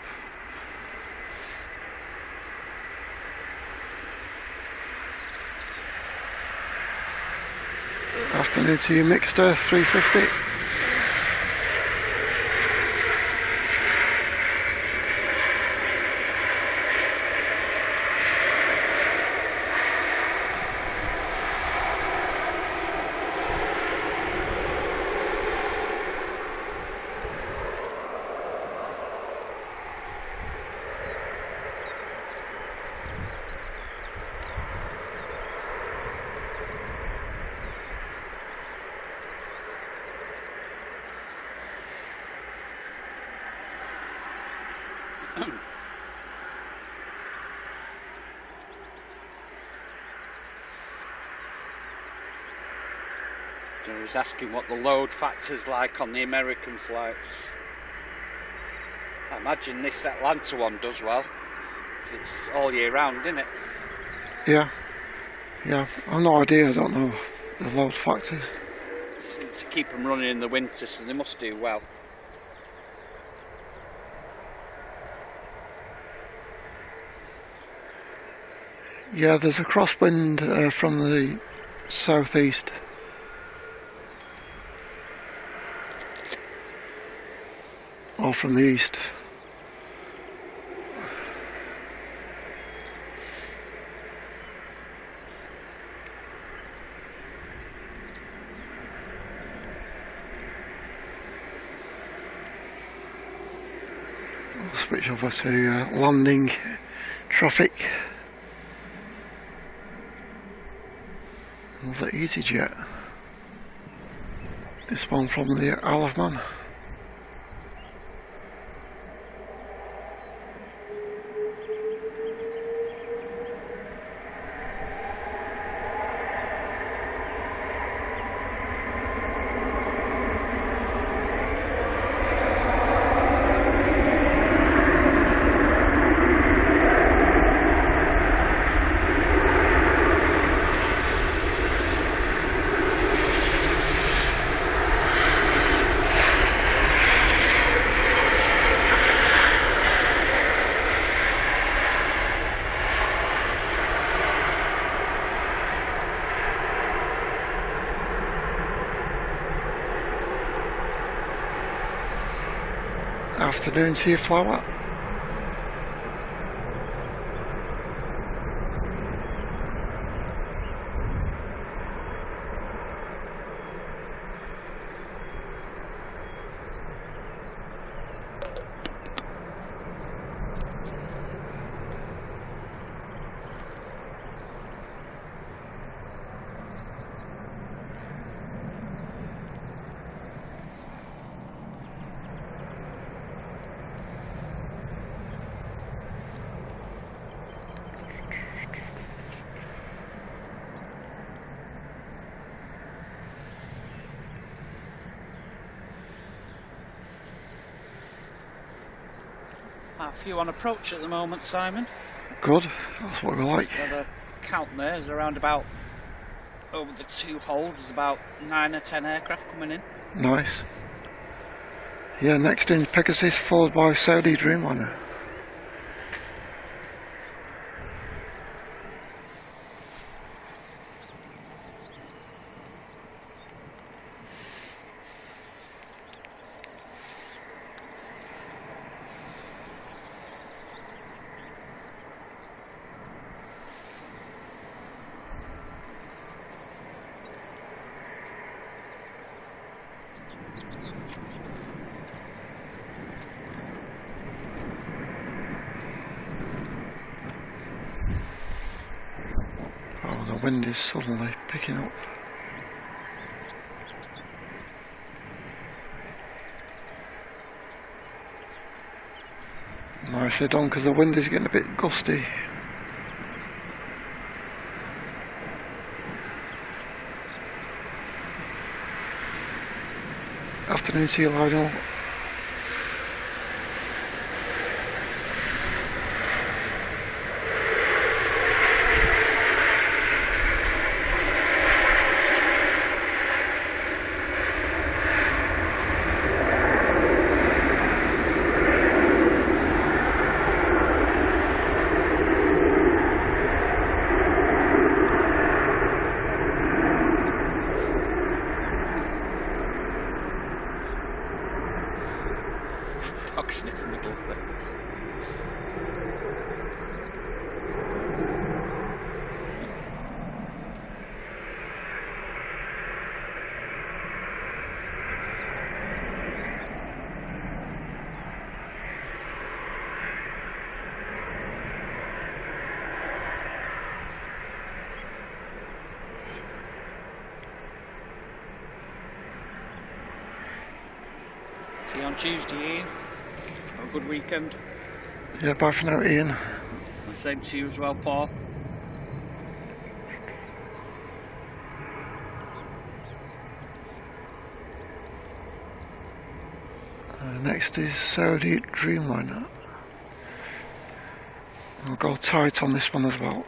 Afternoon to you, Mixter 350. So he's asking what the load factor's like on the American flights. I imagine this Atlanta one does well. 'Cause it's all year round, isn't it? Yeah. Yeah, I've no idea, I don't know the load factor. Seem to keep them running in the winter, so they must do well. Yeah, there's a crosswind from the southeast. Or from the east. I'll switch over to landing traffic. Another EasyJet. This one from the Isle of Man. Afternoon to you, Flower. A few on approach at the moment, Simon. Good, that's what we like. The count there is around about, over the 2 holes, there's about 9 or 10 aircraft coming in. Nice. Yeah, next in Pegasus, followed by Saudi Dreamliner. Oh, the wind is suddenly picking up. Nicely done, because the wind is getting a bit gusty. Afternoon to you, Lionel. Dog sniffing the glove there. See you on Tuesday, Ian. Have a good weekend. Yeah, bye for now, Ian. The same to you as well, Paul. Next is Saudi Dreamliner. I'll go tight on this one as well.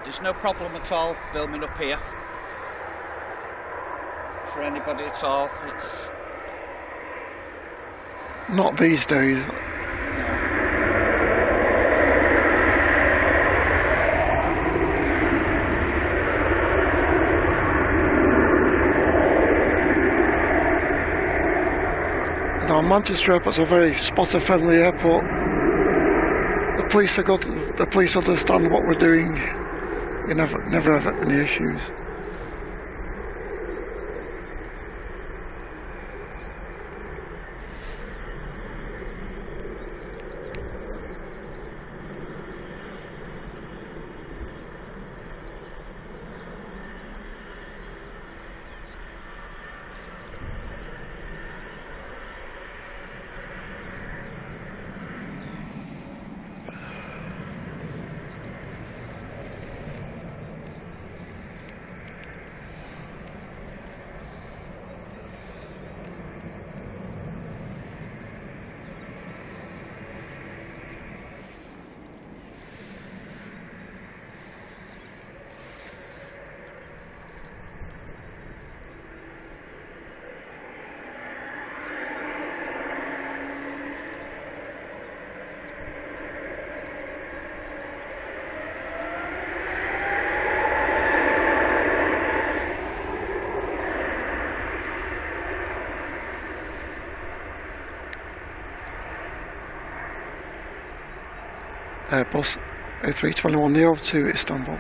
There's no problem at all filming up here for anybody at all. It's not these days. No, Manchester Airport's a very spotter-friendly airport. The police are good. The police understand what we're doing. You never have any issues. Airbus A321neo to Istanbul.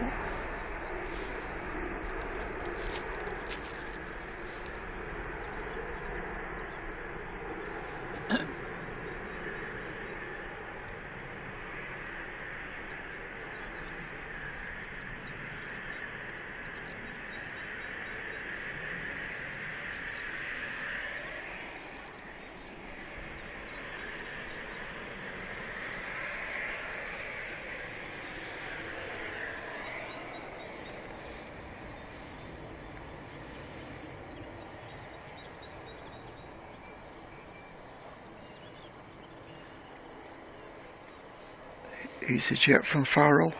EasyJet from Faro.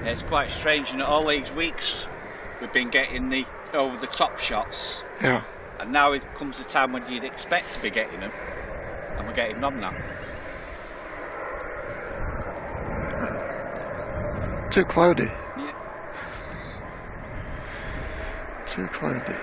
It's quite strange, and all these weeks we've been getting the over-the-top shots. Yeah. And now it comes a time when you'd expect to be getting them, and we're getting them now. Too cloudy. Yeah. Too cloudy.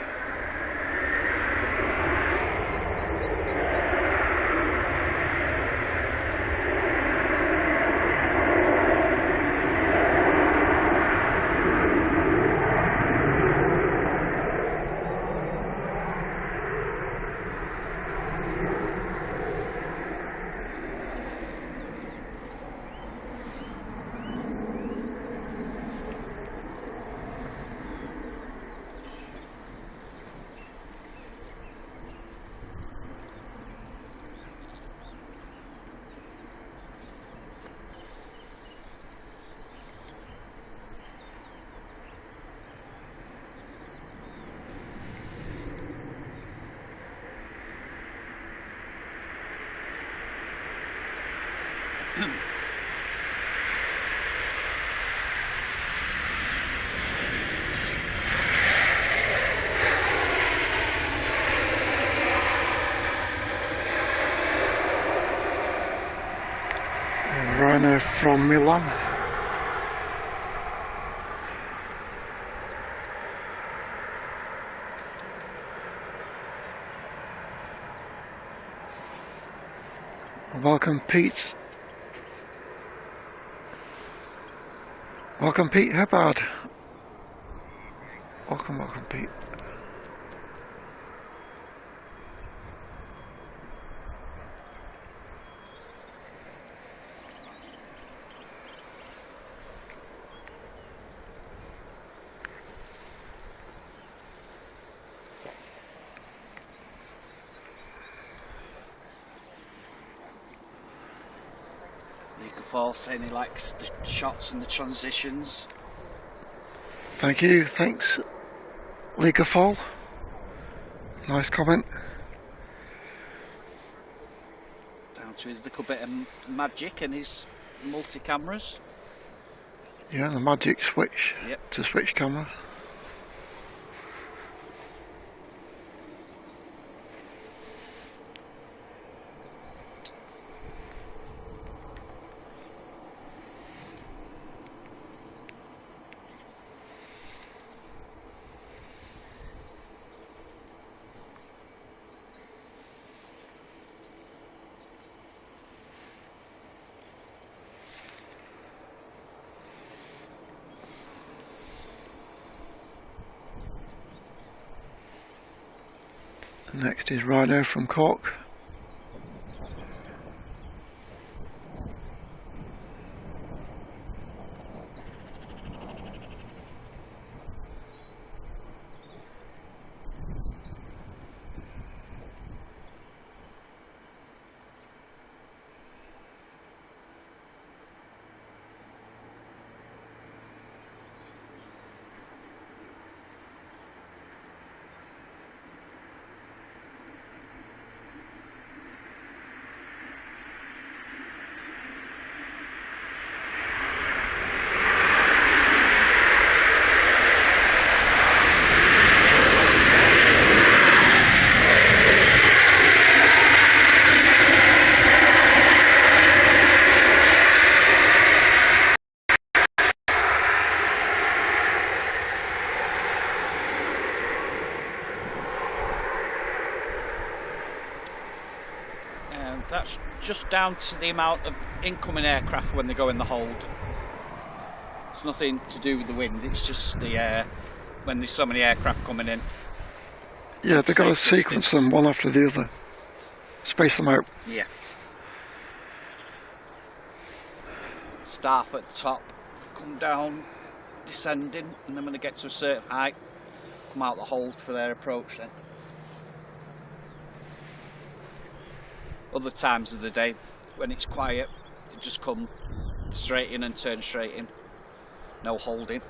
Rhino from Milan. Welcome Pete. Welcome Pete Hubbard. Welcome Pete. Fall saying he likes the shots and the transitions. Thank you, thanks League of Fall. Nice comment. Down to his little bit of magic and his multi-cameras. Yeah, the magic switch. Yep. To switch camera. Next is Rhino from Cork. That's just down to the amount of incoming aircraft when they go in the hold. It's nothing to do with the wind, it's just the air when there's so many aircraft coming in. Yeah, they've got to sequence them one after the other. Space them out. Yeah. Staff at the top, come down, descending, and then when they get to a certain height, come out the hold for their approach then. Other times of the day, when it's quiet, they just come straight in and turn straight in. No holding.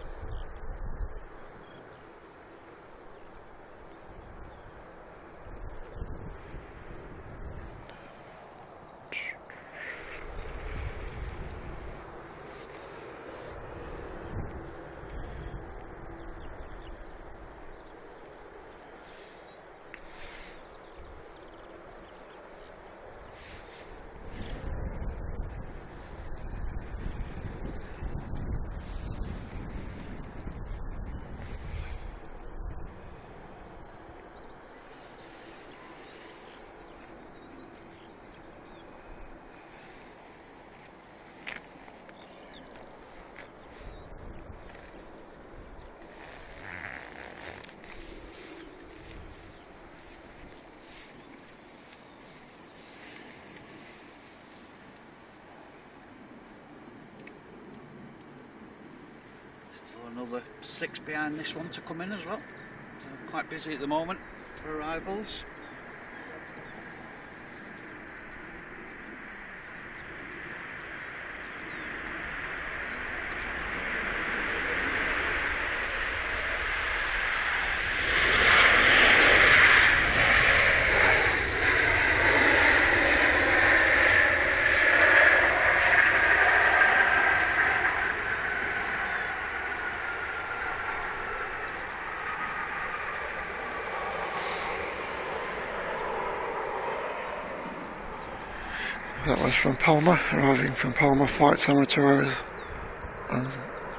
Another 6 behind this one to come in as well. So quite busy at the moment for arrivals. That was from Palma, arriving from Palma, flight time of 2 hours and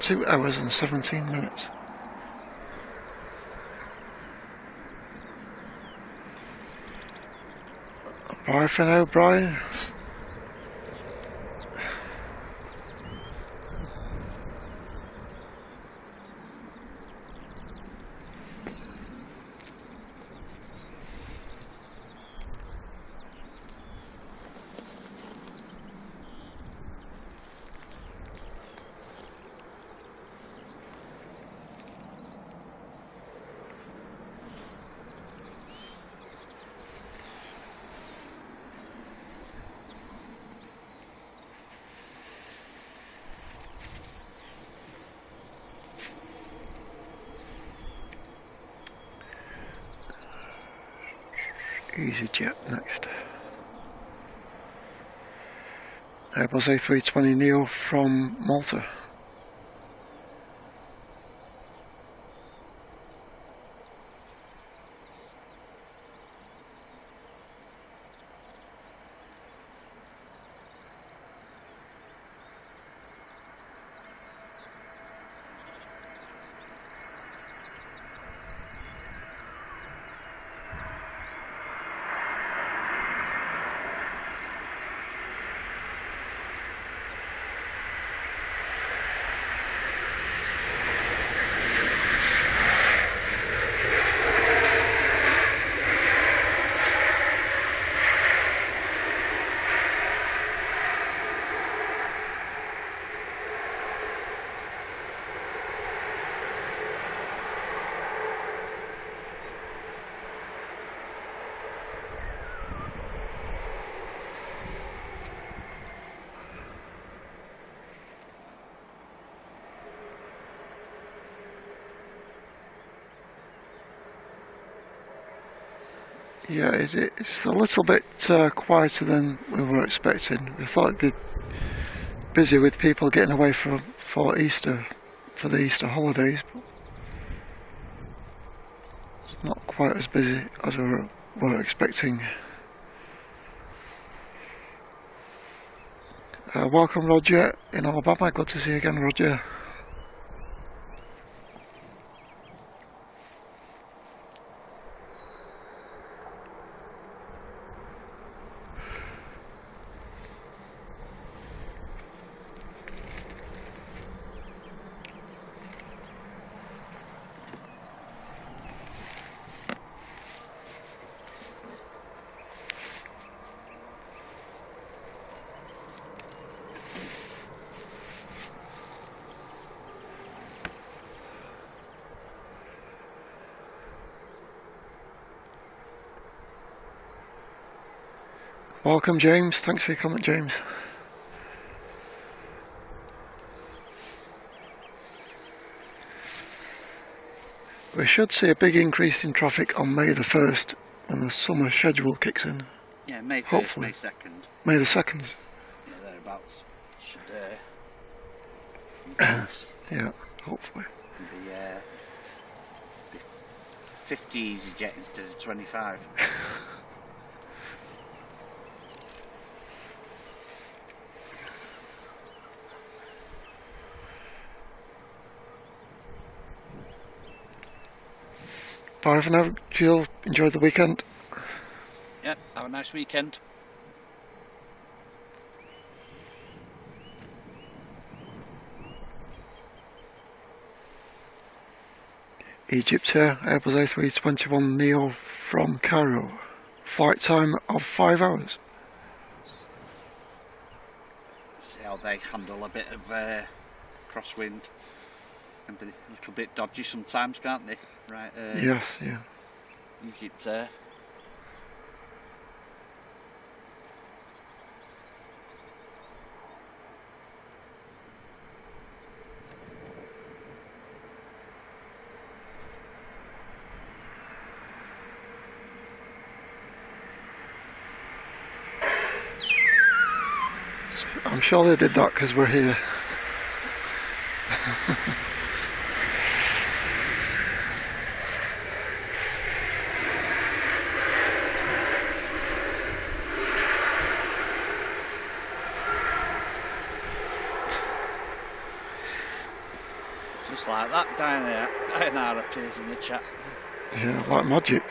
2 hours and 17 minutes. Bye for now, Brian. EasyJet next. Airbus A320neo from Malta. Yeah, it's a little bit quieter than we were expecting. We thought it'd be busy with people getting away for Easter, for the Easter holidays, but it's not quite as busy as we were expecting. Welcome, Roger, in Alabama. Good to see you again, Roger. Welcome, James. Thanks for your comment, James. We should see a big increase in traffic on May the 1st when the summer schedule kicks in. Yeah, May 1st, Hopefully. May 2nd. May the 2nd. Yeah, thereabouts. Should Yeah, hopefully. be 50 EasyJet instead of 25. Bye for now, Jill. Enjoy the weekend. Yep, have a nice weekend. Egypt here, Airbus A321neo from Cairo. Flight time of 5 hours. See how they handle a bit of crosswind. Can be a little bit dodgy sometimes, can't they? Right. Yes, yeah. Egypt. I'm sure they did that because we're here. Just like that, Diana appears in the chat. Yeah, like magic.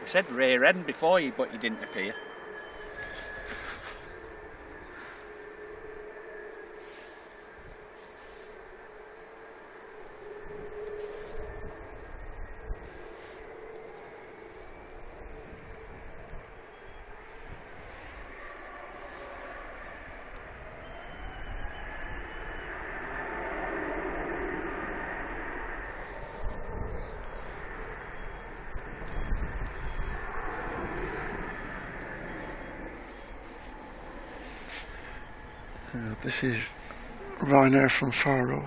You said rear end before you, but you didn't appear. This is Rhino from Faro.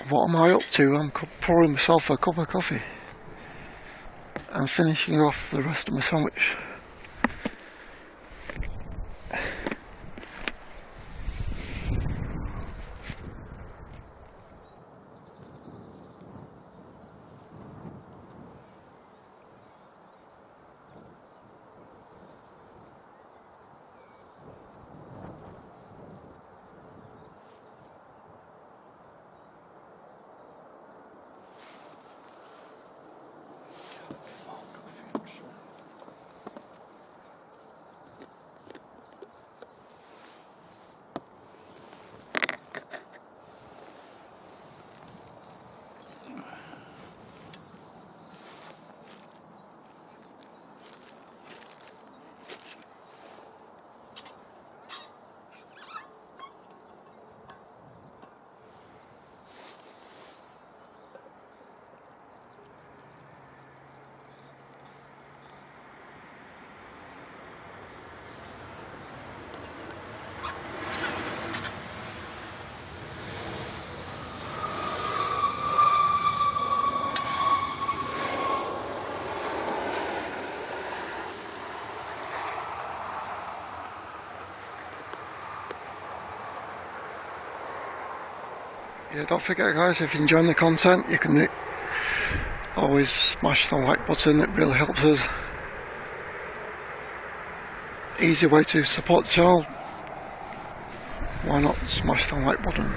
What am I up to? I'm pouring myself a cup of coffee and finishing off the rest of my sandwich. Yeah, don't forget guys, if you're enjoying the content, you can always smash the like button, it really helps us. Easy way to support the channel, why not smash the like button?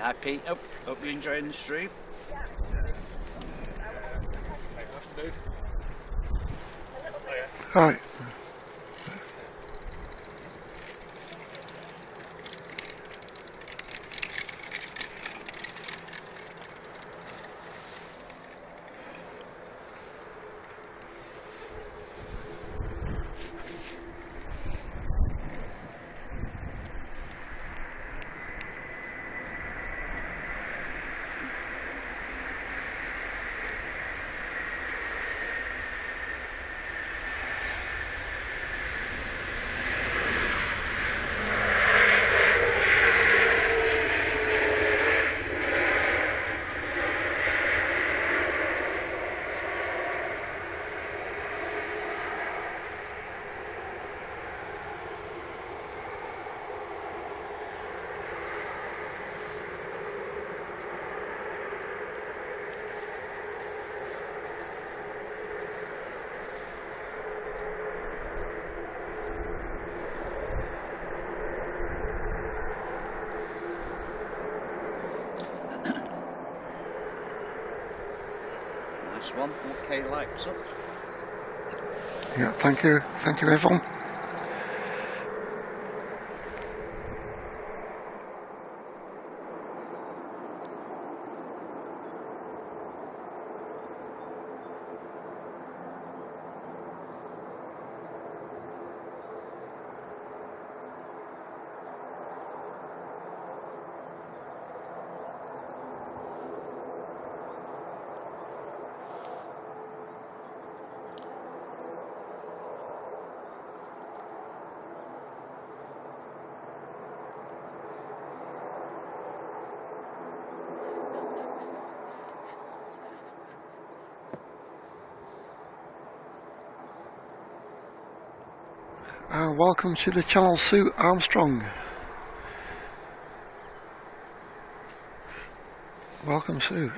Hi Pete, hope you're enjoying the stream. Alright. Nice one, okay, likes up. Yeah, thank you everyone. Welcome to the channel, Sue Armstrong. Welcome, Sue.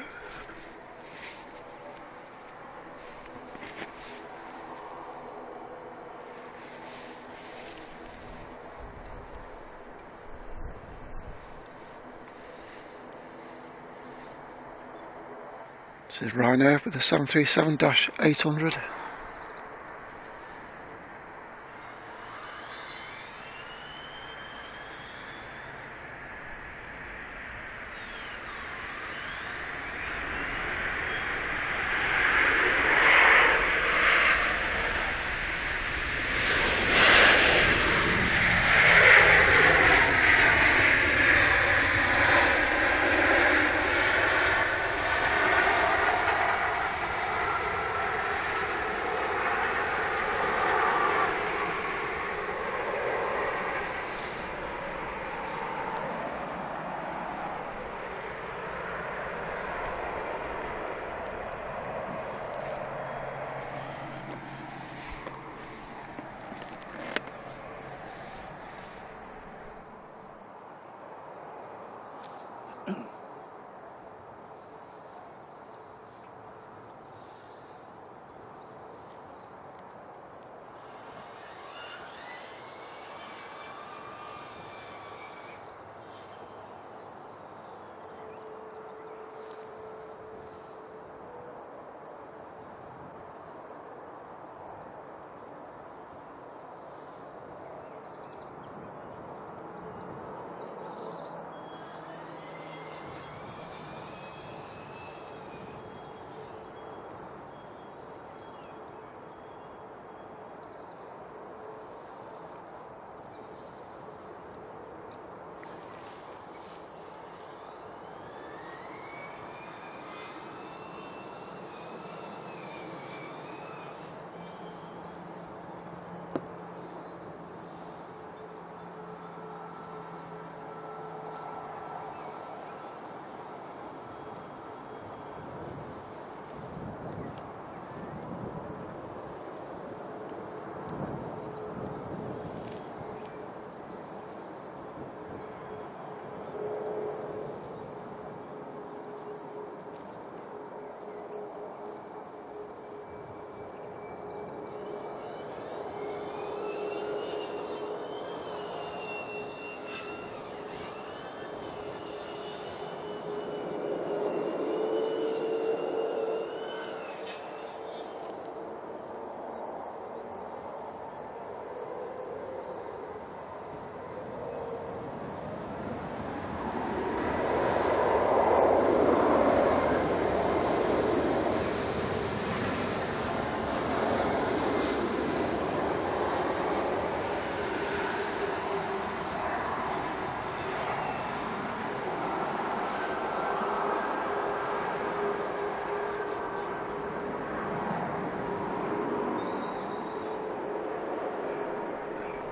This is Ryanair with the 737-800.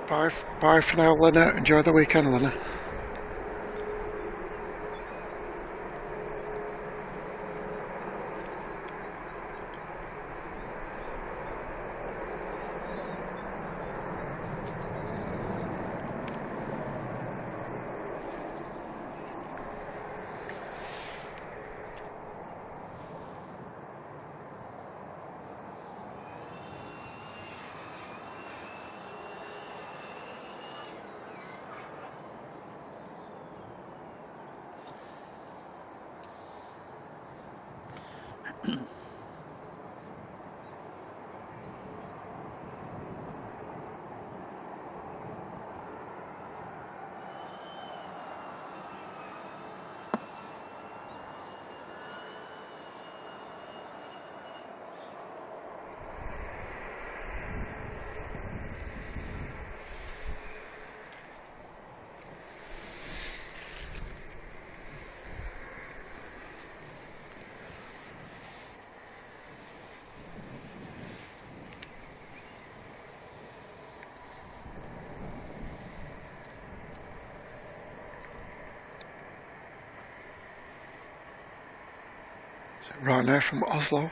Bye for now, Lena. Enjoy the weekend, Lena. Right now from Oslo.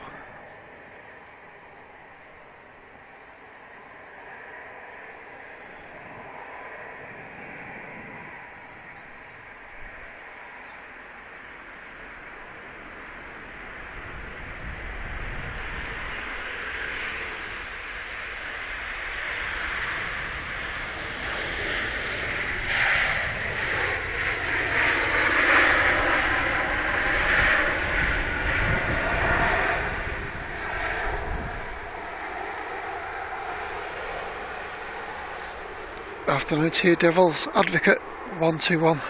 Afternoon to you, Devil's Advocate 121.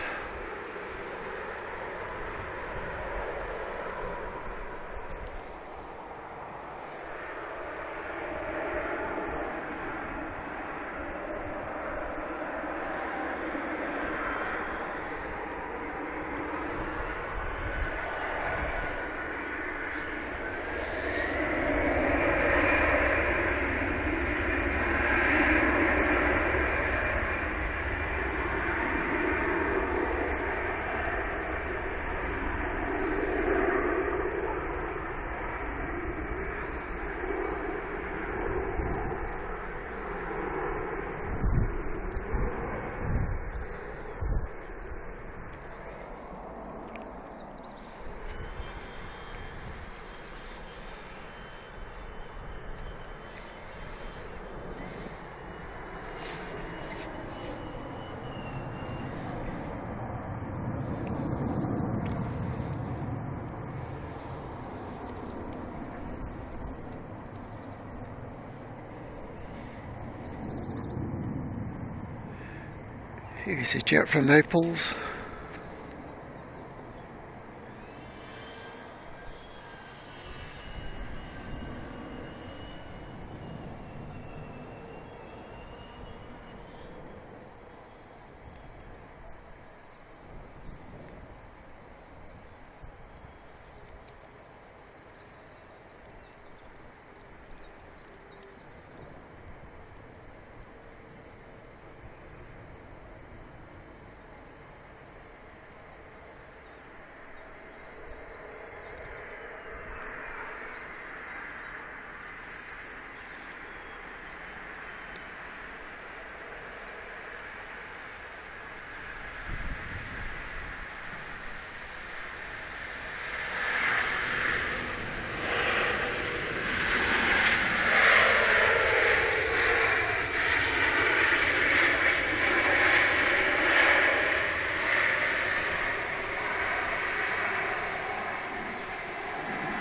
Easy jet from Naples.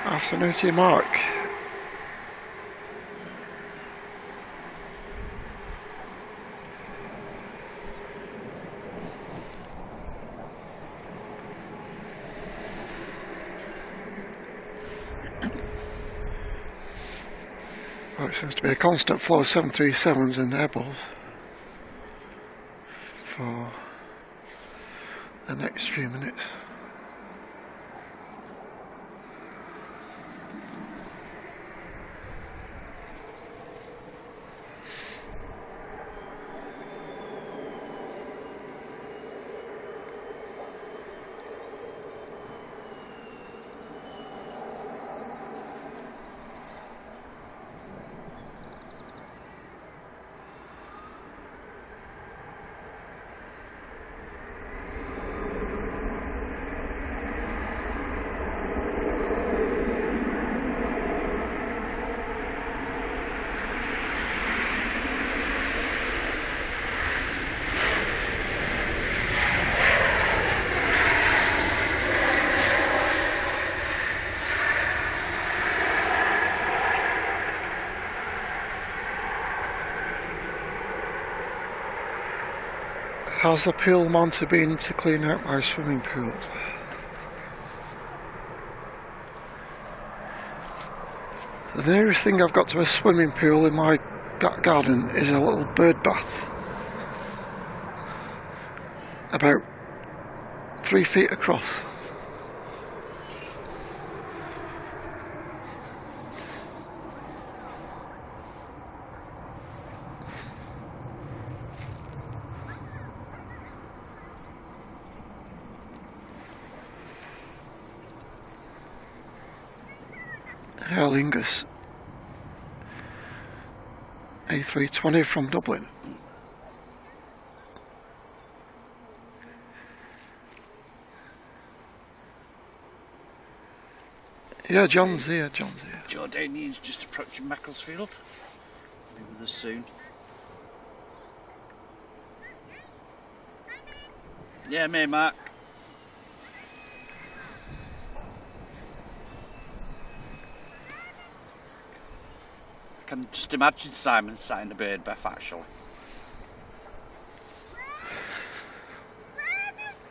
Afternoon to you, Mark. Well, it seems to be a constant flow of 737s in Airbus for the next few minutes. Has the pool monitor been to clean out my swimming pool? The nearest thing I've got to a swimming pool in my back garden is a little bird bath. About 3 feet across. Aer Lingus A320 from Dublin. Yeah, John's here, John's here. Jordanian's just approaching Macclesfield. Be with us soon. Yeah, me, Mark. I can just imagine Simon sat in the bird bath actually.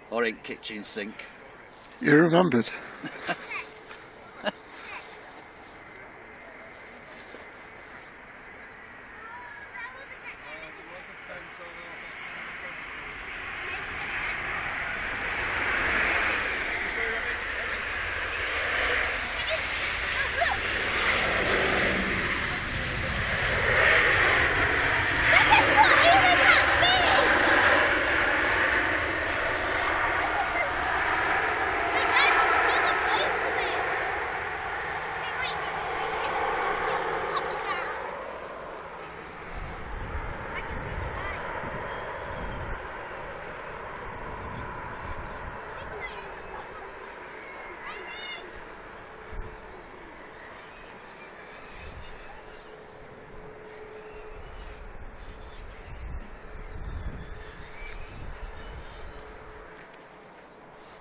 Or in kitchen sink. You remembered?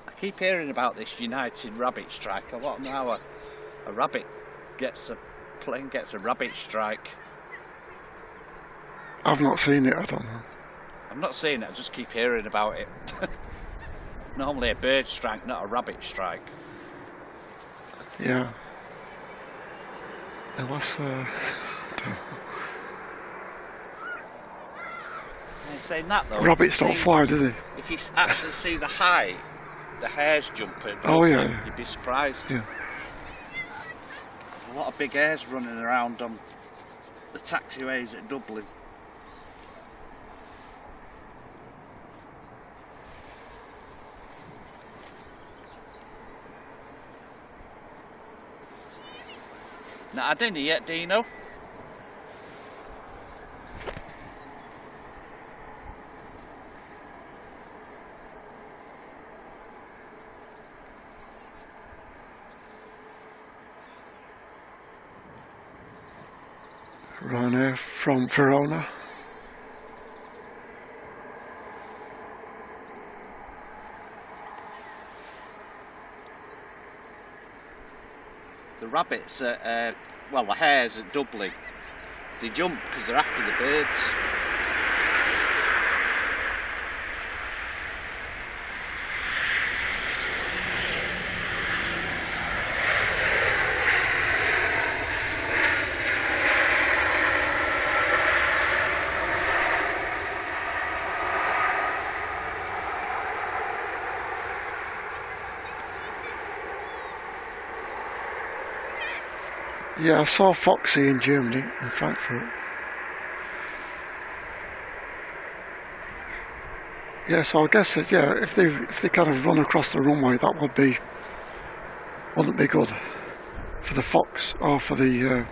I keep hearing about this United Rabbit Strike. I want to know a rabbit gets a plane gets a rabbit strike. I've not seen it, I don't know. I'm not seeing it, I just keep hearing about it. Normally a bird strike, not a rabbit strike. Yeah. Unless, Saying that though, rabbits don't fly, do they? If you actually see the height, the hares jumping. Oh yeah. You'd be surprised. Yeah. There's a lot of big hares running around on the taxiways at Dublin. Not had dinner yet, Dino? Ryanair from Verona. The rabbits at, well, the hares at Dublin, they jump because they're after the birds. Yeah, I saw Foxy in Germany, in Frankfurt. Yeah, so I guess that, yeah, if they kind of run across the runway, that wouldn't be good for the fox or for the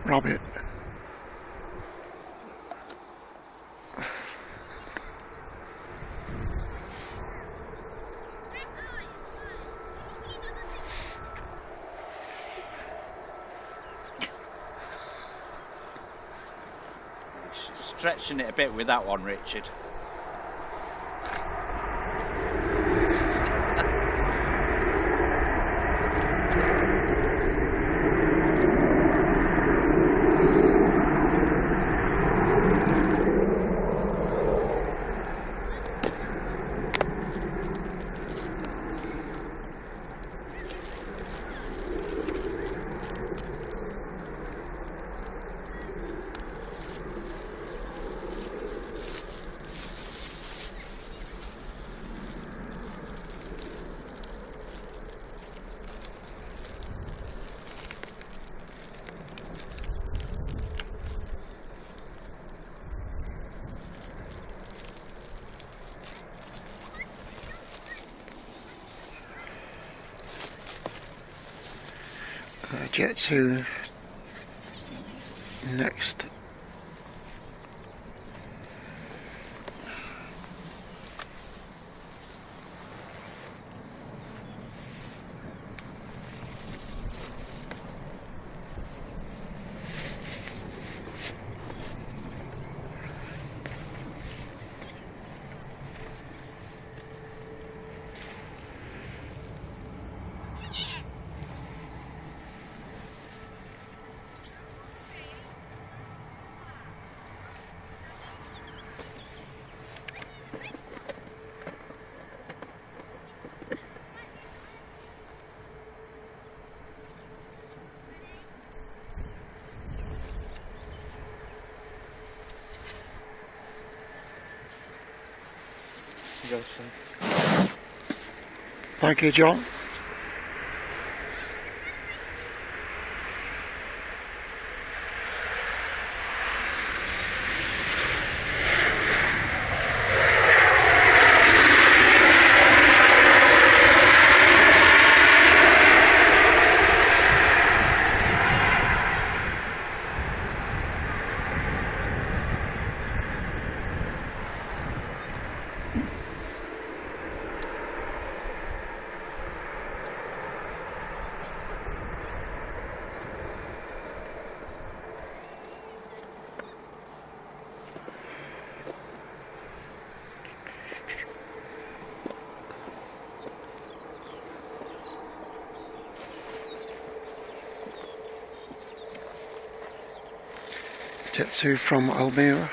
rabbit. Stretching it a bit with that one, Richard. Jet 2 next. Thank you, John. Jet 2 from Almere.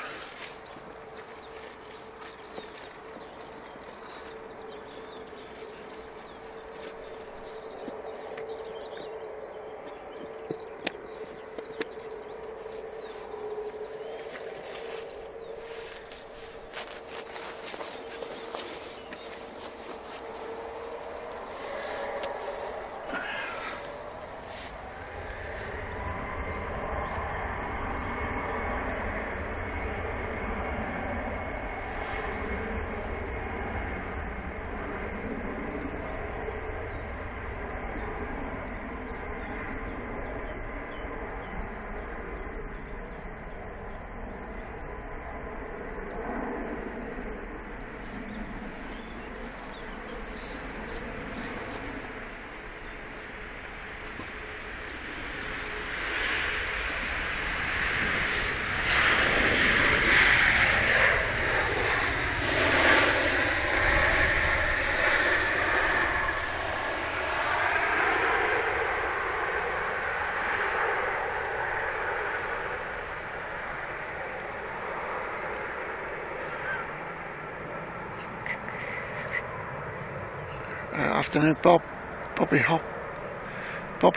Afternoon, Bobby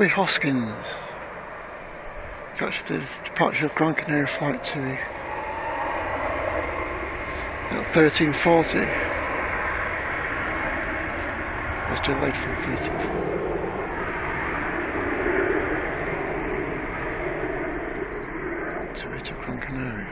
Hoskins. Catch the departure of Gran Canaria flight to 1340. Was delayed from 1340. To Gran Canaria.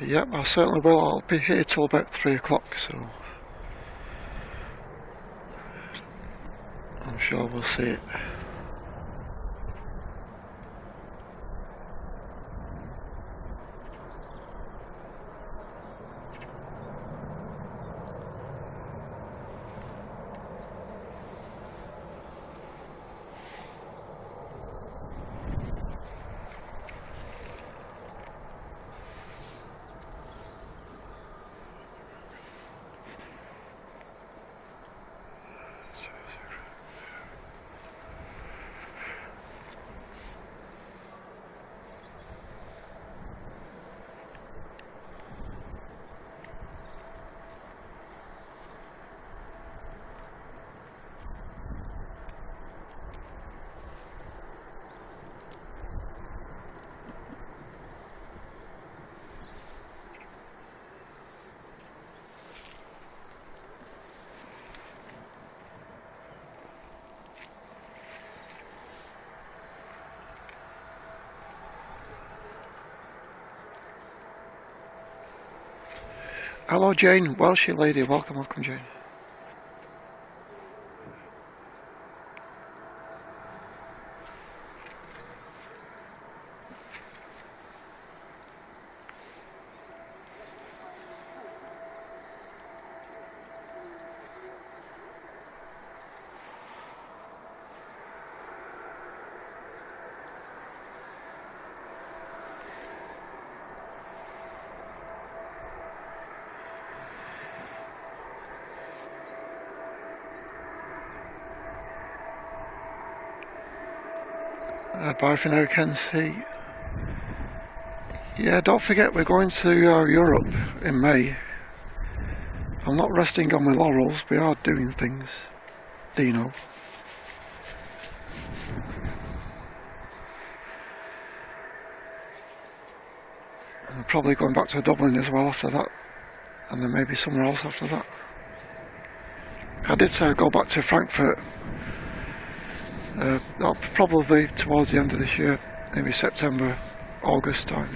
Yep, I certainly will. I'll be here till about 3 o'clock, so I'm sure we'll see it. Hello Jane, Welshie lady, welcome, welcome Jane. Bye for now, Kenzie. Yeah, don't forget we're going to Europe in May. I'm not resting on my laurels, we are doing things. Dino. I'm probably going back to Dublin as well after that. And then maybe somewhere else after that. I did say I'd go back to Frankfurt. Probably towards the end of this year, maybe September, August time.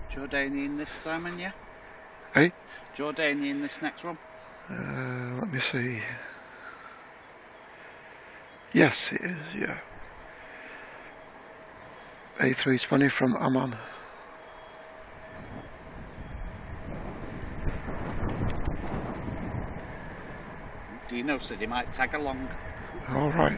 Jordanian this, Simon, yeah? Hey? Jordanian this next one? Let me see. Yes, it is, yeah. A320 from Amman. Dino said he might tag along. All right.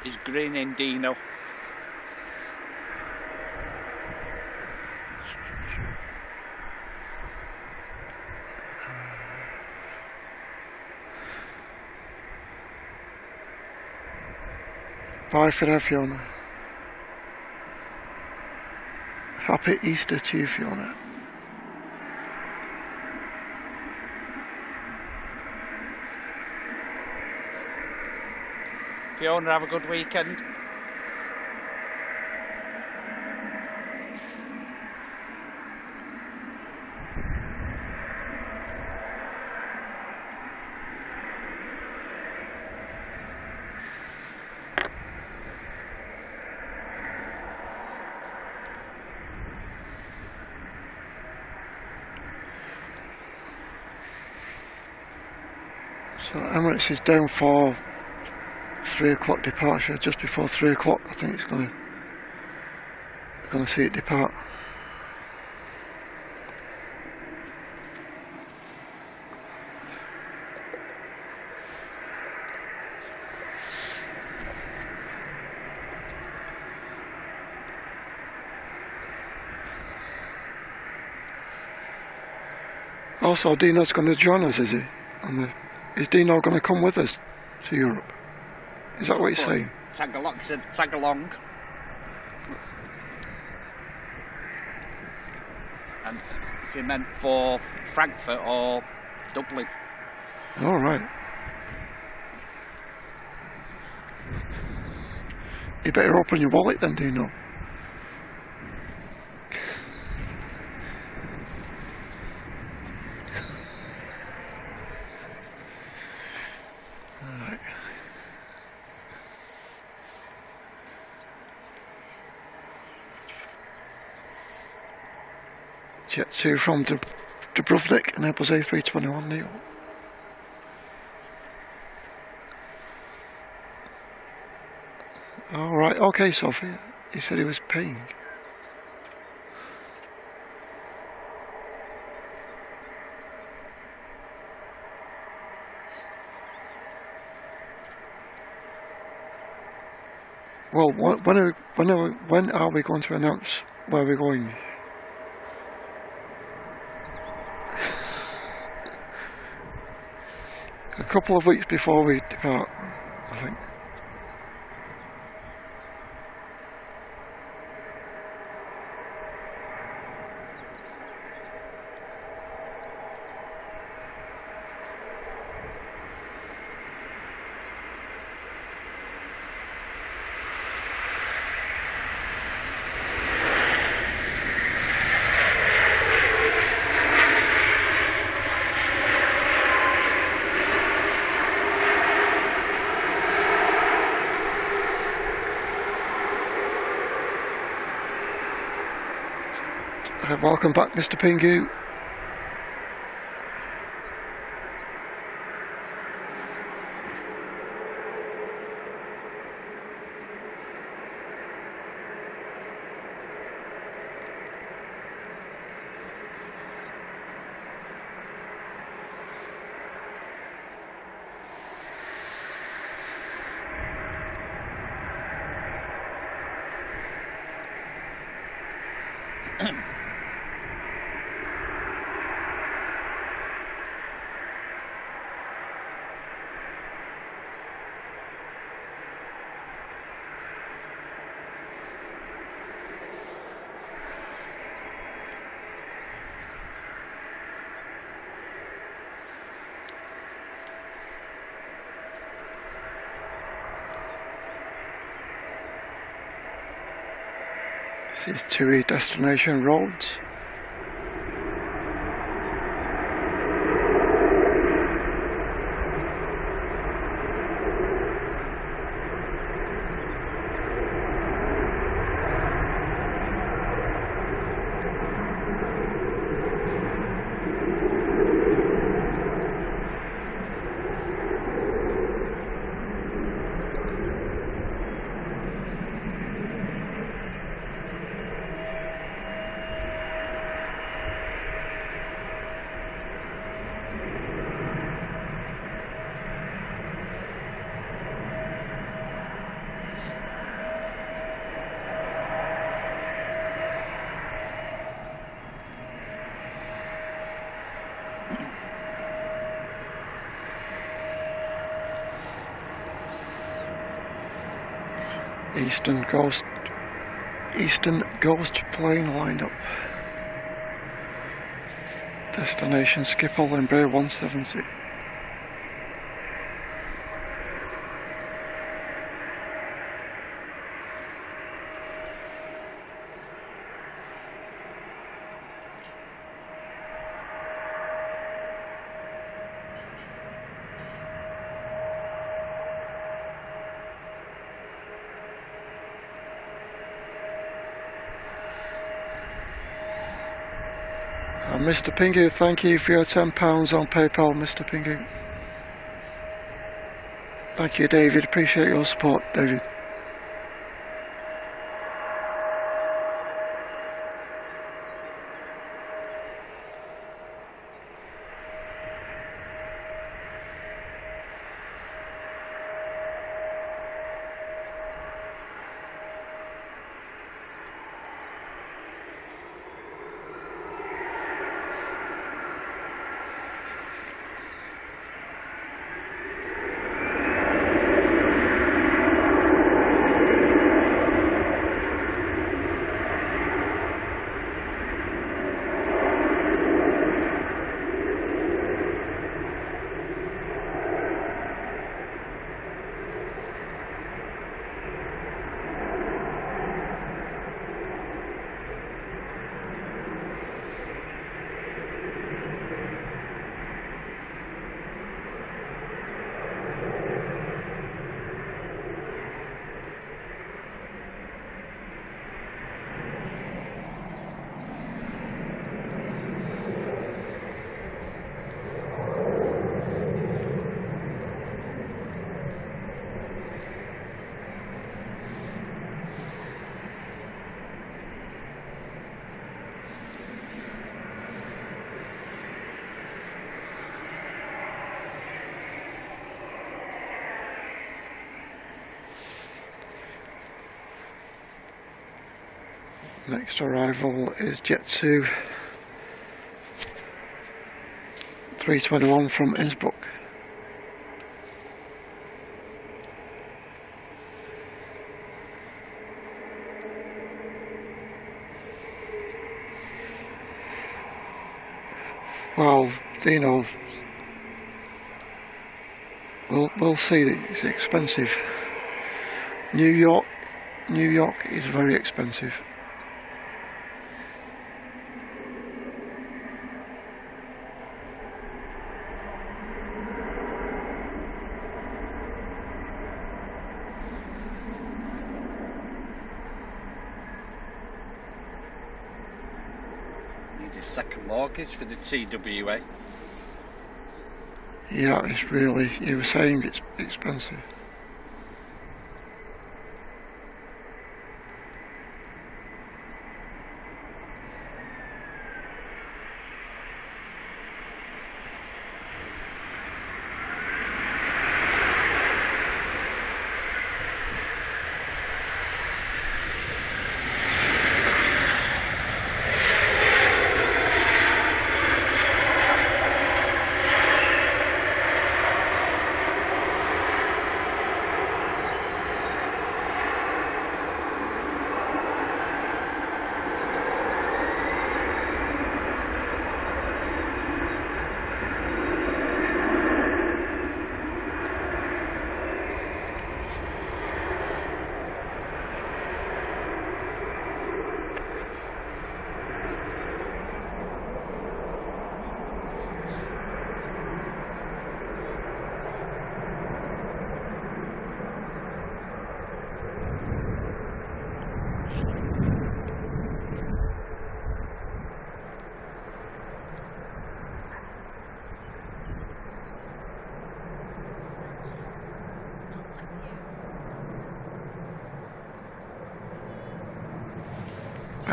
He's grinning, Dino. Bye for now, Fiona. Happy Easter to you, Fiona. Fiona, have a good weekend. So Emirates is down for 3 o'clock departure, just before 3 o'clock. I think it's going to see it depart. Also, Dino's going to join us, is he? Is Dino going to come with us to Europe? Is that what he's saying? Tag along, he said tag along. And if he meant for Frankfurt or Dublin. All right. You better open your wallet then, Dino. Jet 2 from Dubrovnik, enables A321 Neo. All right, okay, Sophie. He said he was paying. Well, when are we going to announce where we're going? A couple of weeks before we depart, I think. Welcome back, Mr. Pingu. This is TUI destination roads. Eastern Ghost plane lined up. Destination Schiphol and Bay 170. Mr. Pingu, thank you for your £10 on PayPal, Mr. Pingu. Thank you, David. Appreciate your support, David. Next arrival is Jet 2 321 from Innsbruck. Well, you know, we'll see that it's expensive. New York is very expensive. Need a second mortgage for the TWA. Yeah, it's really, you were saying it's expensive.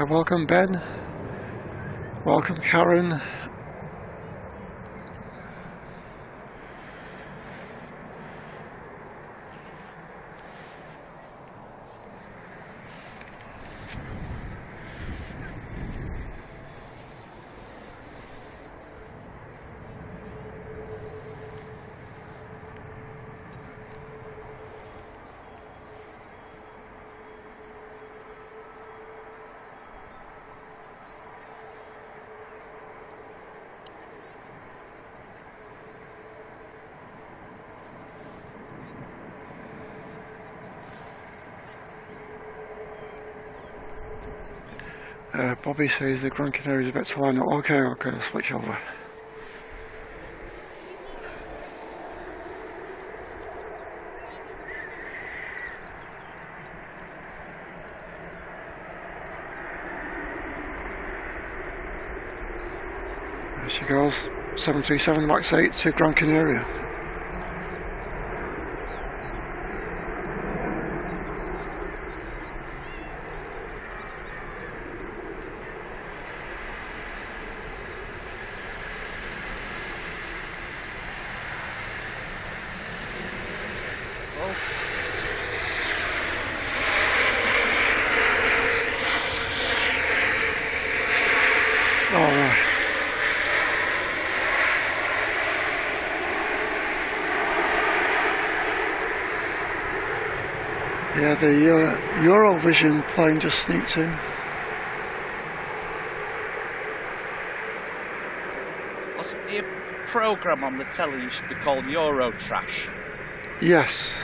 Welcome Ben, welcome Karen. Bobby says the Gran Canaria is a bit slow now. Okay, I'll switch over. There she goes, 737 MAX 8 to Gran Canaria. Yeah, the Eurovision plane just sneaked in. Wasn't the programme on the telly used to be called Euro Trash? Yes,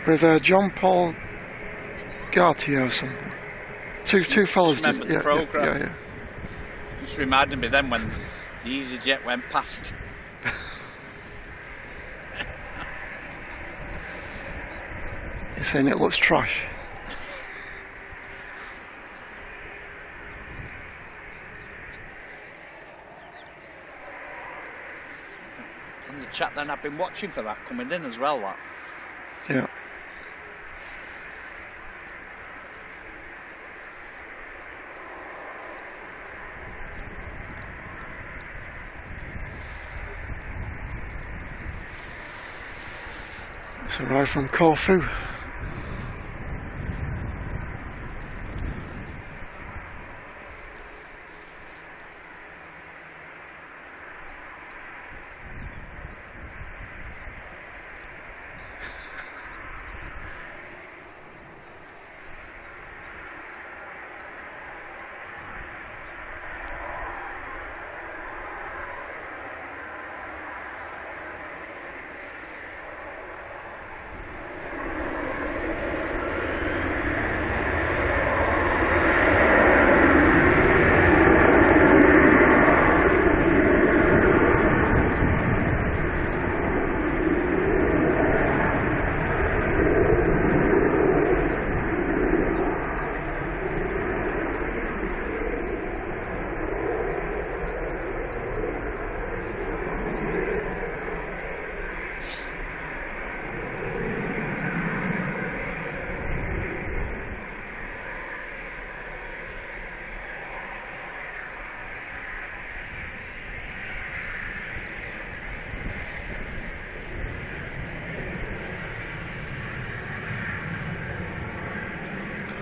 with John Paul Gaultier or something. Two fellas did. Remember the programme? Yeah. Just reminded me then when the EasyJet went past. You're saying it looks trash? In the chat then, I've been watching for that coming in as well, that. Yeah. It's arrived from Corfu.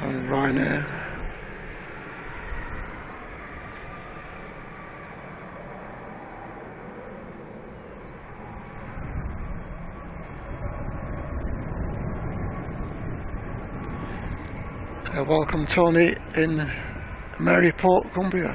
and Ryanair. Welcome Tony in Maryport, Cumbria.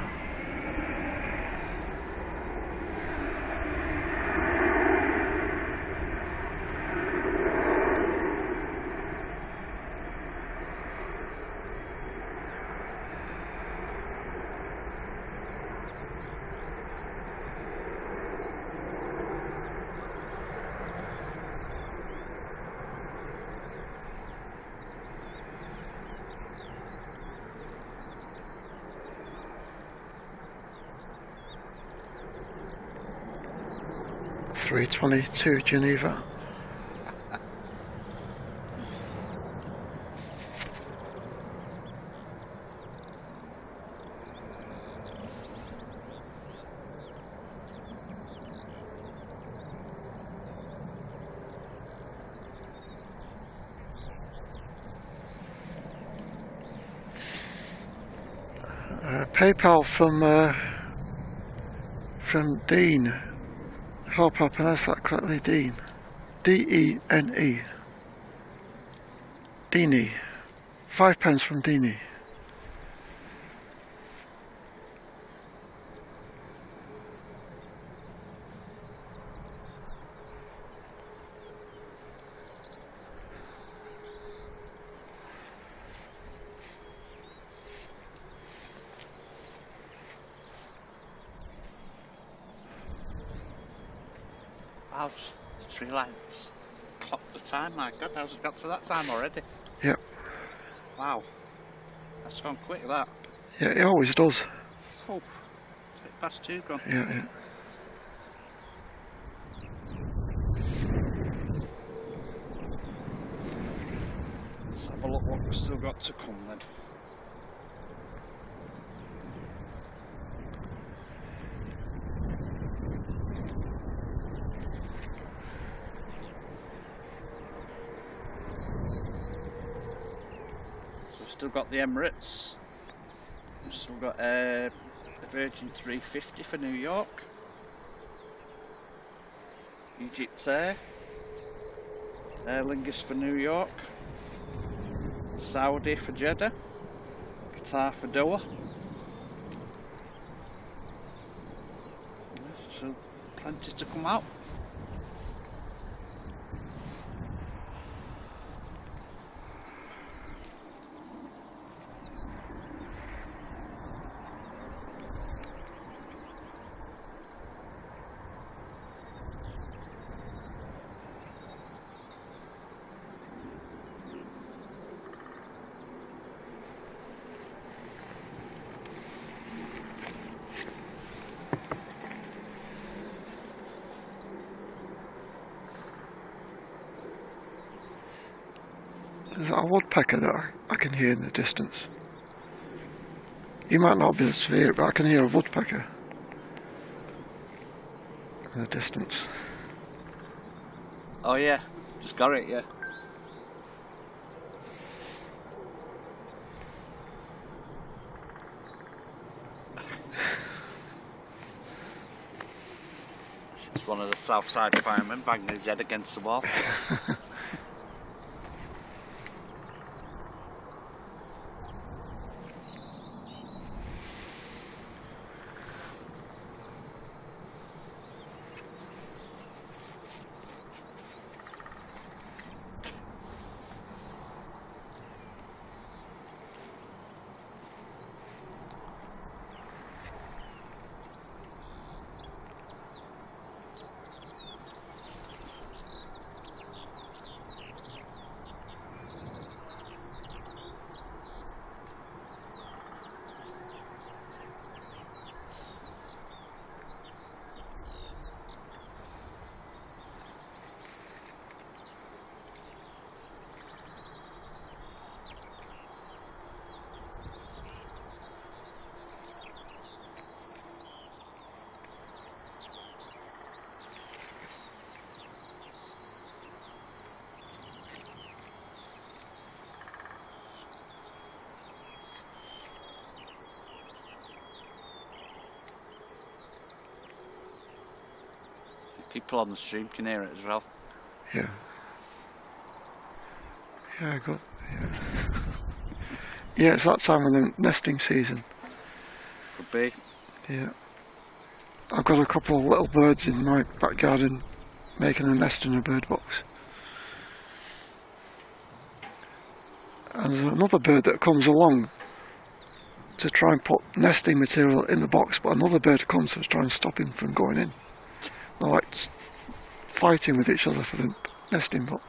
.322 Geneva. PayPal from Dean. Hope I pronounced that correctly, Dean. D-E-N-E. Deanie. £5 from Deanie. I just realised, just clocked the time. My God, how's it got to that time already? Yep. Wow, that's gone quick, that. Yeah, it always does. Oh, it's a bit past 2 gone. Yeah, yeah. Let's have a look what we've still got to come then. Still got the Emirates. We've still got a Virgin 350 for New York. Egypt Air. Aer Lingus for New York. Saudi for Jeddah. Qatar for Doha. Yes, so plenty to come out. Is that a woodpecker that I can hear in the distance? You might not be able to hear it, but I can hear a woodpecker in the distance. Oh yeah, just got it, yeah. It's one of the south side firemen banging his head against the wall. People on the stream can hear it as well. Yeah. Yeah, good. Yeah. Yeah, it's that time of the nesting season. Could be. Yeah. I've got a couple of little birds in my back garden making a nest in a bird box. And there's another bird that comes along to try and put nesting material in the box, but another bird comes to try and stop him from going in. They're like fighting with each other for the nesting box.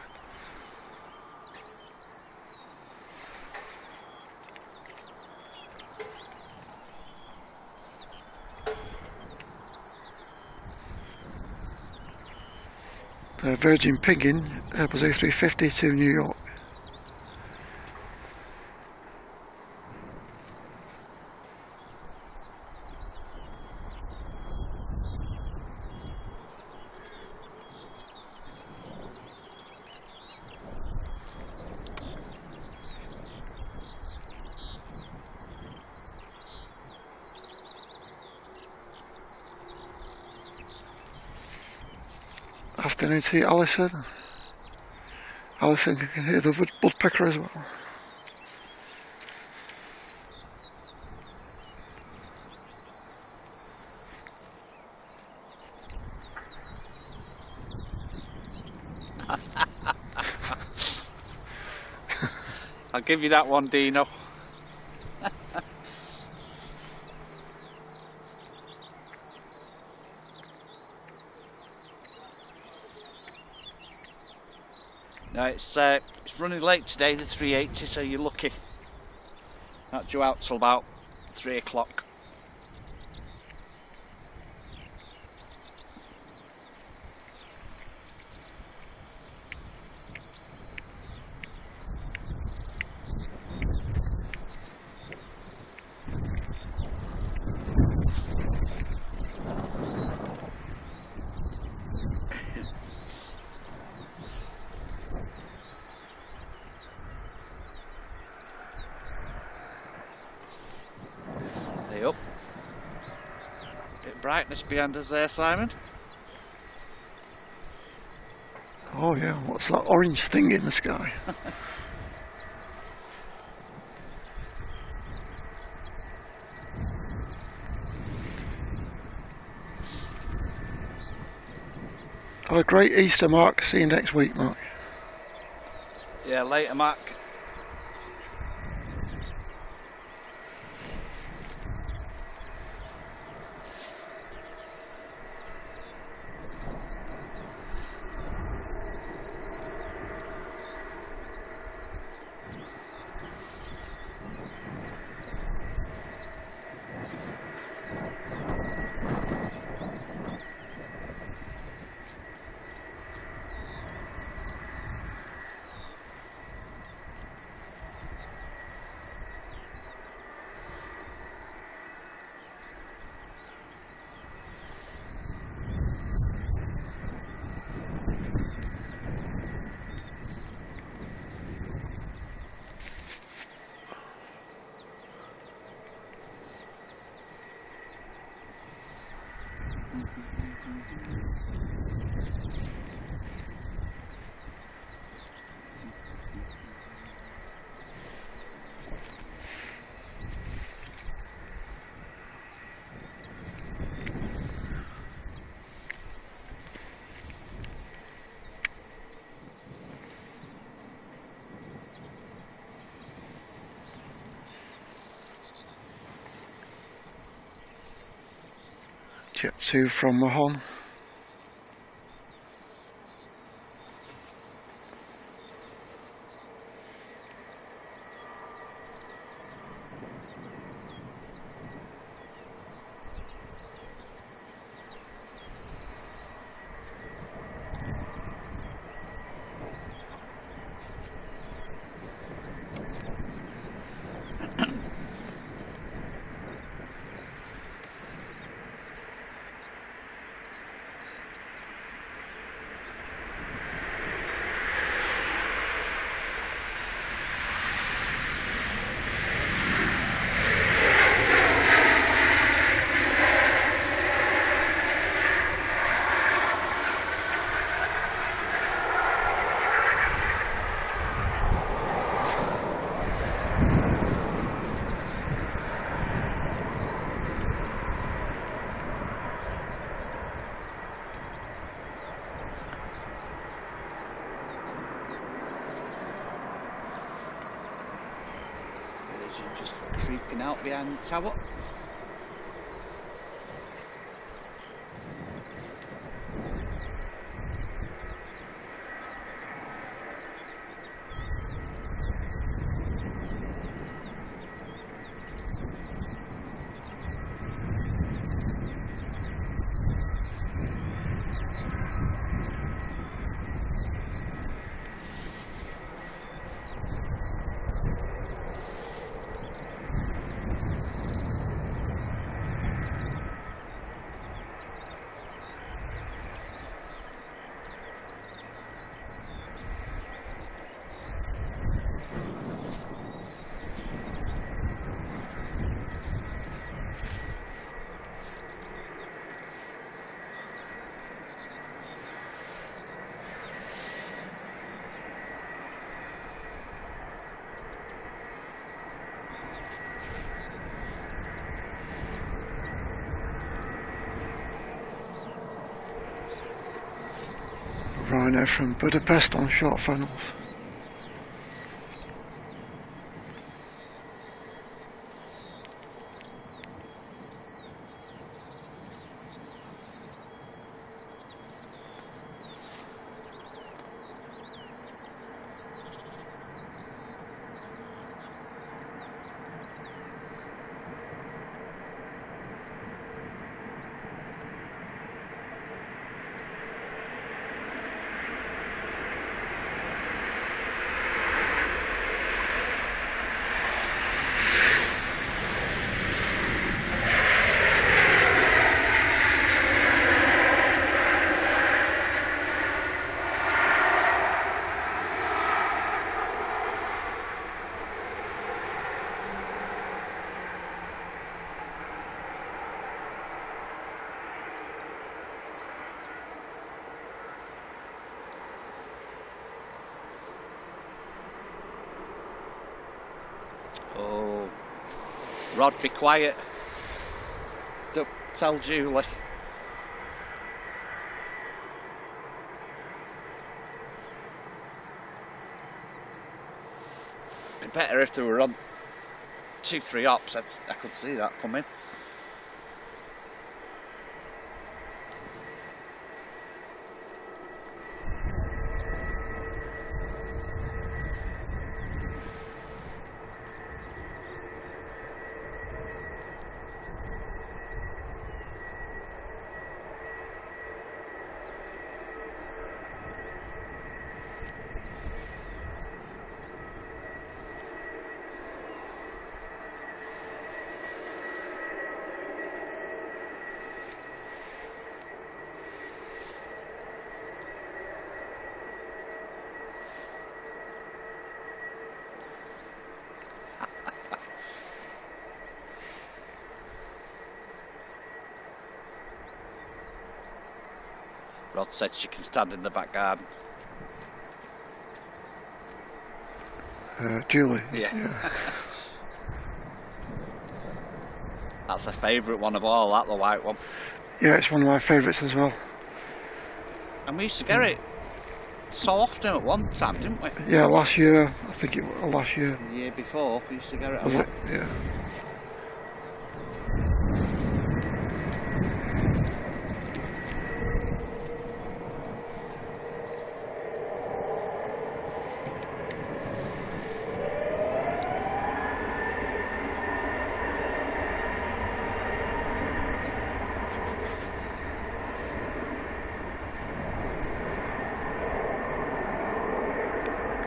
The Virgin Pigin, Airbus A350 to New York. Afternoon to you, Alison. Alison can hear the woodpecker as well. I'll give you that one, Dino. No, it's running late today, the 380, so you're lucky. Not due out till about 3 o'clock. Up. Bit of brightness behind us there, Simon. Oh yeah, what's that orange thing in the sky? Have a great Easter, Mark. See you next week, Mark. Yeah, later, Mark. Jet 2 from Mahon. Just creeping out behind the tower. Rhino from Budapest on short funnels. Oh, Rod, be quiet. Don't tell Julie. Be better if they were on 2-3 ops. I could see that coming. Rod said she can stand in the back garden. Julie. Yeah. That's a favourite one of all, that, the white one. Yeah, it's one of my favourites as well. And we used to get it so often at one time, didn't we? Yeah, last year, I think it was last year. The year before, we used to get it a Was lot. it? Yeah.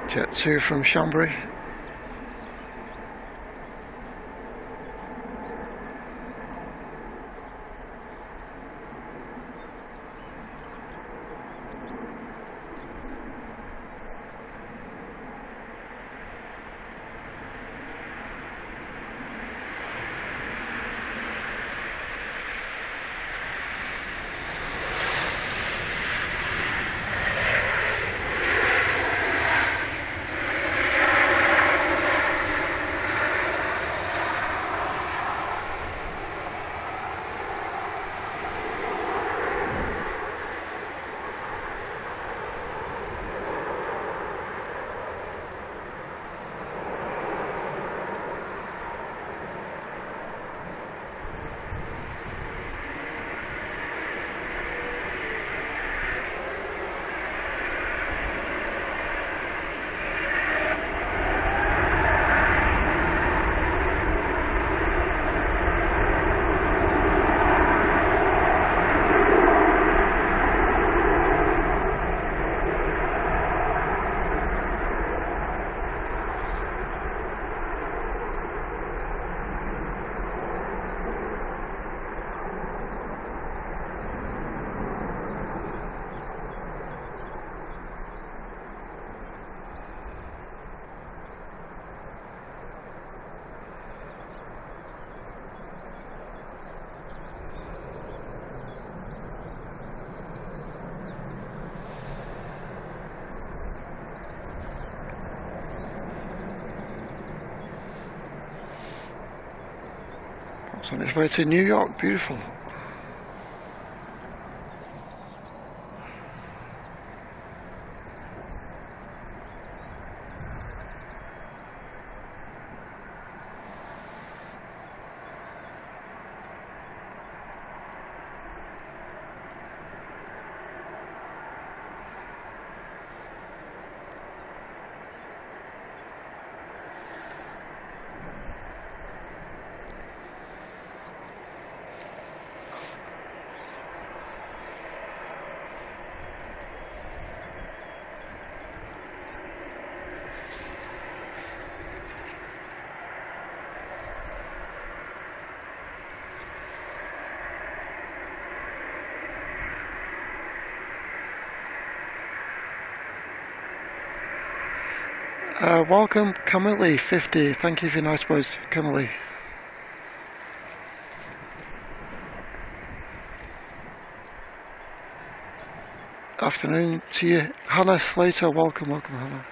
Jet 2 from Chambéry. It's on its way to New York. Beautiful. Welcome, Camille 50. Thank you for your nice words, Camille. Afternoon to you, Hannah Slater. Welcome, Hannah.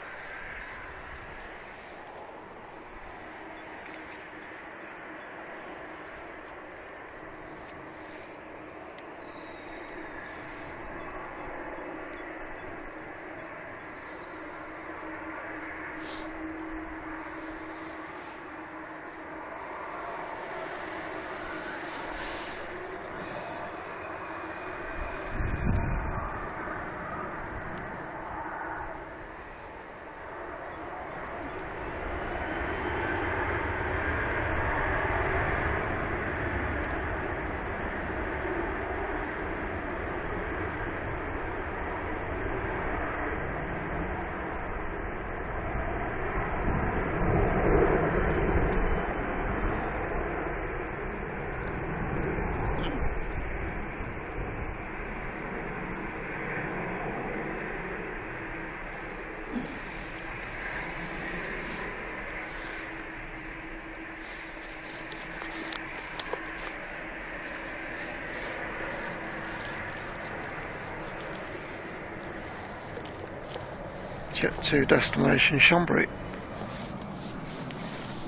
Jet to destination Chambéry.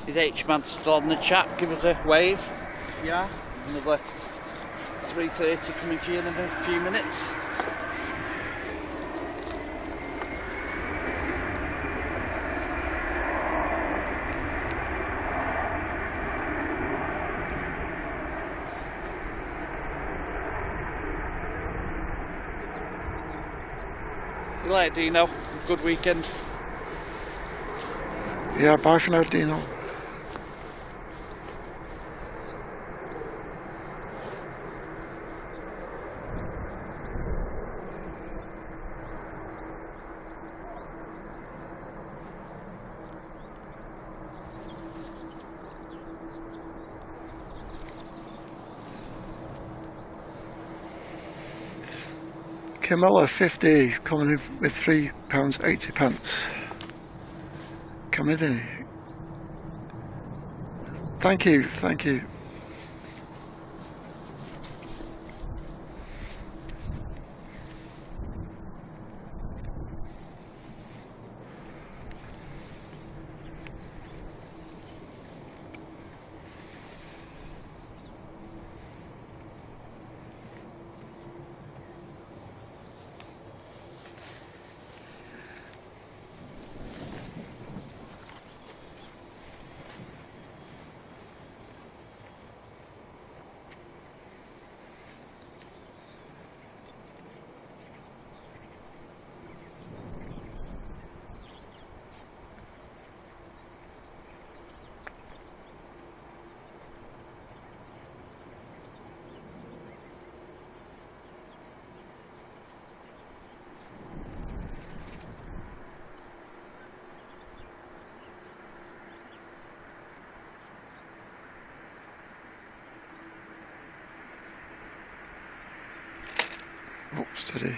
Is H-Man still on the chat? Give us a wave if you are. Another 3:30 coming for you in a few minutes. Good night, Dino. Good weekend. Yeah, bye for now, Dino. Camilla 50 coming in with £3.80. Come in. Thank you, thank you. Oh, steady.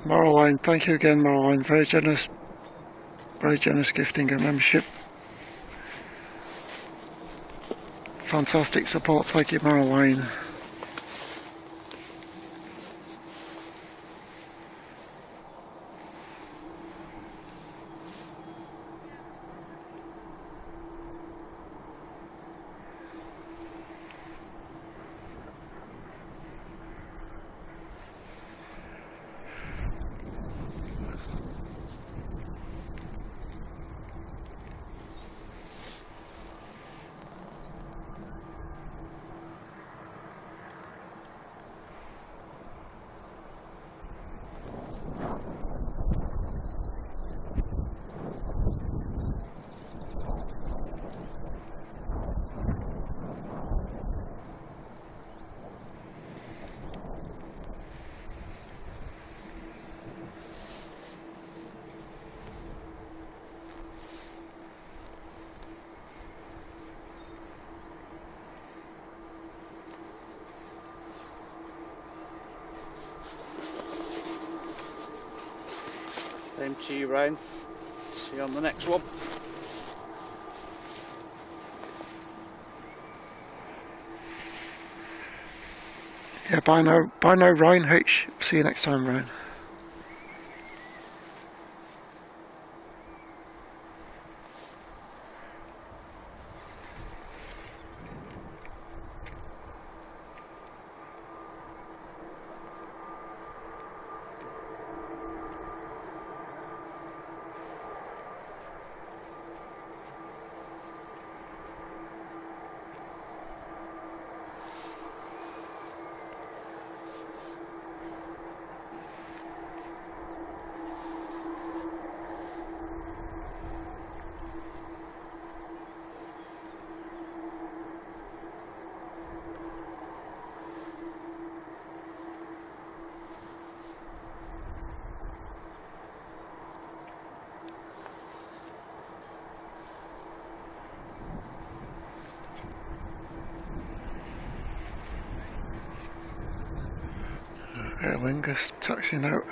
Moraline, thank you again, Moraline. Very generous gifting and membership. Fantastic support, thank you, Moraline. Same to you, Ryan. See you on the next one. Yeah, bye now, Ryan H. See you next time, Ryan. Aer Lingus taxiing out.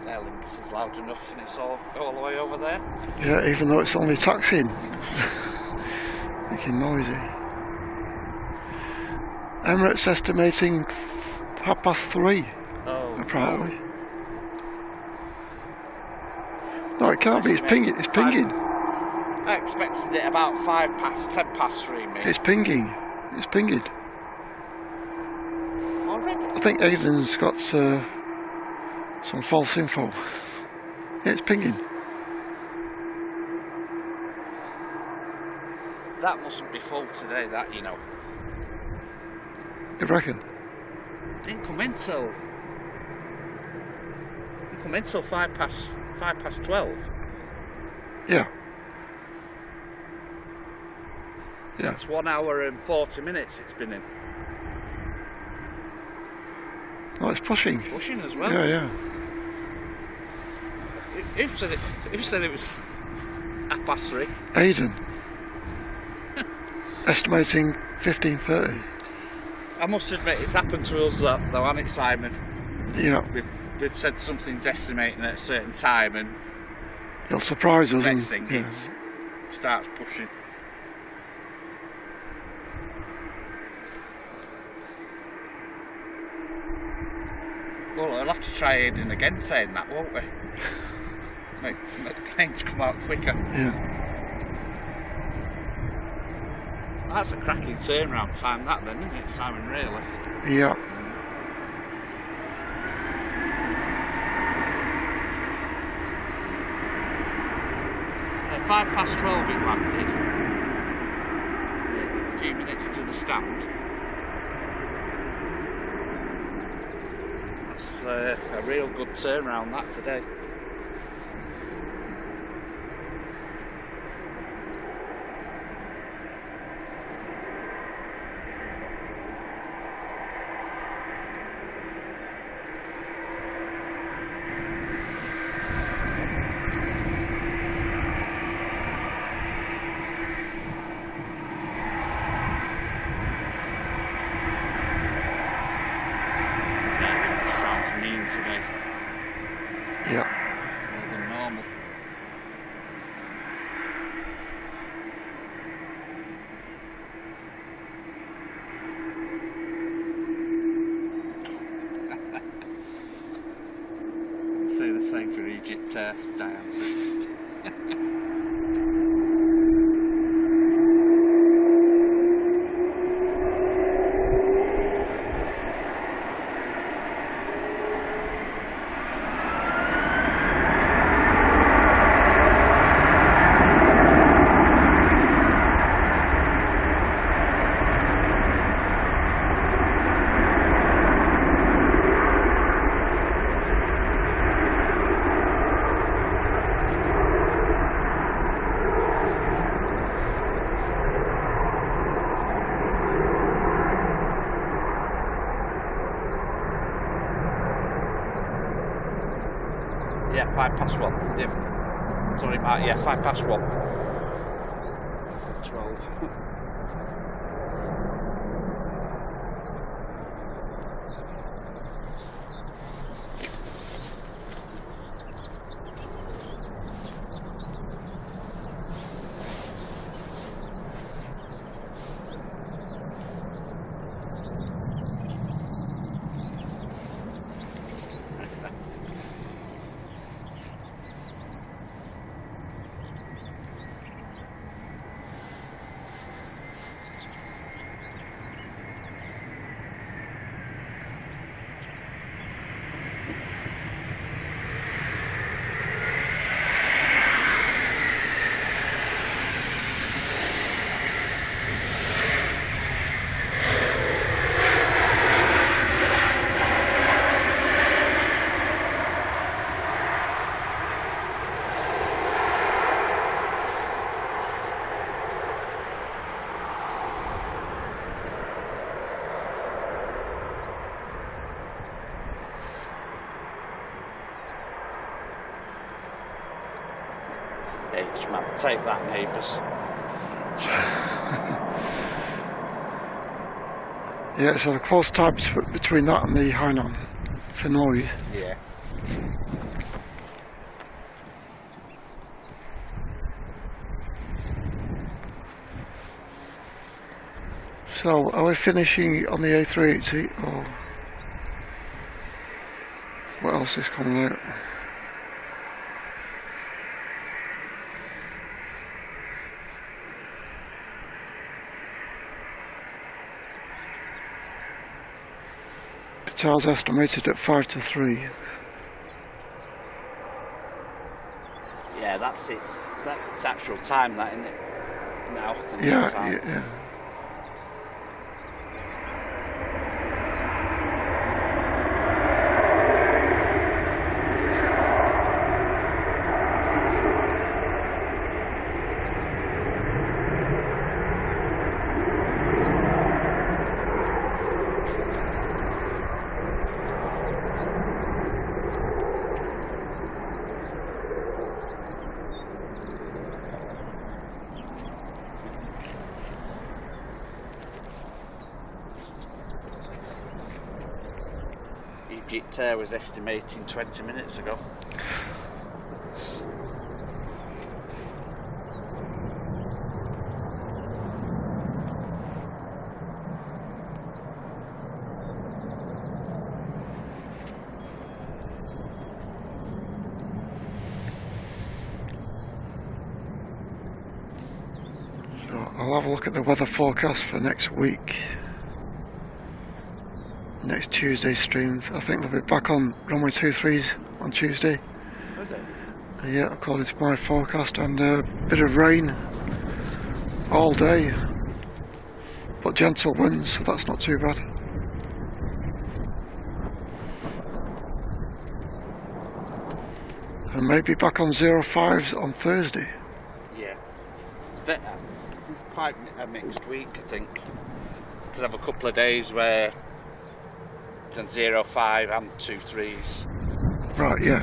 Aer Lingus is loud enough and it's all the way over there. Yeah, even though it's only taxiing. Making noisy. Emirates estimating 3:30, apparently. No, it can't be, it's pinging. I expected it about 3:10, mate. It's pinging. Already? I think Aiden's got some false info. Yeah, it's pinging. That mustn't be full today, that, you know. You reckon? Didn't come in till 12:05. Yeah. Yeah. It's 1 hour and 40 minutes it's been in. Oh, it's pushing. Pushing as well. Yeah. Who said it was 3:30? Aiden. Estimating 15:30. I must admit it's happened to us though, hasn't it, Simon? Yeah. We've said something's estimating at a certain time and It'll surprise us. next thing it starts pushing. Well, we'll have to try Aiden again saying that, won't we? Make the planes come out quicker. Yeah. That's a cracking turnaround time, that then, isn't it, Simon, really? Yeah. At 12:05 it landed. stand. That's a real good turnaround that today. Sounds mean today. Yeah. More than normal. I'll say the same for Egypt, Diane said. Yeah, 1:05. Yeah. Sorry, Mark. Yeah, 1:05. 12. Man, take that, neighbours. Yeah, it's a close tie between that and the Hainan for noise. Yeah. So, are we finishing on the A380 or what else is coming out? Qatar's estimated at 5 to 3. Yeah, that's its actual time, that, isn't it? Now, the Yeah, time. yeah. Egypt was estimating 20 minutes ago. So I'll have a look at the weather forecast for next week. Next Tuesday's stream, I think they'll be back on runway 23s on Tuesday. Was it? Yeah, according to my forecast, and a bit of rain all day. but gentle winds, so that's not too bad. And maybe back on 05s on Thursday. Yeah. It's quite a mixed week, I think. Could have a couple of days where done 05 and 23s. Right, yeah.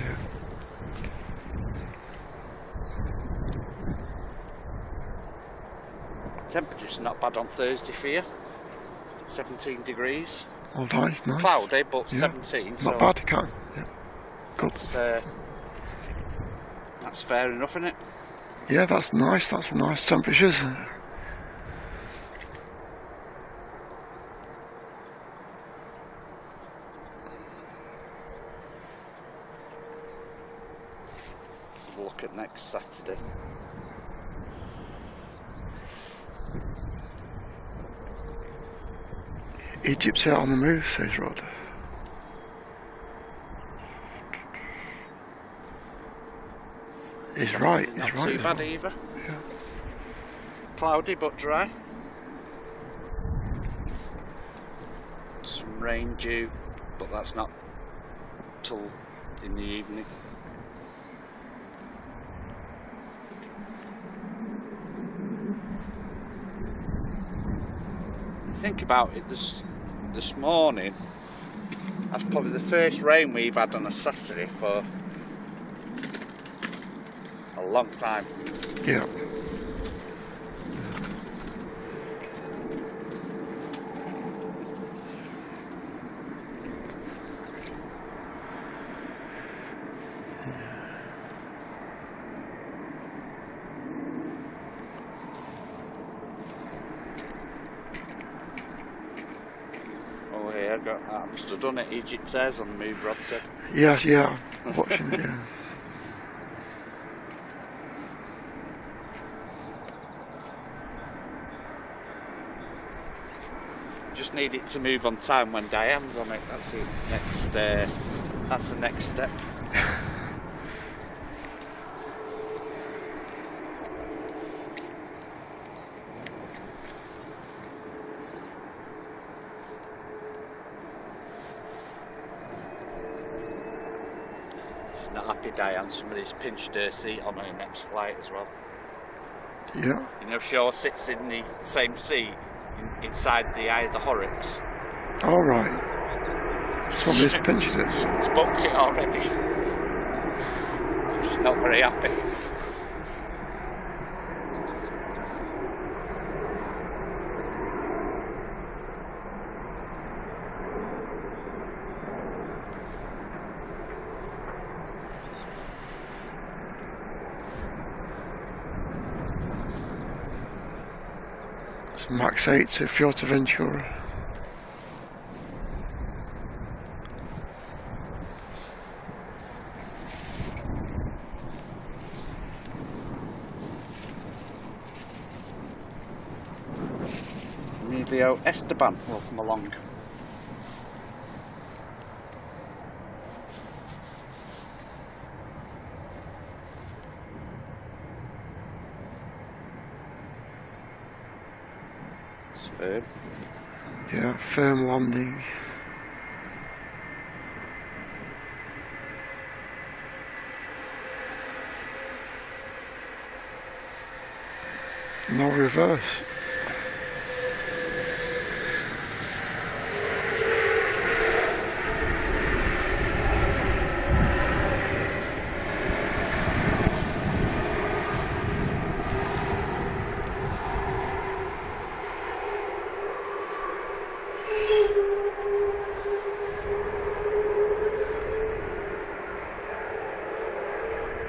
Temperature's not bad on Thursday for you. 17 degrees. Oh, nice. Cloudy, but Yeah. 17. Not bad, you can. Yeah. Good. That's fair enough, isn't it? Yeah, that's nice. That's some nice temperatures. Let's have a look at next Saturday. Egypt's out on the move, says Rod. He's right. He's Not right. too as bad well. either. Yeah. Cloudy but dry. Some rain due, but that's not till in the evening. Think about it, this morning, that's probably the first rain we've had on a Saturday for a long time. Yeah. Oh, here, I must have done it. Egypt airs on the move, Rod said. Yes, yeah. Watching, yeah. Just need it to move on time when Diane's on it. That's the next. That's the next step. Not happy, Diane. Somebody's pinched her seat on her next flight as well. Yeah. You know, she always sits in the same seat inside the eye of the Horrocks. All right. Somebody's pinched it. She's booked it already. She's not very happy. It's Max 8 to Fuerteventura. Emilio Esteban will come along. It's firm. Yeah, firm landing. No reverse.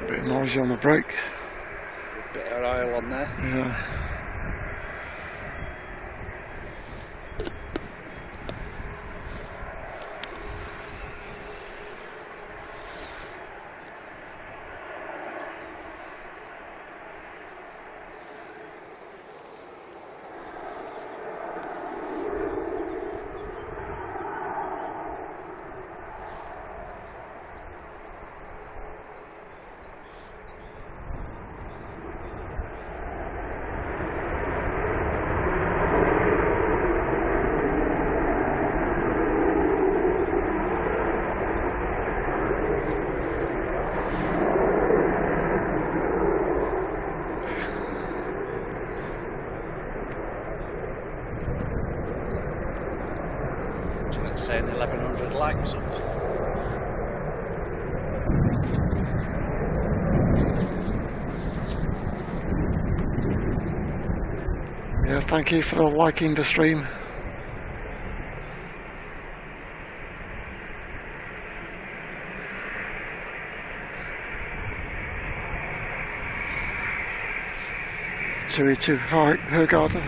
A bit noisy on the brakes. Bit of oil on there. Yeah. saying 1100 likes up. Yeah, thank you for liking the stream. To her garden.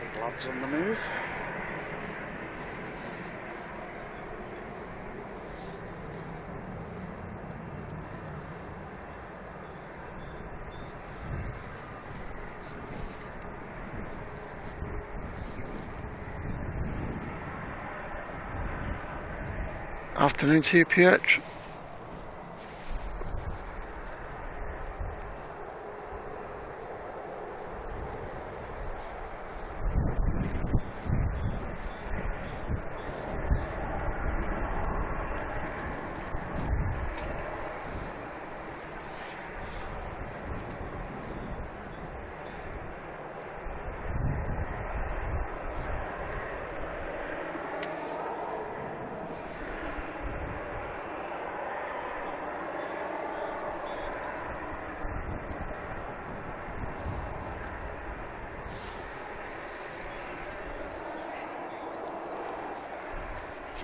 Big lads on the move. Afternoon to you, PH.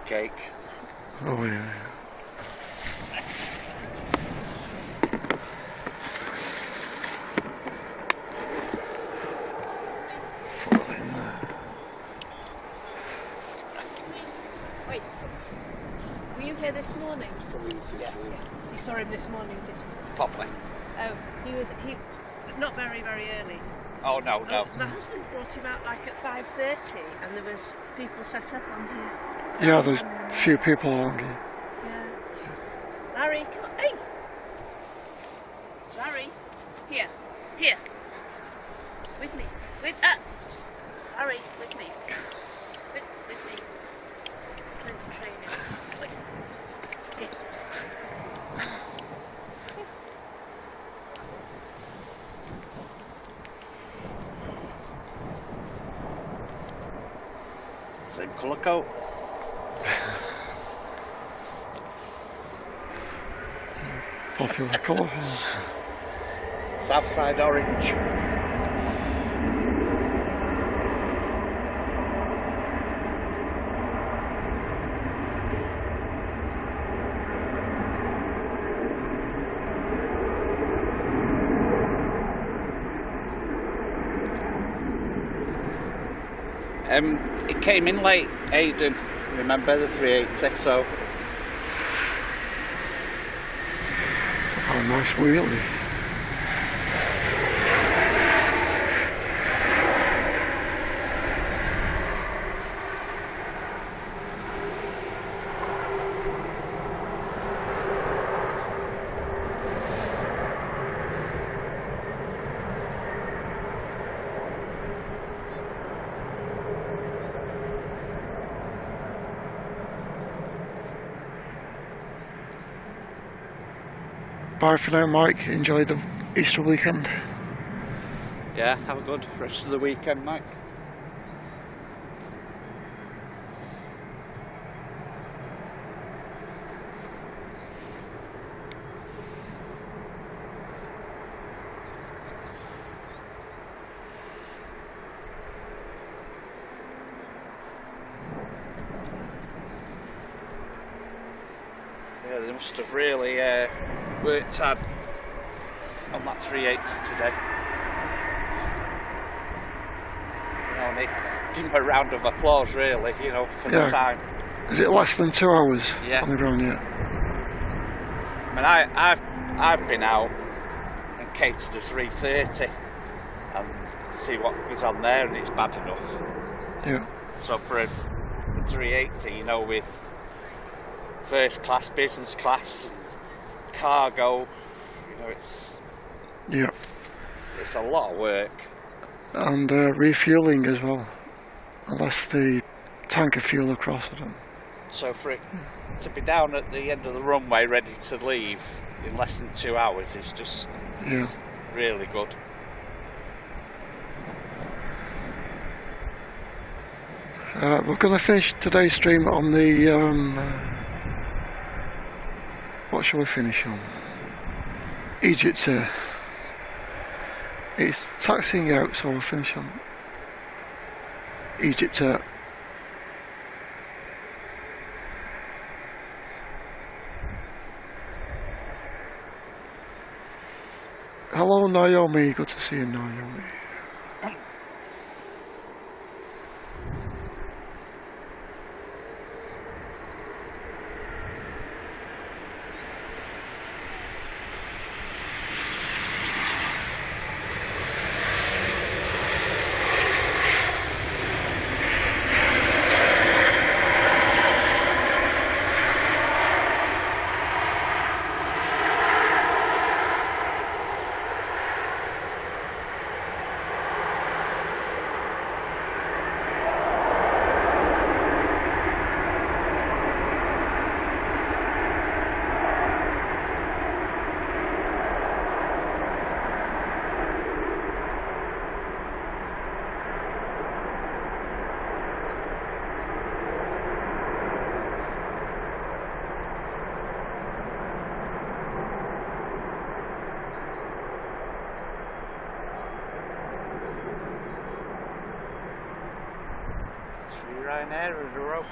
Cake. Oh yeah. Wait, were you here this morning? Yeah. You saw him this morning, did you? Probably. Oh, he not very early. Oh no, no. My husband brought him out like at 5:30 and there was people set up on here. Yeah, there's a few people along here. Yeah. Larry, come on. Hey! Larry, here. With me. Larry, with me. With me. Trying to train him. Wait. Here. Same colour coat. Popular colour. Southside orange. It came in late, Aidan, remember the 380, so... Oh, nice wheelie. Bye for now, Mike. Enjoy the Easter weekend. Yeah, have a good rest of the weekend, Mike. Yeah, they must have really worked hard on that 380 today. You know, and they give them a round of applause, really, you know, for the time. Is it less than 2 hours Yeah. on the ground yet? I mean, I've been out and catered a 330 and see what was on there, and it's bad enough. Yeah. So for a 380, you know, with first class, business class, cargo, you know, it's Yeah. a lot of work. And refuelling as well. Unless the tanker fuel across, I don't. So for it to be down at the end of the runway ready to leave in less than 2 hours is just really good. We're going to finish today's stream on the what shall we finish on? Egypt Air. It's taxiing out, so we'll finish on Egypt Air. Hello Naomi, good to see you Naomi. Ryanair in a row.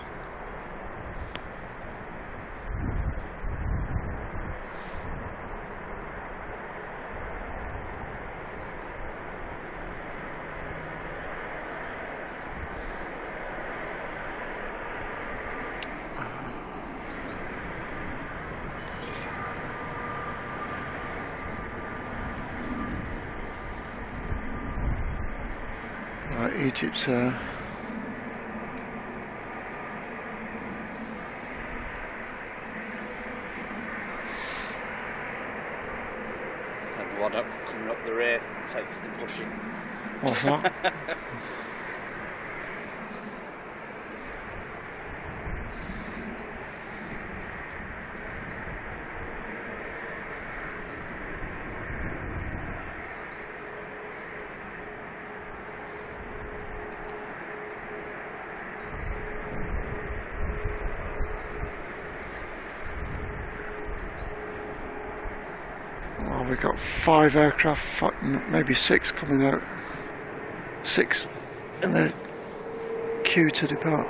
Right, Egypt's And one up coming up the rear takes the pushing. what's that? Well, we've got 5 aircraft, maybe 6 coming out. 6 in the queue to depart.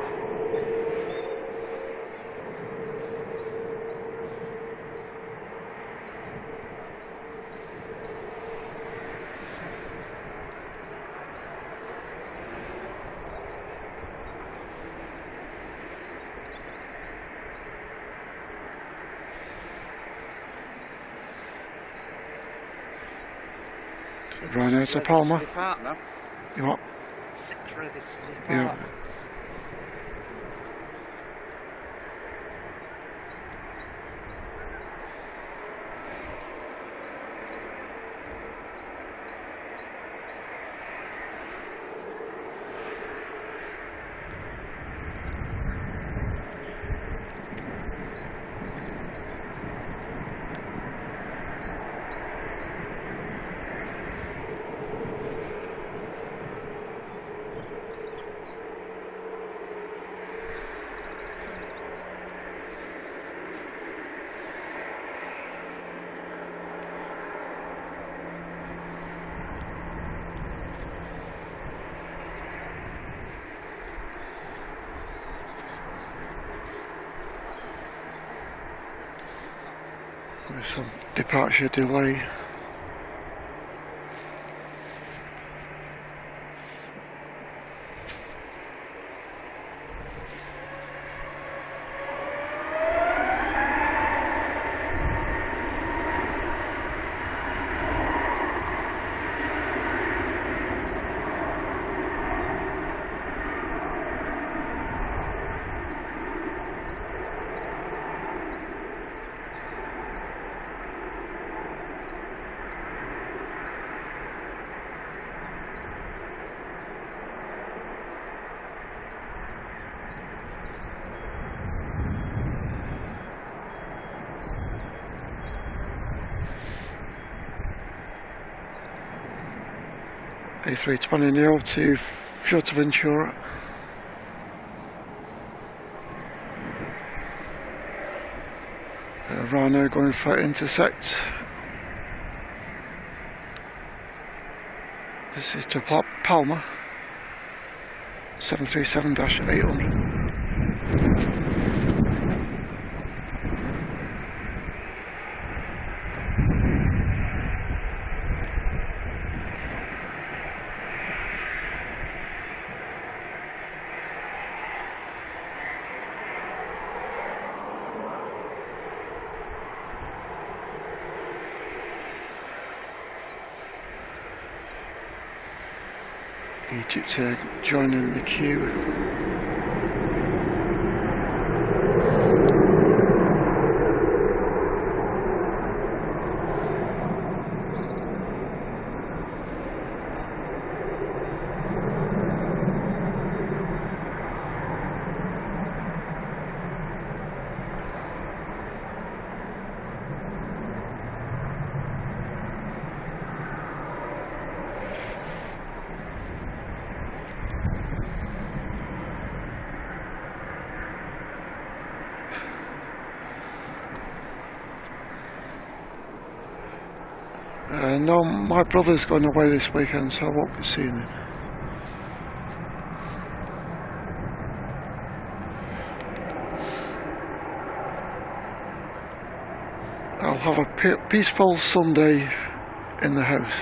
Ryanair to Palma. Depart now. You what? 6 ready to depart. Yeah. There's some departure delay. A320 Neo to Fuerteventura. Rhino going for intersect. This is to Palma 737-800. Egypt here joining the queue. No, my brother's going away this weekend, so I won't be seeing him. I'll have a peaceful Sunday in the house.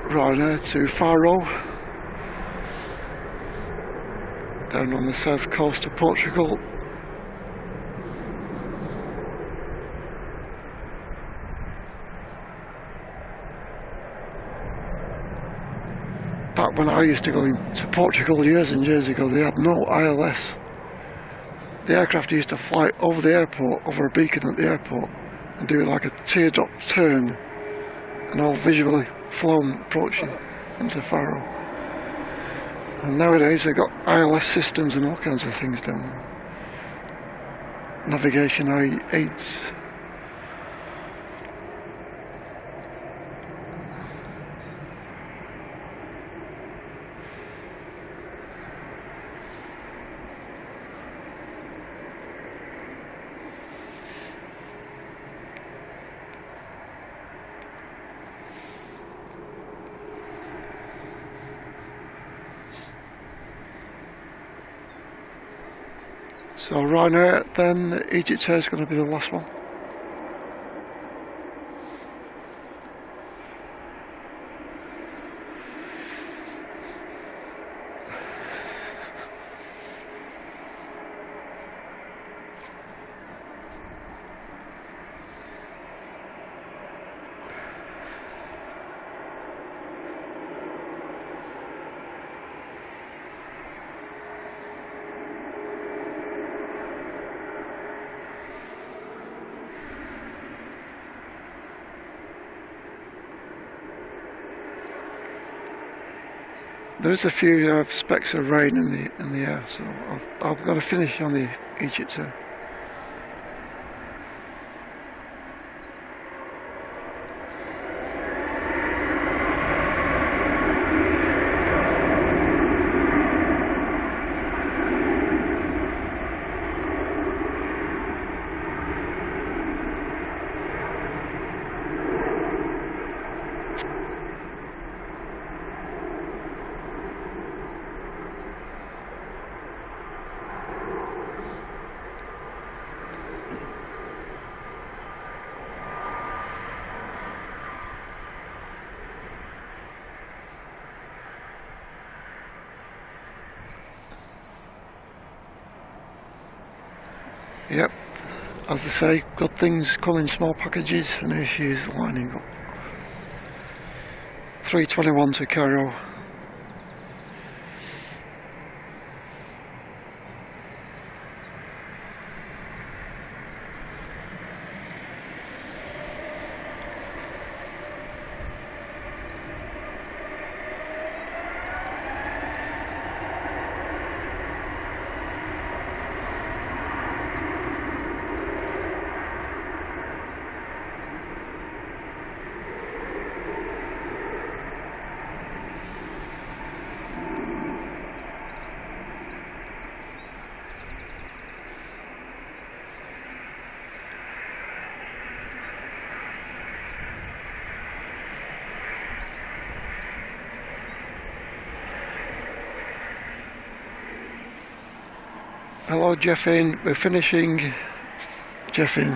Rhino to Faro, down on the south coast of Portugal. Back when I used to go to Portugal years and years ago, they had no ILS. The aircraft used to fly over the airport, over a beacon at the airport, and do like a teardrop turn, and all visually flown approaching into Faro. And nowadays they've got ILS systems and all kinds of things down there. Navigation aids. So Rhino, then Egypt Air is going to be the last one. There's a few specks of rain in the air, so I'm going to finish on the Egypt Air. Yep, as I say, good things come in small packages, and here she is lining up. 3:21 to Cairo. Hello Jeffin, we're finishing. Jeffin.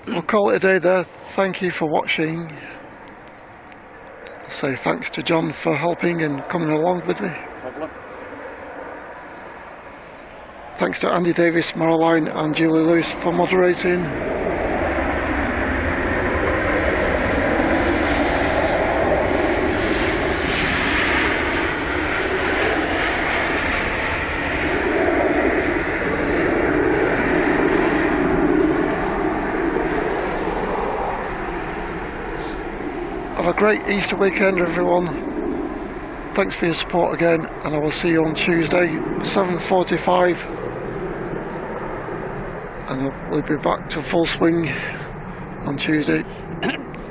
We'll call it a day there. Thank you for watching. I'll say thanks to John for helping and coming along with me. Problem. Thanks to Andy Davis, Marilyn and Julie Lewis for moderating. Have a great Easter weekend everyone. Thanks for your support again, and I will see you on Tuesday 7:45, and we'll be back to full swing on Tuesday.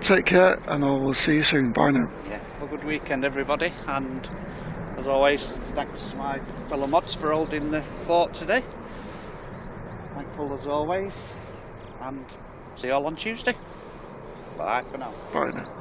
Take care, and I will see you soon. Bye now. Yeah, have a good weekend everybody, and as always thanks to my fellow mods for holding the fort today. Thankful as always, and see you all on Tuesday. Bye for now. Bye now.